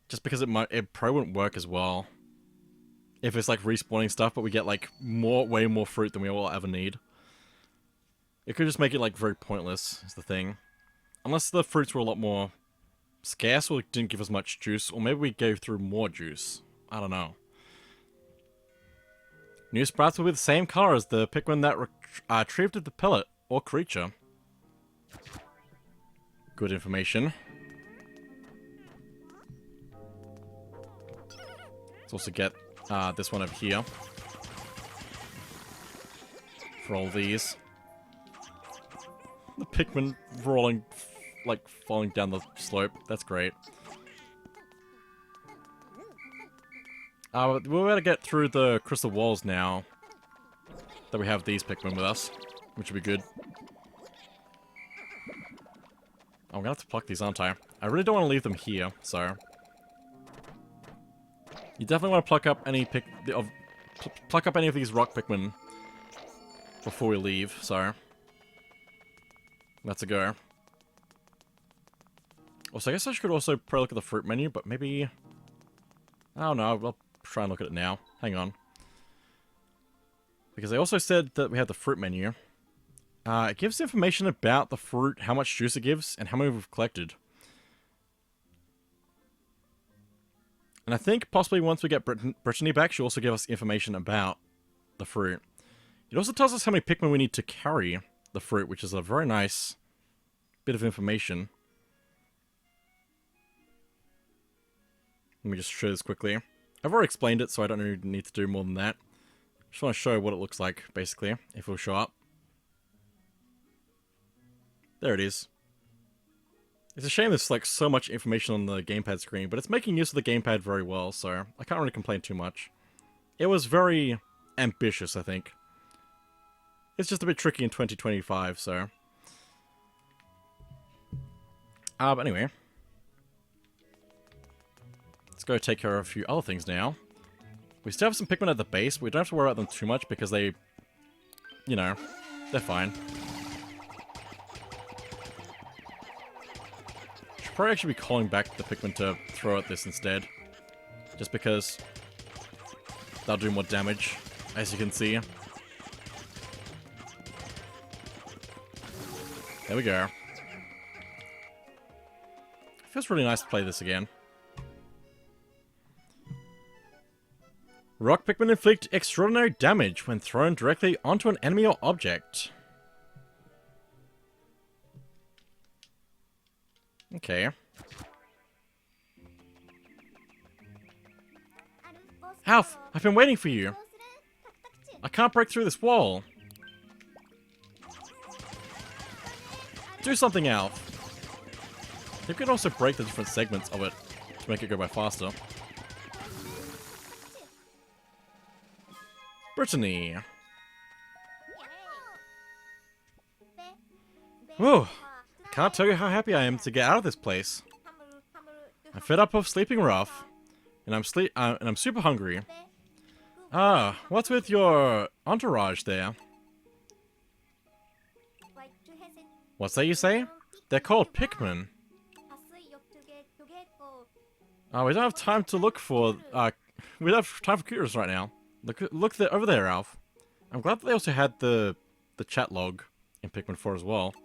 Just because it probably wouldn't work as well. If it's, like, respawning stuff, but we get, like, way more fruit than we will ever need. It could just make it, like, very pointless, is the thing. Unless the fruits were a lot more scarce or didn't give us much juice, or maybe we gave through more juice. I don't know. New sprouts will be the same color as the Pikmin that retrieved the pellet or creature. Good information. Let's also get this one over here. For all these. The Pikmin rolling, like, falling down the slope. That's great. We're able to get through the crystal walls now that we have these Pikmin with us, which would be good. Oh, I'm gonna have to pluck these, aren't I? I really don't want to leave them here, so... You definitely want to pluck up any pluck up any of these rock Pikmin before we leave, so... Let's go. Also, I guess I should also probably look at the fruit menu, but maybe... I don't know, I'll try and look at it now. Hang on. Because they also said that we have the fruit menu. It gives information about the fruit, how much juice it gives, and how many we've collected. And I think possibly once we get Brittany back, she'll also give us information about the fruit. It also tells us how many Pikmin we need to carry the fruit, which is a very nice bit of information. Let me just show this quickly. I've already explained it, so I don't need to do more than that. Just want to show what it looks like, basically, if it'll show up. There it is. It's a shame there's like so much information on the gamepad screen, but it's making use of the gamepad very well, so I can't really complain too much. It was very ambitious, I think. It's just a bit tricky in 2025, so... but anyway. Let's go take care of a few other things now. We still have some Pikmin at the base, but we don't have to worry about them too much because they... You know, they're fine. Should probably actually be calling back the Pikmin to throw at this instead. Just because they'll do more damage, as you can see. There we go. It feels really nice to play this again. Rock Pikmin inflict extraordinary damage when thrown directly onto an enemy or object. Okay. Alf, I've been waiting for you. I can't break through this wall. Do something, Alf. You can also break the different segments of it to make it go by faster. Brittany. Whew. Can't tell you how happy I am to get out of this place. I'm fed up of sleeping rough, and I'm super hungry. Ah, what's with your entourage there? What's that you say? They're called Pikmin. We don't have time to look for, we don't have time for curious right now. Look there, over there, Alf. I'm glad that they also had the chat log in Pikmin 4 as well.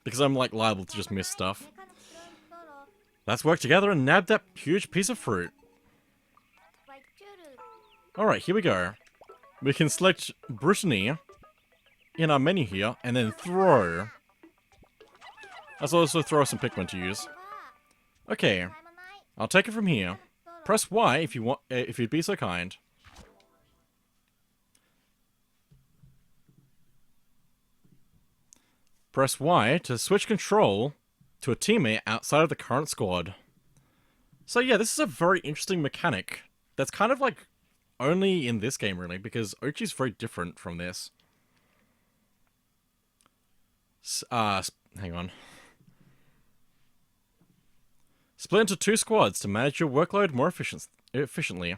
Because I'm, like, liable to just miss stuff. Let's work together and nab that huge piece of fruit. Alright, here we go. We can select Brittany in our menu here, and then throw. Let's also throw some Pikmin to use. Okay, I'll take it from here. Press Y if you want, if you'd be so kind. Press Y to switch control to a teammate outside of the current squad. So yeah, this is a very interesting mechanic that's kind of like only in this game really, because Ochi's very different from this. Hang on. Split into 2 squads to manage your workload more efficiently.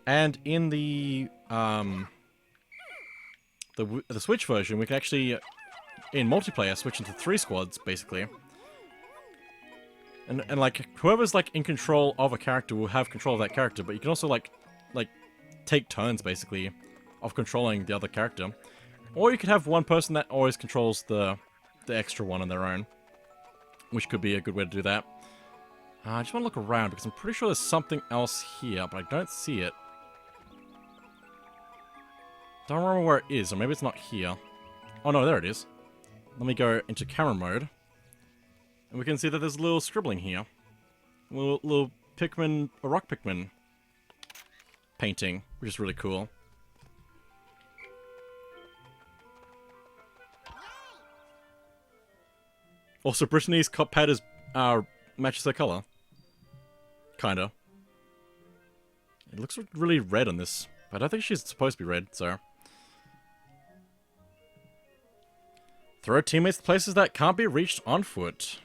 And in the Switch version, we can actually, in multiplayer, switch into 3 squads, basically. And like, whoever's like in control of a character will have control of that character, but you can also like take turns basically of controlling the other character. Or you could have one person that always controls the extra one on their own, which could be a good way to do that. I just want to look around because I'm pretty sure there's something else here, but I don't see it. Don't remember where it is, or maybe it's not here. Oh no, there it is. Let me go into camera mode. And we can see that there's a little scribbling here. Little Pikmin, a rock Pikmin painting, which is really cool. Also, Brittany's cop pad is, matches her color. Kinda. It looks really red on this, but I don't think she's supposed to be red, so. Throw teammates to places that can't be reached on foot.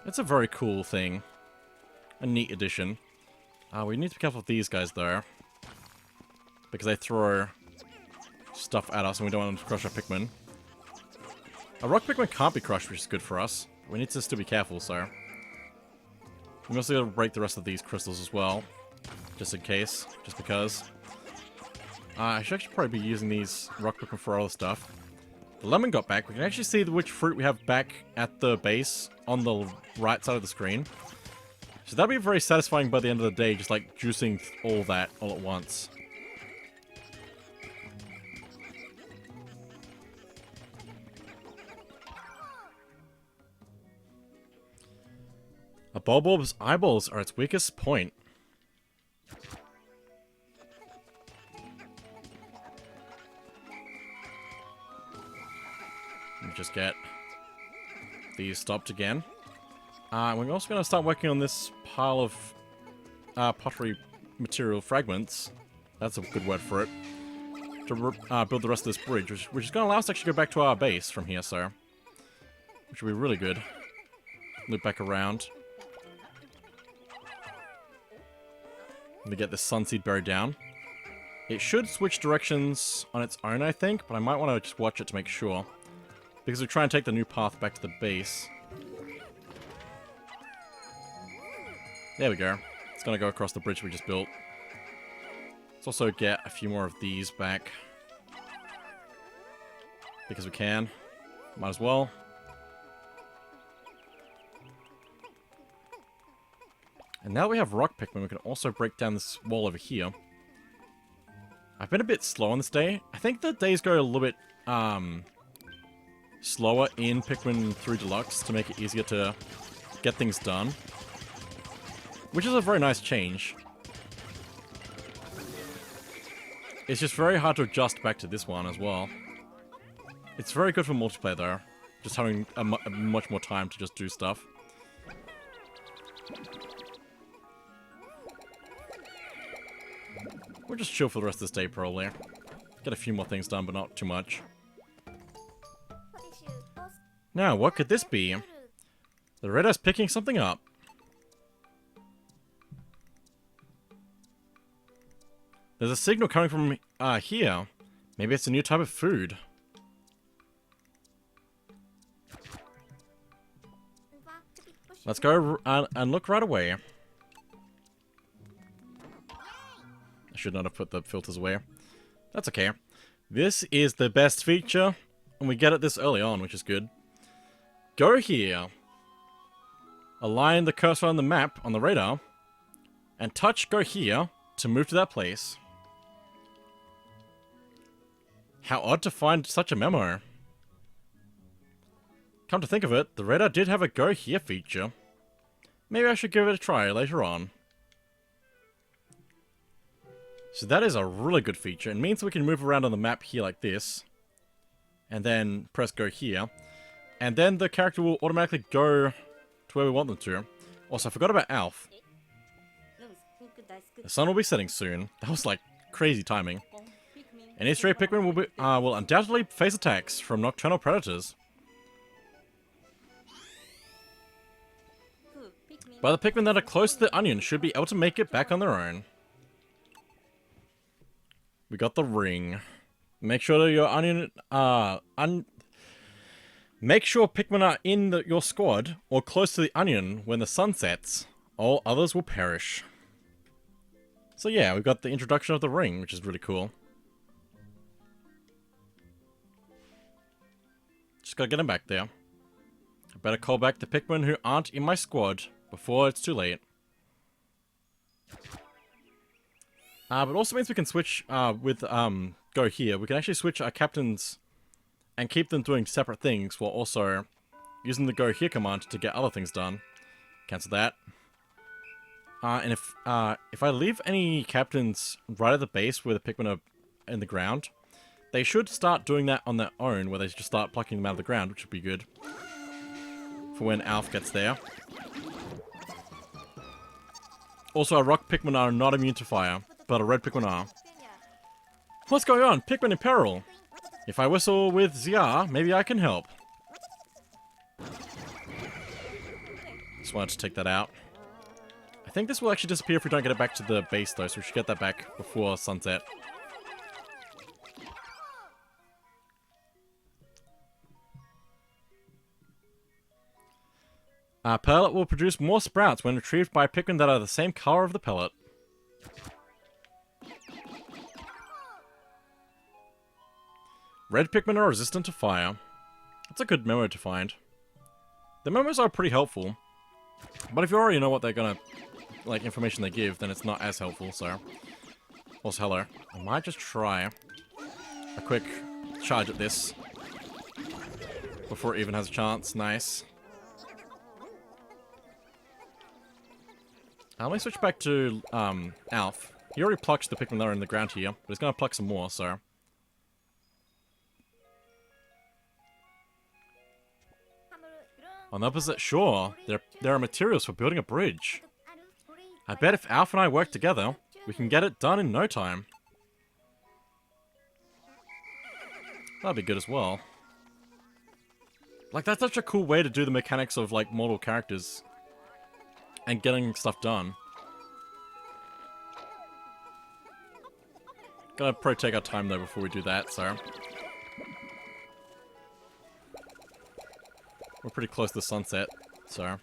It's a very cool thing. A neat addition. We need to be careful with these guys, though. Because they throw stuff at us and we don't want them to crush our Pikmin. A rock Pikmin can't be crushed, which is good for us. We need to still be careful, so. We also gotta break the rest of these crystals as well. Just in case. Just because. I should actually probably be using these rock Pikmin for other stuff. The lemon got back. We can actually see which fruit we have back at the base on the right side of the screen. So that'll be very satisfying by the end of the day, just like juicing all that all at once. A Bulbulb's eyeballs are its weakest point. Let me just get these stopped again. We're also going to start working on this pile of pottery material fragments. That's a good word for it. To build the rest of this bridge, which is going to allow us to actually go back to our base from here, so. Which will be really good. Loop back around. Let me get this sunseed berry down. It should switch directions on its own, I think, but I might want to just watch it to make sure. Because we try and take the new path back to the base. There we go. It's gonna go across the bridge we just built. Let's also get a few more of these back. Because we can. Might as well. And now that we have rock Pikmin, we can also break down this wall over here. I've been a bit slow on this day. I think the days go a little bit, slower in Pikmin 3 Deluxe to make it easier to get things done. Which is a very nice change. It's just very hard to adjust back to this one as well. It's very good for multiplayer though. Just having a much more time to just do stuff. We'll just chill for the rest of this day probably. Get a few more things done, but not too much. Now, what could this be? The radar's picking something up. There's a signal coming from here. Maybe it's a new type of food. Let's go and look right away. I should not have put the filters away. That's okay. This is the best feature, and we get it this early on, which is good. Go here. Align the cursor on the map on the radar, and touch go here to move to that place. How odd to find such a memo. Come to think of it, the radar did have a go here feature. Maybe I should give it a try later on. So that is a really good feature. It means we can move around on the map here like this. And then press go here. And then the character will automatically go to where we want them to. Also, I forgot about Alf. The sun will be setting soon. That was like crazy timing. Any stray Pikmin will undoubtedly face attacks from nocturnal predators. But the Pikmin that are close to the onion should be able to make it back on their own. We got the ring. Make sure that your make sure Pikmin are in your squad or close to the onion when the sun sets. All others will perish. So yeah, we've got the introduction of the ring, which is really cool. Just gotta get him back there. I better call back the Pikmin who aren't in my squad before it's too late. But also means we can switch with Go Here. We can actually switch our captains and keep them doing separate things while also using the Go Here command to get other things done. Cancel that. And if I leave any captains right at the base where the Pikmin are in the ground, they should start doing that on their own, where they just start plucking them out of the ground, which would be good for when Alf gets there. Also, our rock Pikmin are not immune to fire, but our red Pikmin are. What's going on? Pikmin in peril! If I whistle with ZR, maybe I can help. Just wanted to take that out. I think this will actually disappear if we don't get it back to the base though, so we should get that back before sunset. Pellet will produce more sprouts when retrieved by Pikmin that are the same color of the pellet. Red Pikmin are resistant to fire. That's a good memo to find. The memos are pretty helpful, but if you already know what they're gonna, like, information they give, then it's not as helpful, so. Also, hello. I might just try a quick charge at this before it even has a chance. Nice. Let me switch back to Alf. He already plucked the Pikmin that are in the ground here, but he's gonna pluck some more, so. On the opposite shore, there are materials for building a bridge. I bet if Alf and I work together, we can get it done in no time. That'd be good as well. Like, that's such a cool way to do the mechanics of, like, mortal characters and getting stuff done. Gotta probably take our time, though, before we do that, so. We're pretty close to the sunset, so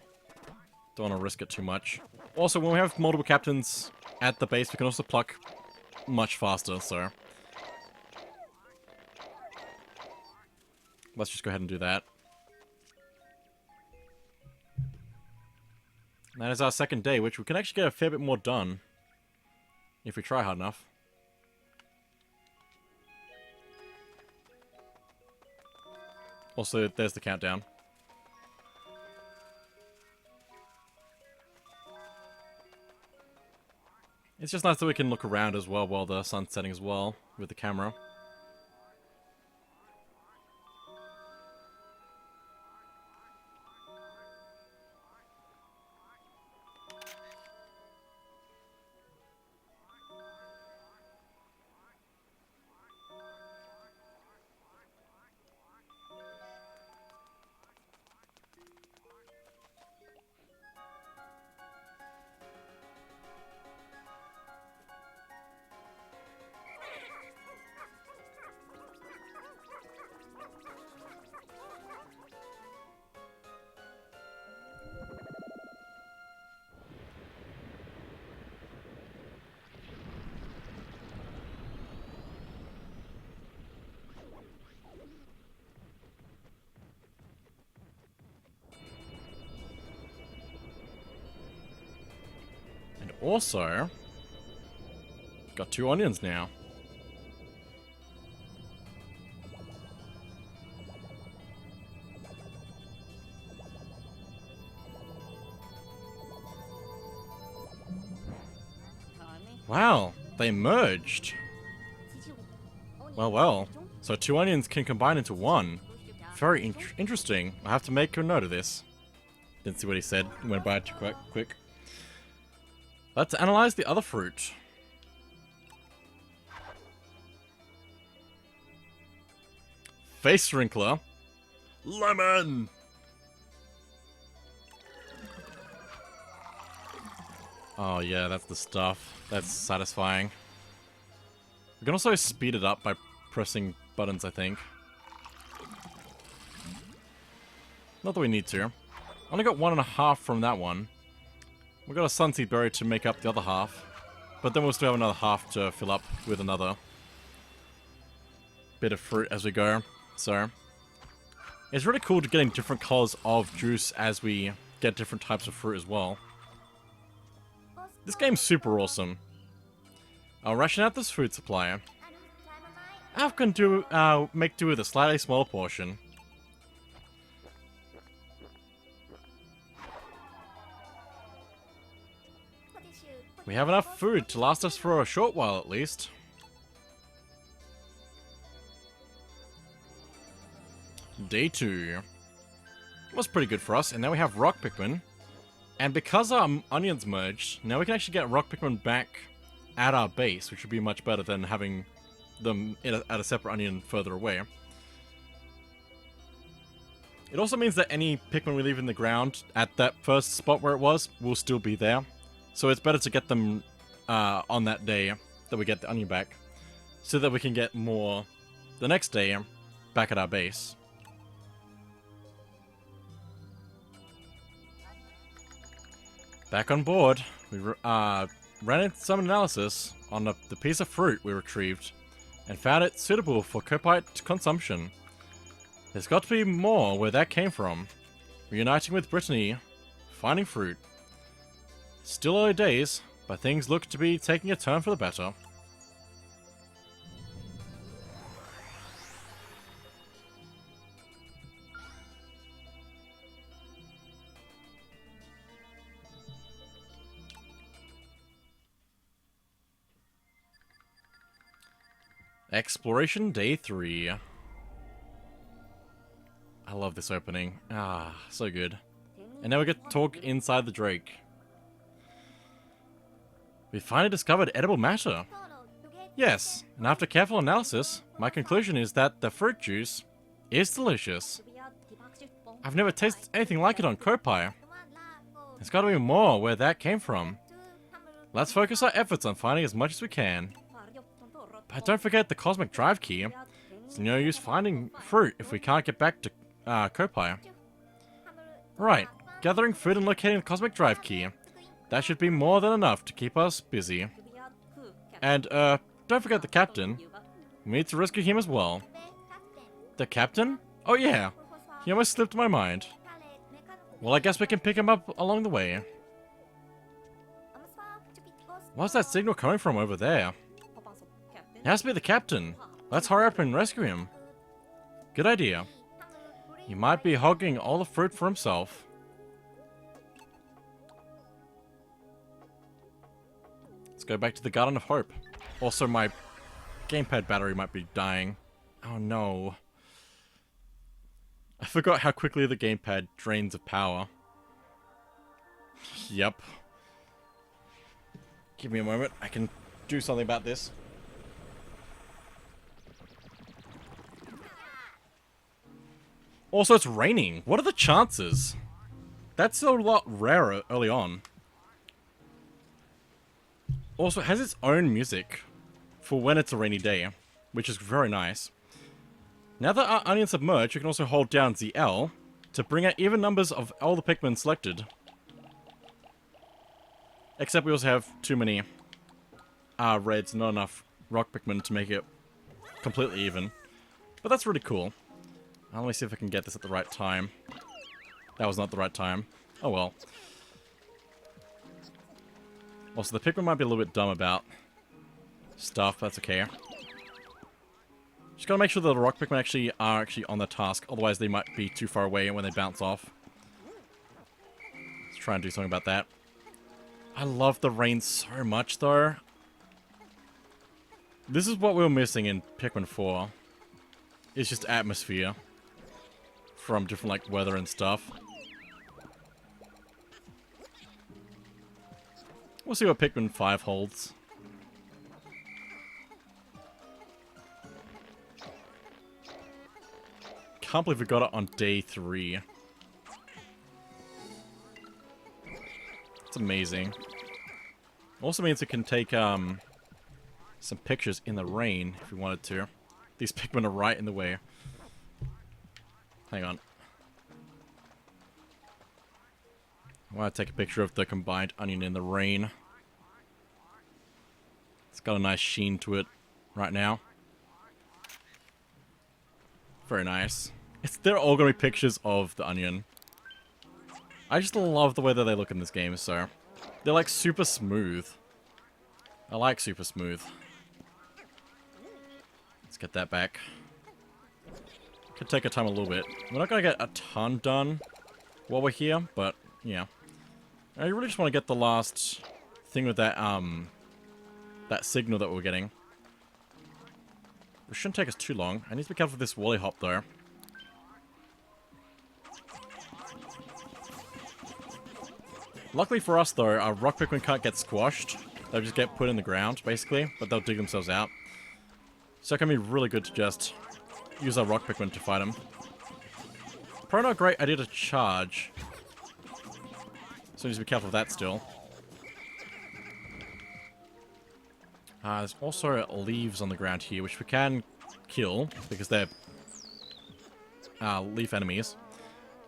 don't want to risk it too much. Also, when we have multiple captains at the base, we can also pluck much faster, so let's just go ahead and do that. And that is our second day, which we can actually get a fair bit more done if we try hard enough. Also, there's the countdown. It's just nice that we can look around as well while the sun's setting as well with the camera. Also, got 2 onions now. Wow, they merged. Well. So 2 onions can combine into 1. Very interesting. I have to make a note of this. Didn't see what he said. Went by it too quick. Let's analyze the other fruit. Face wrinkler. Lemon! Oh yeah, that's the stuff. That's satisfying. We can also speed it up by pressing buttons, I think. Not that we need to. Only got 1.5 from that one. We got a sunseed berry to make up the other half. But then we'll still have another half to fill up with another bit of fruit as we go. So, it's really cool to getting different colors of juice as we get different types of fruit as well. This game's super awesome. I'll ration out this food supply. I can make do with a slightly smaller portion. We have enough food to last us for a short while at least. Day 2 was pretty good for us, and now we have rock Pikmin. And because our onions merged, now we can actually get rock Pikmin back at our base, which would be much better than having them at a separate onion further away. It also means that any Pikmin we leave in the ground at that first spot where it was will still be there. So it's better to get them on that day that we get the onion back, so that we can get more the next day back at our base. Back on board, we ran some analysis on the piece of fruit we retrieved, and found it suitable for Kopite consumption. There's got to be more where that came from. Reuniting with Brittany, finding fruit. Still early days, but things look to be taking a turn for the better. Exploration Day 3. I love this opening. Ah, so good. And now we get to talk inside the Drake. We finally discovered edible matter. Yes, and after careful analysis, my conclusion is that the fruit juice is delicious. I've never tasted anything like it on Kopite. There's gotta be more where that came from. Let's focus our efforts on finding as much as we can. But don't forget the cosmic drive key. It's no use finding fruit if we can't get back to Kopite. Right, gathering food and locating the cosmic drive key. That should be more than enough to keep us busy. And, don't forget the captain. We need to rescue him as well. The captain? Oh yeah, he almost slipped my mind. Well, I guess we can pick him up along the way. What's that signal coming from over there? It has to be the captain. Let's hurry up and rescue him. Good idea. He might be hogging all the fruit for himself. Let's go back to the Garden of Hope. Also, my gamepad battery might be dying. Oh no. I forgot how quickly the gamepad drains of power. Yep. Give me a moment. I can do something about this. Also, it's raining. What are the chances? That's a lot rarer early on. Also, it has its own music for when it's a rainy day, which is very nice. Now that our onions have merged, you can also hold down ZL to bring out even numbers of all the Pikmin selected. Except we also have too many reds, not enough rock Pikmin to make it completely even. But that's really cool. Let me see if I can get this at the right time. That was not the right time. Oh well. Also, the Pikmin might be a little bit dumb about stuff, but that's okay. Just gotta make sure that the rock Pikmin are on the task, otherwise they might be too far away when they bounce off. Let's try and do something about that. I love the rain so much, though. This is what we were missing in Pikmin 4. It's just atmosphere. From different, like, weather and stuff. We'll see what Pikmin 5 holds. Can't believe we got it on day 3. It's amazing. Also means we can take some pictures in the rain if we wanted to. These Pikmin are right in the way. Hang on. I want to take a picture of the combined onion in the rain. It's got a nice sheen to it right now. Very nice. They're all going to be pictures of the onion. I just love the way that they look in this game, so... They're like super smooth. I like super smooth. Let's get that back. Could take our time a little bit. We're not going to get a ton done while we're here, but yeah. I really just want to get the last thing with that, that signal that we're getting. It shouldn't take us too long. I need to be careful with this woolly hop, though. Luckily for us, though, our rock Pikmin can't get squashed. They'll just get put in the ground, basically, but they'll dig themselves out. So it can be really good to just use our rock Pikmin to fight them. Probably not a great idea to charge. So we need to be careful of that still. There's also leaves on the ground here, which we can kill, because they're leaf enemies.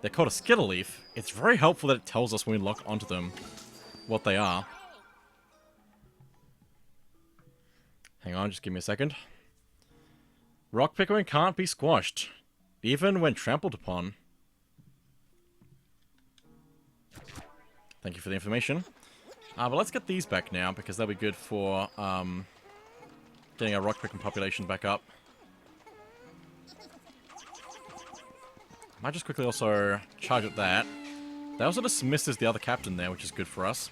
They're called a skittle leaf. It's very helpful that it tells us when we lock onto them what they are. Hang on, just give me a second. Rock Pikmin can't be squashed, even when trampled upon. Thank you for the information. But let's get these back now, because they'll be good for getting our rock Pikmin population back up. Might just quickly also charge at that. That also dismisses the other captain there, which is good for us.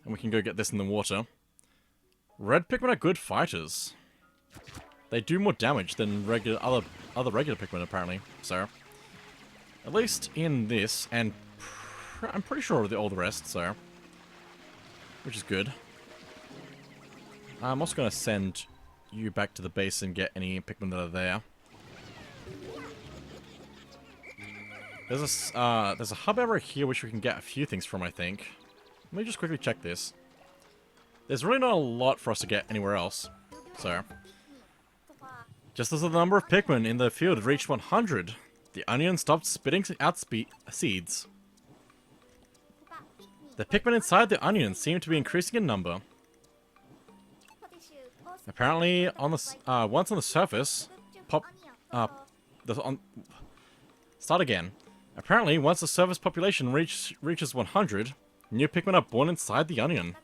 And we can go get this in the water. Red Pikmin are good fighters. They do more damage than other regular Pikmin, apparently. So, at least in this, and I'm pretty sure of all the rest, so... Which is good. I'm also going to send you back to the base and get any Pikmin that are there. There's a hub area here which we can get a few things from, I think. Let me just quickly check this. There's really not a lot for us to get anywhere else, so... Just as the number of Pikmin in the field reached 100, the onion stopped spitting out seeds. The Pikmin inside the onion seemed to be increasing in number. Apparently, once on the surface, start again. Apparently, once the surface population reaches 100, new Pikmin are born inside the onion.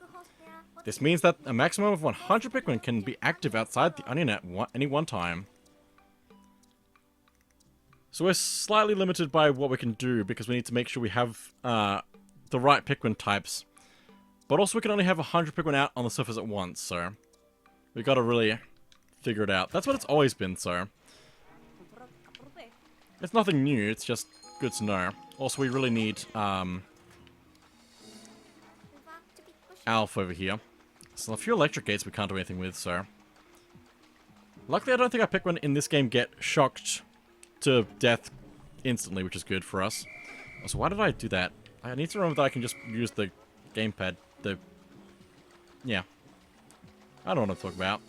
This means that a maximum of 100 Pikmin can be active outside the onion at any one time. So we're slightly limited by what we can do, because we need to make sure we have the right Pikmin types. But also we can only have 100 Pikmin out on the surface at once, so... we gotta really figure it out. That's what it's always been, so... it's nothing new, it's just good to know. Also, we really need, Alf over here. So a few electric gates we can't do anything with, so... Luckily, I don't think our Pikmin in this game get shocked to death instantly, which is good for us. So why did I do that? I need to remember that I can just use the gamepad. Yeah. I don't know what to talk about.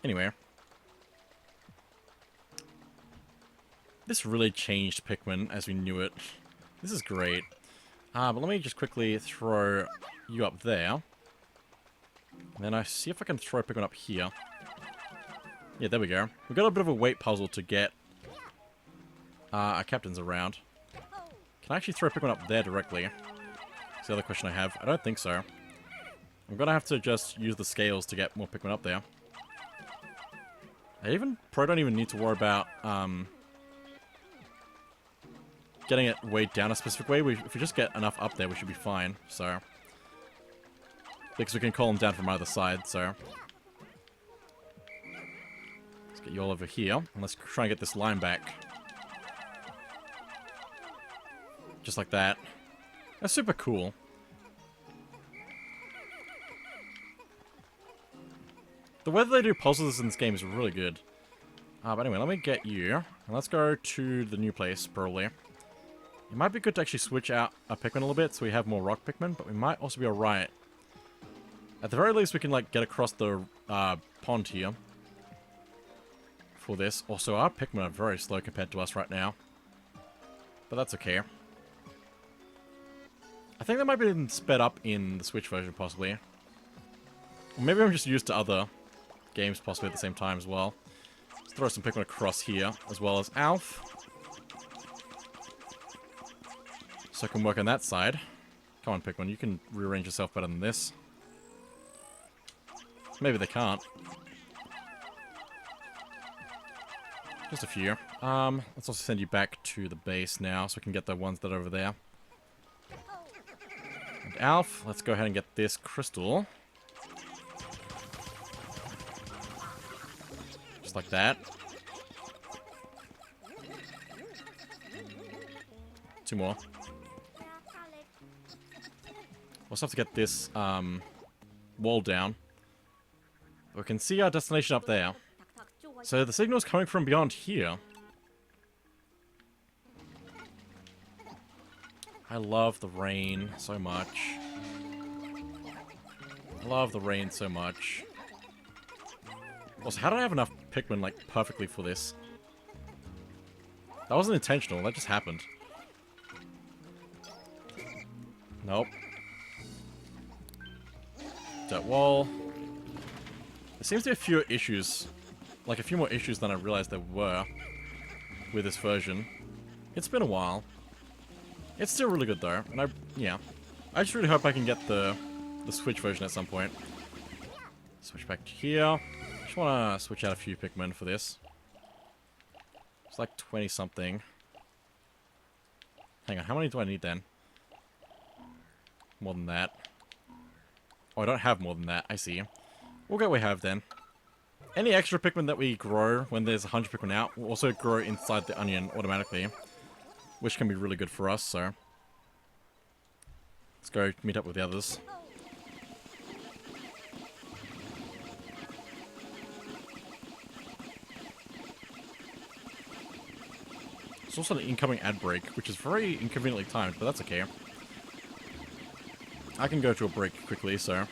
Anyway. This really changed Pikmin as we knew it. This is great. But let me just quickly throw you up there. And then I see if I can throw Pikmin up here. Yeah, there we go. We've got a bit of a weight puzzle to get our captains around. Can I actually throw Pikmin up there directly? That's the other question I have. I don't think so. I'm gonna have to just use the scales to get more Pikmin up there. I probably don't even need to worry about getting it weighed down a specific way. If we just get enough up there, we should be fine. So, because we can call them down from either side. So, let's get you all over here, and let's try and get this line back, just like that. That's super cool. The way that they do puzzles in this game is really good. But anyway, let me get you. And let's go to the new place, probably. It might be good to actually switch out our Pikmin a little bit so we have more rock Pikmin, but we might also be alright At the very least, we can, like, get across the pond here for this. Also, our Pikmin are very slow compared to us right now. But that's okay. I think they might be sped up in the Switch version, possibly. Or maybe I'm just used to other games possibly at the same time as well. Let's throw some Pikmin across here, as well as Alf. So I can work on that side. Come on, Pikmin, you can rearrange yourself better than this. Maybe they can't. Just a few. Let's also send you back to the base now, so we can get the ones that are over there. And Alf, let's go ahead and get this crystal. Just like that. 2 more. We'll also have to get this wall down. We can see our destination up there. So the signal's coming from beyond here. I love the rain so much. I love the rain so much. Also, how did I have enough Pikmin, like, perfectly for this? That wasn't intentional, that just happened. Nope. Dirt wall. There seems to be a few issues. Like, a few more issues than I realized there were with this version. It's been a while. It's still really good, though. And yeah. I just really hope I can get the Switch version at some point. Switch back to here. Just want to switch out a few Pikmin for this. It's like 20-something. Hang on, how many do I need then? More than that. Oh, I don't have more than that. I see. We'll go what we have then. Any extra Pikmin that we grow when there's 100 Pikmin out will also grow inside the onion automatically. Which can be really good for us, so... Let's go meet up with the others. It's also an incoming ad break, which is very inconveniently timed, but that's okay. I can go to a break quickly, so...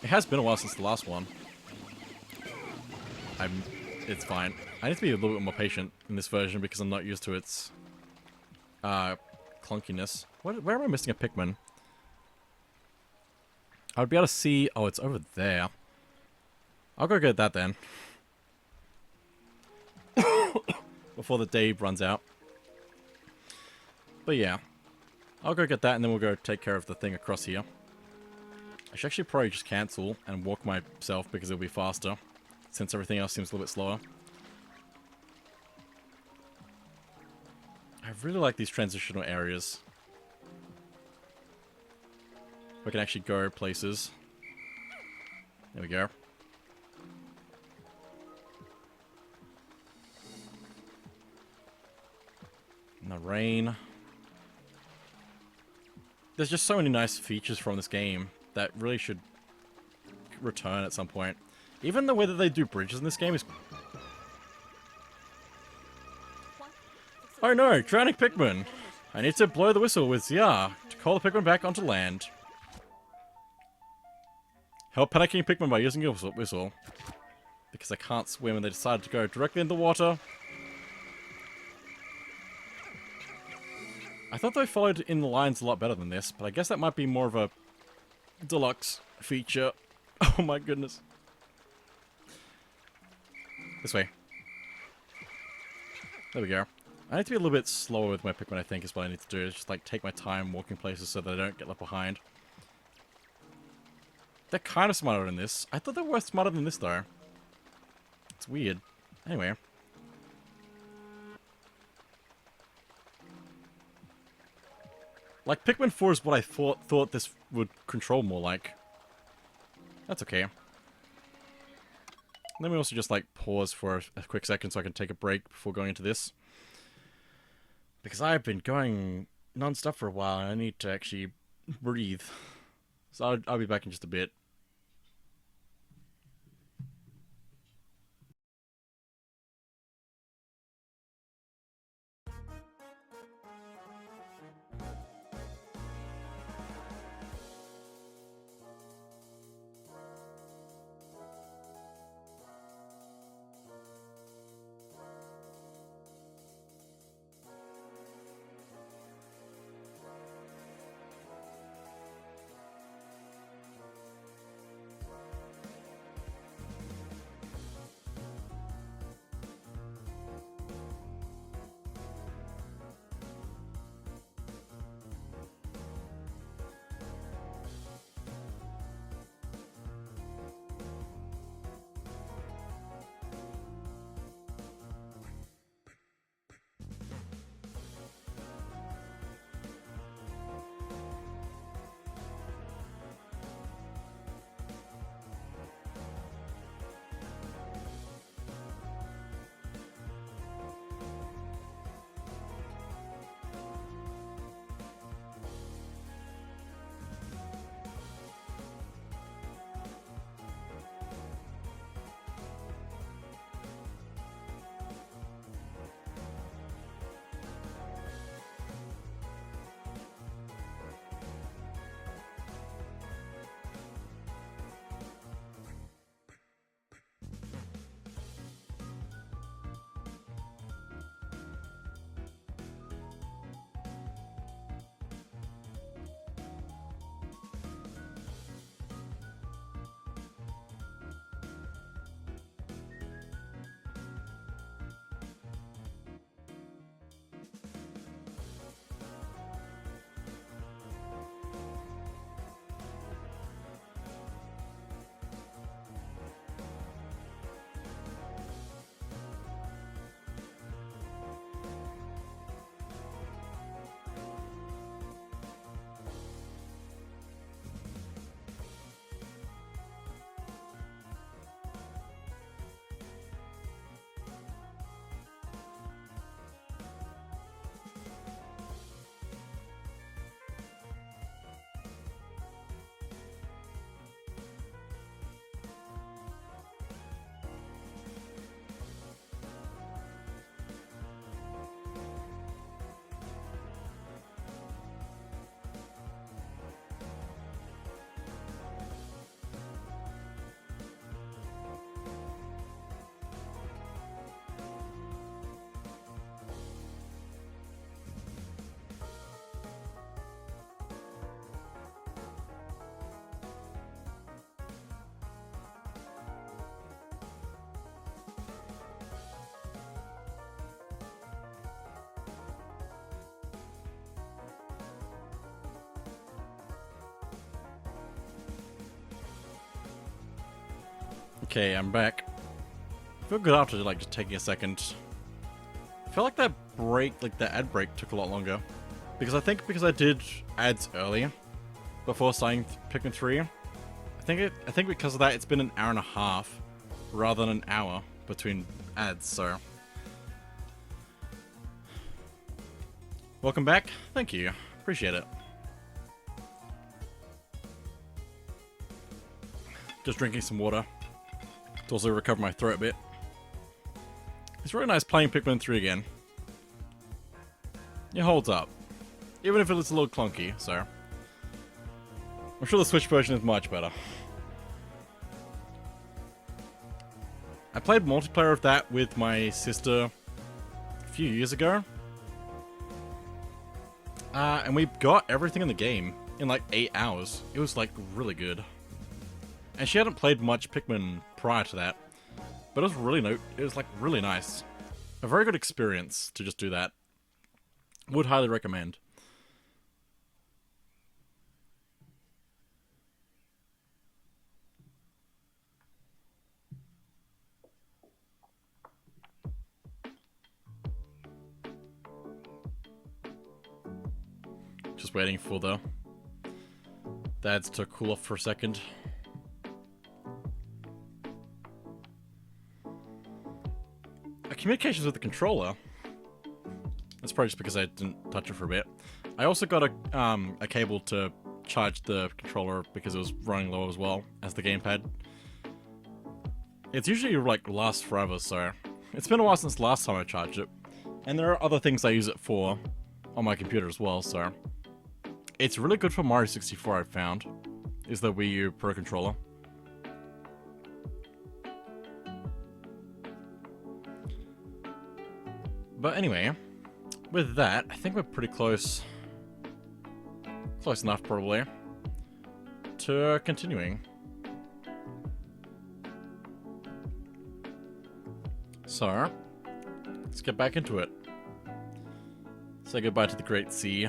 It has been a while since the last one. It's fine. I need to be a little bit more patient in this version because I'm not used to its... clunkiness. Where am I missing a Pikmin? I would be able to see... Oh, it's over there. I'll go get that then. Before the day runs out. But yeah. I'll go get that and then we'll go take care of the thing across here. I should actually probably just cancel and walk myself because it'll be faster. Since everything else seems a little bit slower. I really like these transitional areas. We can actually go places. There we go. In the rain. There's just so many nice features from this game that really should return at some point. Even the way that they do bridges in this game is... Oh no, drowning Pikmin! I need to blow the whistle with ZR to call the Pikmin back onto land. Help panicking Pikmin by using your whistle. Because I can't swim and they decided to go directly in the water. I thought they followed in the lines a lot better than this, but I guess that might be more of a deluxe feature. Oh my goodness. This way. There we go. I need to be a little bit slower with my Pikmin, I think, is what I need to do. Is just, like, take my time walking places so that I don't get left behind. They're kind of smarter than this. I thought they were smarter than this, though. It's weird. Anyway. Like, Pikmin 4 is what I thought this would control more like. That's okay. Let me also just, like, pause for a quick second so I can take a break before going into this. Because I've been going non-stop for a while and I need to actually breathe. So I'll be back in just a bit. Okay, I'm back. I feel good after like just taking a second. I feel like that break, like the ad break, took a lot longer. Because I did ads earlier, before starting Pikmin 3. I think because of that it's been an hour and a half rather than an hour between ads, so. Welcome back. Thank you. Appreciate it. Just drinking some water to also recover my throat a bit. It's really nice playing Pikmin 3 again. It holds up. Even if it's a little clunky, so. I'm sure the Switch version is much better. I played multiplayer of that with my sister a few years ago. And we got everything in the game in like 8 hours. It was like really good. And she hadn't played much Pikmin prior to that. But it was like really nice. A very good experience to just do that. Would highly recommend. Just waiting for the ads to cool off for a second. Communications with the controller. That's probably just because I didn't touch it for a bit. I also got a cable to charge the controller because it was running low as well as the gamepad. It's usually like lasts forever, so it's been a while since last time I charged it. And there are other things I use it for on my computer as well, so it's really good for Mario 64. I've found is the Wii U Pro controller. But anyway, with that, I think we're pretty close. Close enough, probably, to continuing. So, let's get back into it. Say goodbye to the Great Sea.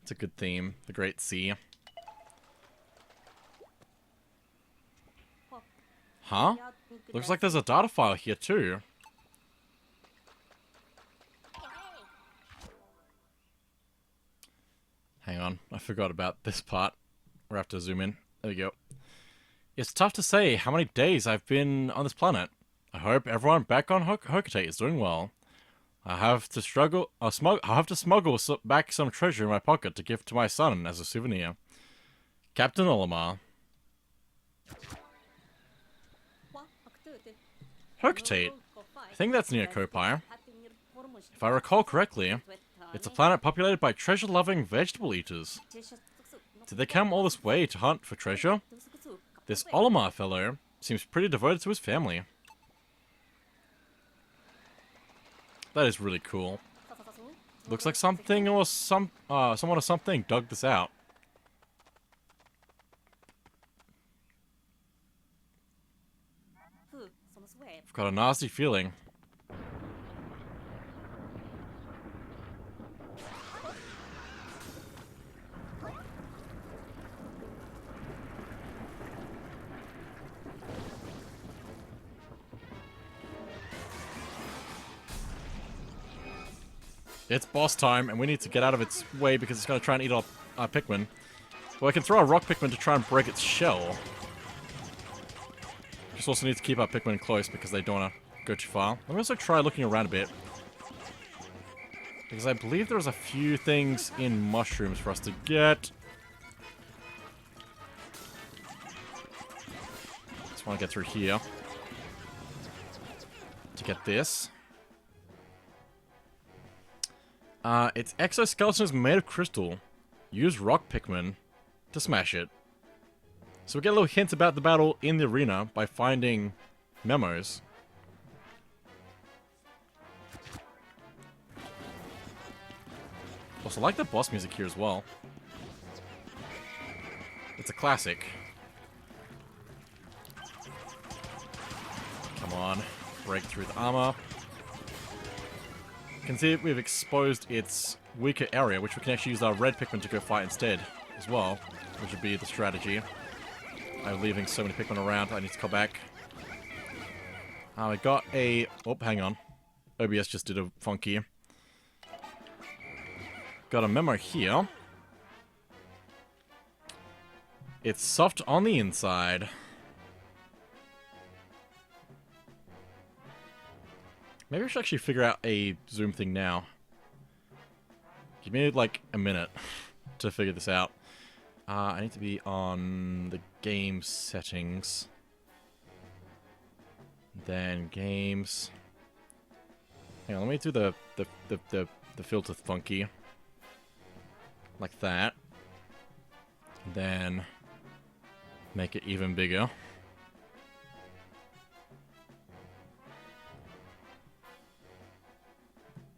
It's a good theme, the Great Sea. Huh? Looks like there's a data file here too. Hang on, I forgot about this part. We'll have to zoom in. There we go. It's tough to say how many days I've been on this planet. I hope everyone back on Hokate is doing well. I have to smuggle back some treasure in my pocket to give to my son as a souvenir. Captain Olimar. Hokate. I think that's near Kopai. If I recall correctly, it's a planet populated by treasure-loving vegetable eaters. Did they come all this way to hunt for treasure? This Olimar fellow seems pretty devoted to his family. That is really cool. Looks like something or someone or something dug this out. I've got a nasty feeling. It's boss time, and we need to get out of its way because it's going to try and eat our Pikmin. Well, I can throw a rock Pikmin to try and break its shell. Just also need to keep our Pikmin close because they don't want to go too far. Let me also try looking around a bit. Because I believe there's a few things in mushrooms for us to get. Just want to get through here. To get this. Its exoskeleton is made of crystal. Use rock Pikmin to smash it. So we get a little hint about the battle in the arena by finding memos. Also, I like the boss music here as well. It's a classic. Come on, break through the armor. You can see we've exposed its weaker area, which we can actually use our red Pikmin to go fight instead as well, which would be the strategy. I'm leaving so many Pikmin around. I need to call back. I got a... Oh, hang on. OBS just did a funky. Got a memo here. It's soft on the inside. Maybe I should actually figure out a zoom thing now. Give me like a minute to figure this out. I need to be on the game settings. Then games. Hang on, let me do the filter funky. Like that. Then make it even bigger.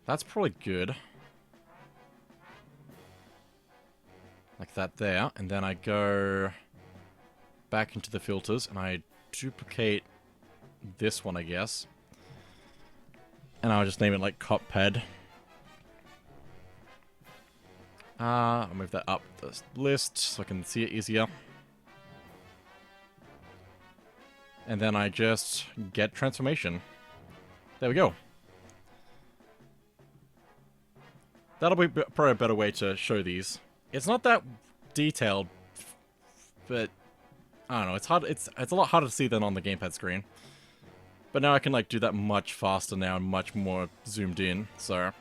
That's probably good. Like that there. And then I go back into the filters and I duplicate this one, I guess. And I'll just name it like Cop Pad. I'll move that up the list so I can see it easier. And then I just get transformation. There we go. That'll be probably a better way to show these. It's not that detailed, but I don't know. It's hard. It's a lot harder to see than on the gamepad screen. But now I can like do that much faster now and much more zoomed in. So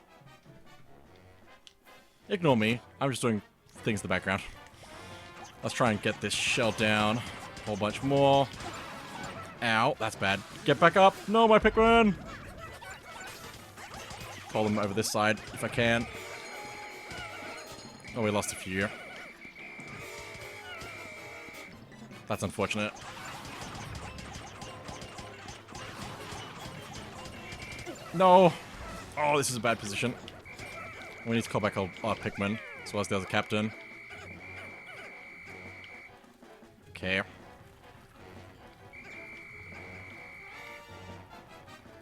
ignore me. I'm just doing things in the background. Let's try and get this shell down. A whole bunch more. Ow, that's bad. Get back up. No, my Pikmin. Pull them over this side if I can. Oh, we lost a few. That's unfortunate. No! Oh, this is a bad position. We need to call back our Pikmin, as well as the other captain. Okay.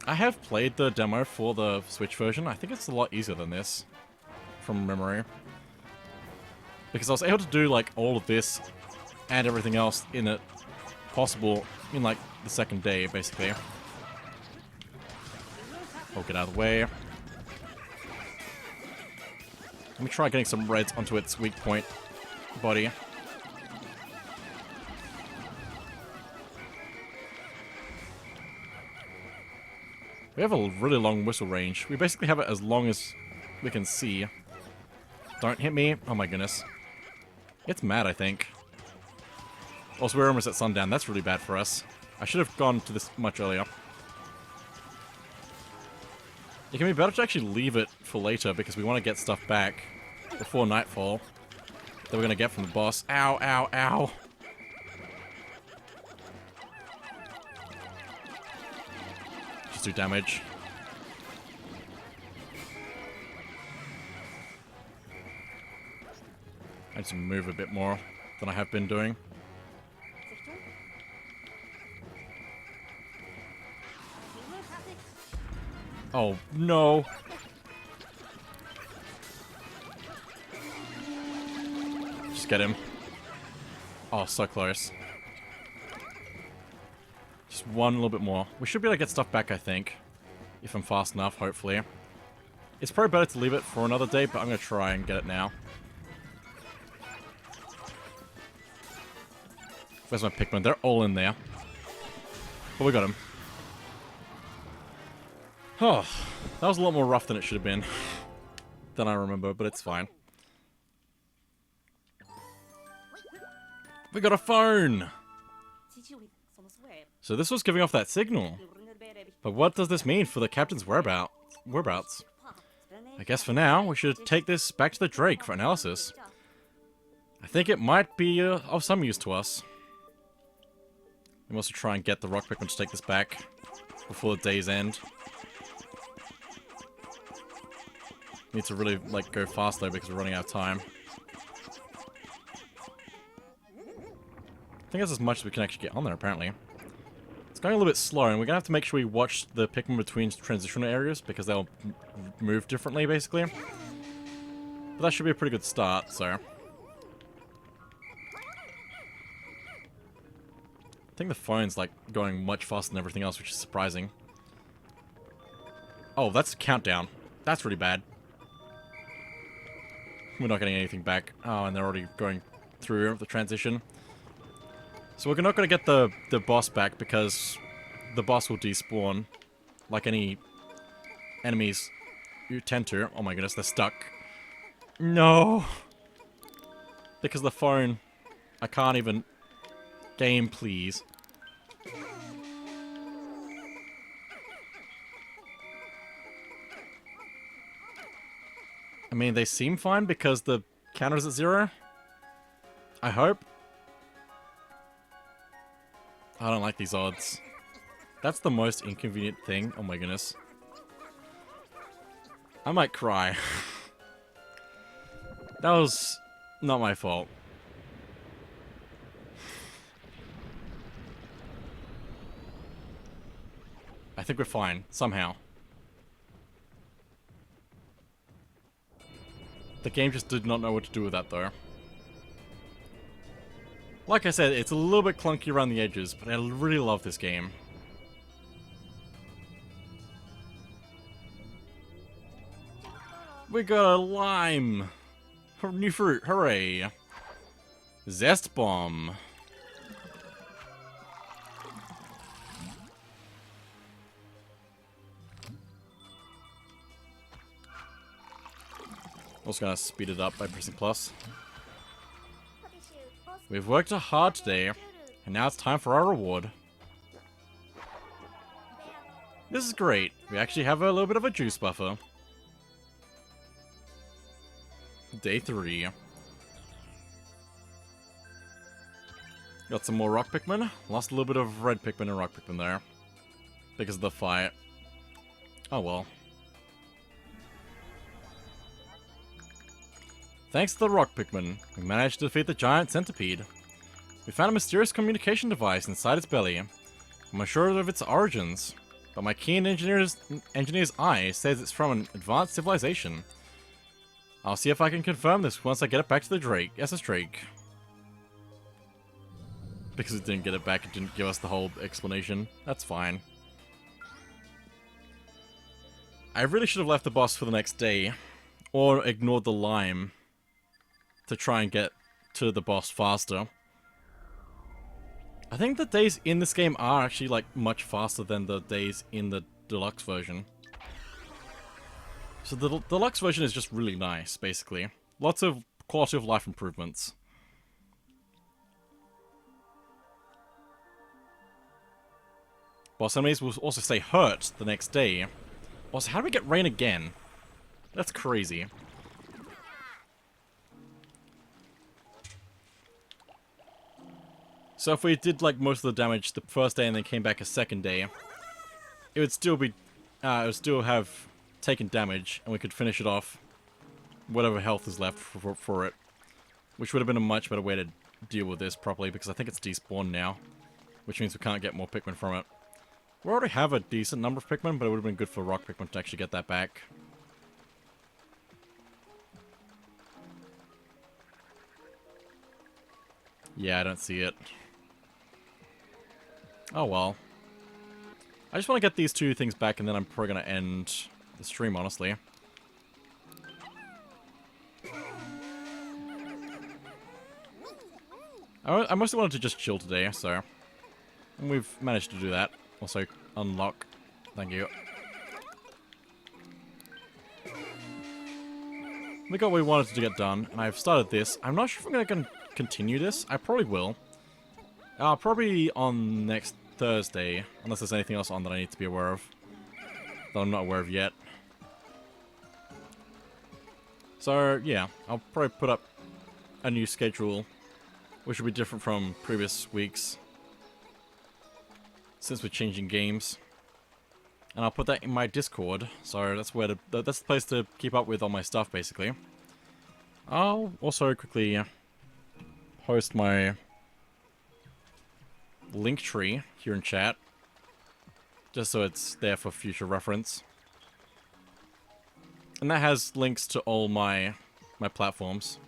I have played the demo for the Switch version. I think it's a lot easier than this, from memory. Because I was able to do, like, all of this and everything else in it possible in, like, the second day, basically. Oh, get out of the way. Let me try getting some reds onto its weak point body. We have a really long whistle range. We basically have it as long as we can see. Don't hit me. Oh my goodness. It's mad, I think. Also, we're almost at sundown. That's really bad for us. I should have gone to this much earlier. It can be better to actually leave it for later because we want to get stuff back before nightfall that we're going to get from the boss. Ow, ow, ow. Just do damage. I need to move a bit more than I have been doing. Oh, no. Just get him. Oh, so close. Just one little bit more. We should be able to get stuff back, I think. If I'm fast enough, hopefully. It's probably better to leave it for another day, but I'm going to try and get it now. Where's my Pikmin? They're all in there. But we got him. Oh, that was a lot more rough than it should have been. Than I remember, but it's fine. We got a phone! So this was giving off that signal. But what does this mean for the captain's whereabouts? I guess for now, we should take this back to the Drake for analysis. I think it might be of some use to us. We must try and get the rock Pikmin to take this back before the day's end. Need to really, like, go fast though because we're running out of time. I think that's as much as we can actually get on there, apparently. It's going a little bit slow, and we're gonna have to make sure we watch the Pikmin between transitional areas because they'll move differently, basically. But that should be a pretty good start, so. I think the phone's like going much faster than everything else, which is surprising. Oh, that's a countdown. That's really bad. We're not getting anything back. Oh, and they're already going through the transition. So we're not going to get the boss back because the boss will despawn. Like any enemies you tend to. Oh my goodness, they're stuck. No! Because the phone, I can't even... Game, please. I mean, they seem fine because the counter's at 0. I hope. I don't like these odds. That's the most inconvenient thing. Oh my goodness. I might cry. That was not my fault. I think we're fine, somehow. The game just did not know what to do with that, though. Like I said, it's a little bit clunky around the edges, but I really love this game. We got a lime! New fruit, hooray! Zest bomb. Also gonna speed it up by pressing plus. We've worked hard today, and now it's time for our reward. This is great. We actually have a little bit of a juice buffer. Day 3. Got some more rock Pikmin. Lost a little bit of red Pikmin and rock Pikmin there. Because of the fight. Oh well. Thanks to the rock Pikmin, we managed to defeat the giant centipede. We found a mysterious communication device inside its belly. I'm unsure of its origins, but my keen engineer's eye says it's from an advanced civilization. I'll see if I can confirm this once I get it back to the Drake, SS Drake. Because it didn't get it back, it didn't give us the whole explanation. That's fine. I really should have left the boss for the next day, or ignored the lime to try and get to the boss faster. I think the days in this game are actually like much faster than the days in the deluxe version. So the deluxe version is just really nice, basically. Lots of quality of life improvements. Boss enemies will also stay hurt the next day. Also, how do we get rain again? That's crazy. So if we did like most of the damage the first day and then came back a second day, it would still be, it would still have taken damage, and we could finish it off, whatever health is left for it, which would have been a much better way to deal with this properly, because I think it's despawned now, which means we can't get more Pikmin from it. We already have a decent number of Pikmin, but it would have been good for rock Pikmin to actually get that back. Yeah, I don't see it. Oh well. I just want to get these two things back, and then I'm probably going to end the stream, honestly. I mostly wanted to just chill today, so... And we've managed to do that. Also, unlock. Thank you. We got what we wanted to get done, and I've started this. I'm not sure if I'm going to continue this. I probably will. Probably on next Thursday, unless there's anything else on that I need to be aware of. That I'm not aware of yet. So, yeah, I'll probably put up a new schedule, which will be different from previous weeks, since we're changing games. And I'll put that in my Discord, so that's where that's the place to keep up with all my stuff, basically. I'll also quickly post my link tree here in chat, just so it's there for future reference. And that has links to all my platforms.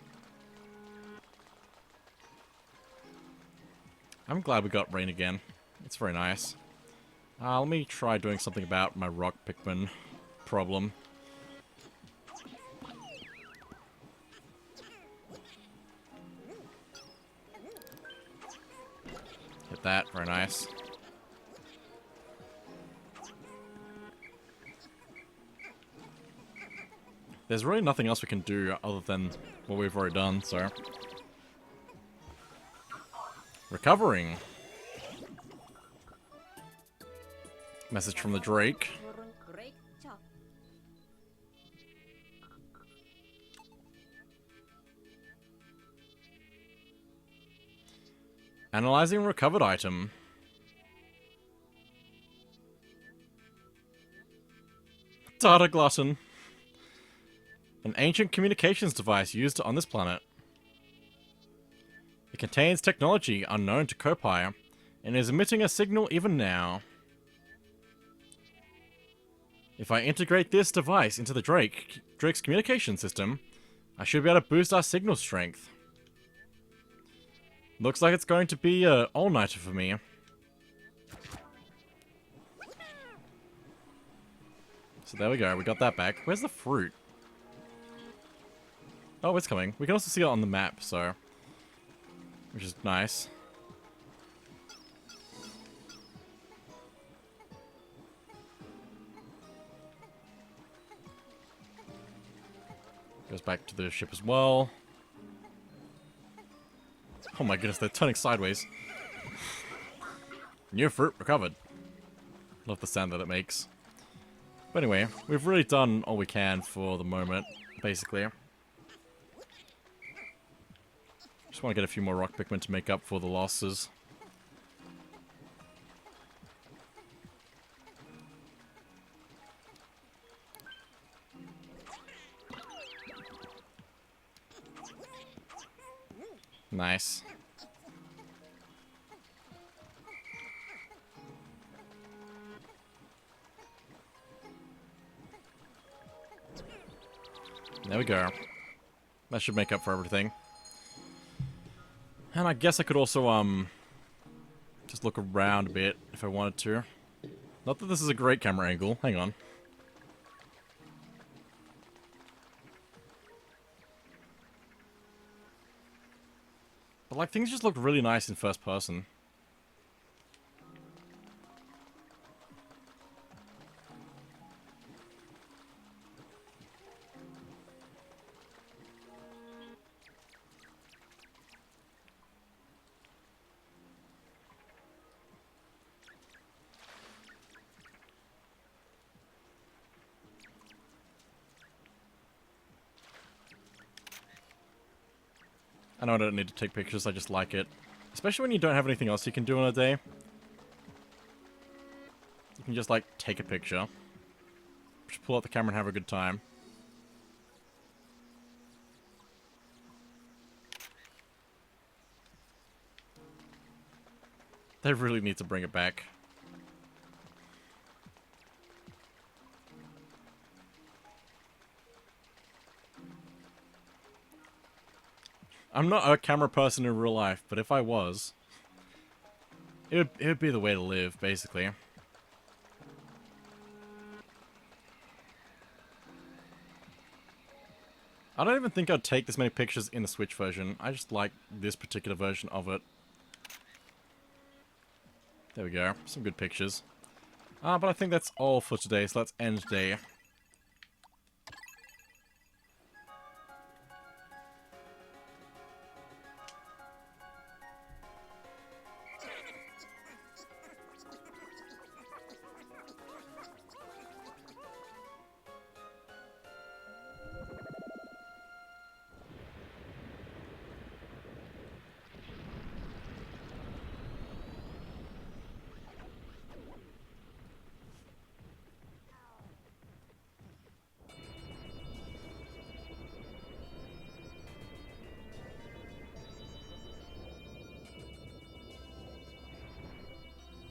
I'm glad we got rain again. It's very nice. Let me try doing something about my rock Pikmin problem. Hit that, very nice. There's really nothing else we can do other than what we've already done, so... Recovering. Message from the Drake. Great job. Analyzing recovered item. Data glutton. An ancient communications device used on this planet. It contains technology unknown to Kopai, and is emitting a signal even now. If I integrate this device into the Drake's communication system, I should be able to boost our signal strength. Looks like it's going to be an all-nighter for me. So there we go, we got that back. Where's the fruit? Oh, it's coming. We can also see it on the map, so... which is nice. Goes back to the ship as well. Oh my goodness, they're turning sideways. New fruit recovered. Love the sound that it makes. But anyway, we've really done all we can for the moment, basically. Just want to get a few more rock Pikmin to make up for the losses. Nice. There we go. That should make up for everything. And I guess I could also, just look around a bit if I wanted to. Not that this is a great camera angle. Hang on. But, like, things just look really nice in first person. I know I don't need to take pictures, I just like it. Especially when you don't have anything else you can do in a day. You can just, like, take a picture. Just pull out the camera and have a good time. They really need to bring it back. I'm not a camera person in real life, but if I was, it would be the way to live, basically. I don't even think I'd take this many pictures in the Switch version. I just like this particular version of it. There we go. Some good pictures. But I think that's all for today, so let's end today.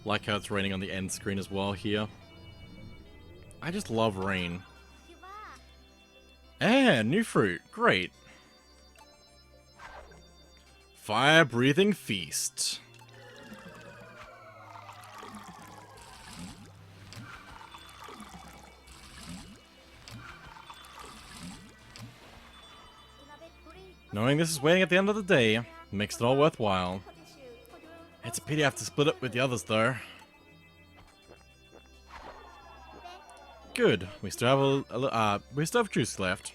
Like how it's raining on the end screen as well here. I just love rain. And new fruit. Great. Fire-breathing feast. Knowing this is waiting at the end of the day makes it all worthwhile. It's a pity I have to split it with the others though. Good. We still have juice left.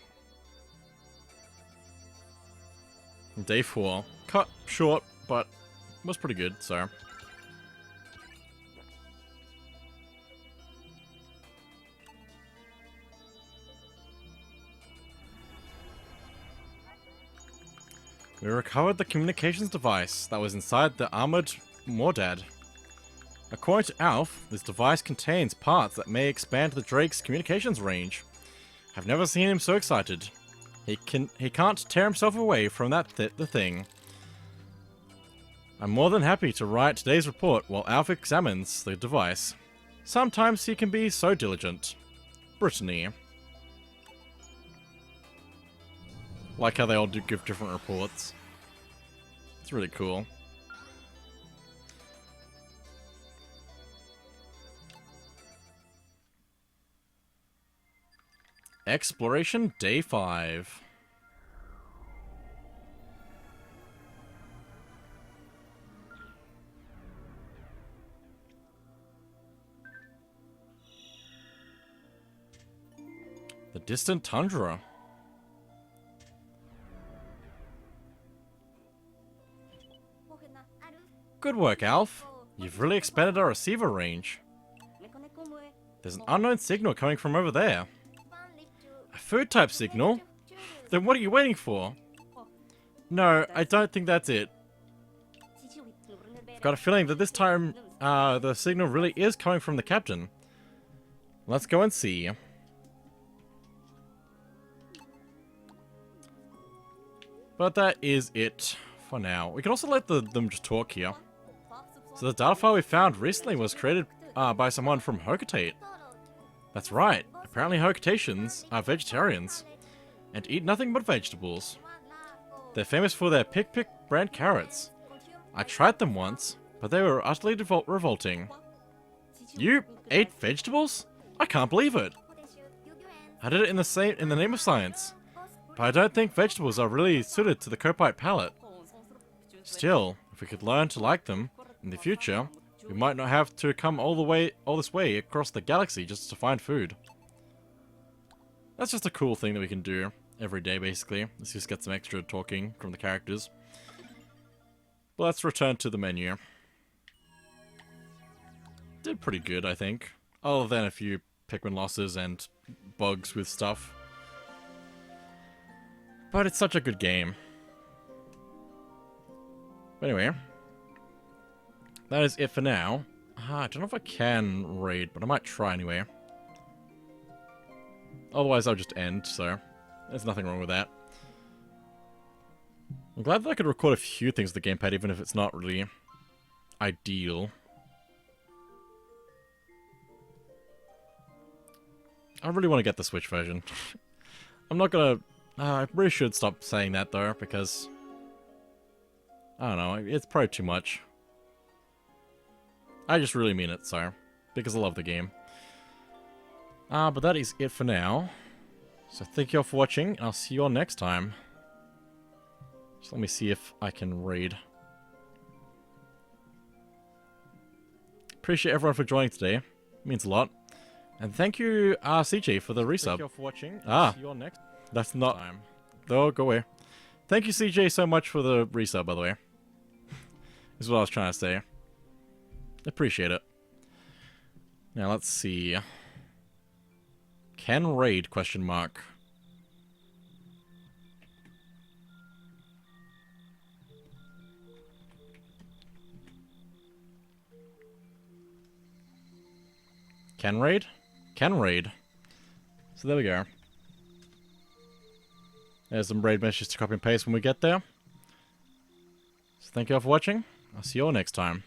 Day 4. Cut short, but was pretty good, so. We recovered the communications device that was inside the armored Mordad. According to Alf, this device contains parts that may expand the Drake's communications range. I've never seen him so excited. He can't tear himself away from the thing. I'm more than happy to write today's report while Alf examines the device. Sometimes he can be so diligent. Brittany. Like how they all do give different reports. It's really cool. Exploration Day 5. The distant tundra. Good work, Alf. You've really expanded our receiver range. There's an unknown signal coming from over there. A food type signal? Then what are you waiting for? No, I don't think that's it. I've got a feeling that this time, the signal really is coming from the captain. Let's go and see. But that is it for now. We can also let them just talk here. So the data file we found recently was created by someone from Hocotate. That's right. Apparently Hocatations are vegetarians and eat nothing but vegetables. They're famous for their Pick brand carrots. I tried them once, but they were utterly revolting. You ate vegetables? I can't believe it. I did it in the name of science, but I don't think vegetables are really suited to the Kopite palate. Still, if we could learn to like them in the future, we might not have to come all this way across the galaxy just to find food. That's just a cool thing that we can do every day, basically. Let's just get some extra talking from the characters. But let's return to the menu. Did pretty good, I think. Other than a few Pikmin losses and bugs with stuff. But it's such a good game. But anyway. That is it for now. I don't know if I can raid, but I might try anyway. Otherwise, I'll just end, so there's nothing wrong with that. I'm glad that I could record a few things with the gamepad, even if it's not really ideal. I really want to get the Switch version. I'm not gonna... I really should stop saying that, though, because... I don't know, it's probably too much. I just really mean it, so... Because I love the game. But that is it for now. So thank you all for watching, and I'll see you all next time. Just let me see if I can raid. Appreciate everyone for joining today. It means a lot. And thank you, CJ, for the resub. Thank you all for watching. See you all next. That's not time. Oh, go away. Thank you, CJ, so much for the resub, by the way. Is what I was trying to say. Appreciate it. Now let's see. Can raid? Question mark. Can raid? Can raid. So there we go. There's some raid messages to copy and paste when we get there. So thank you all for watching. I'll see you all next time.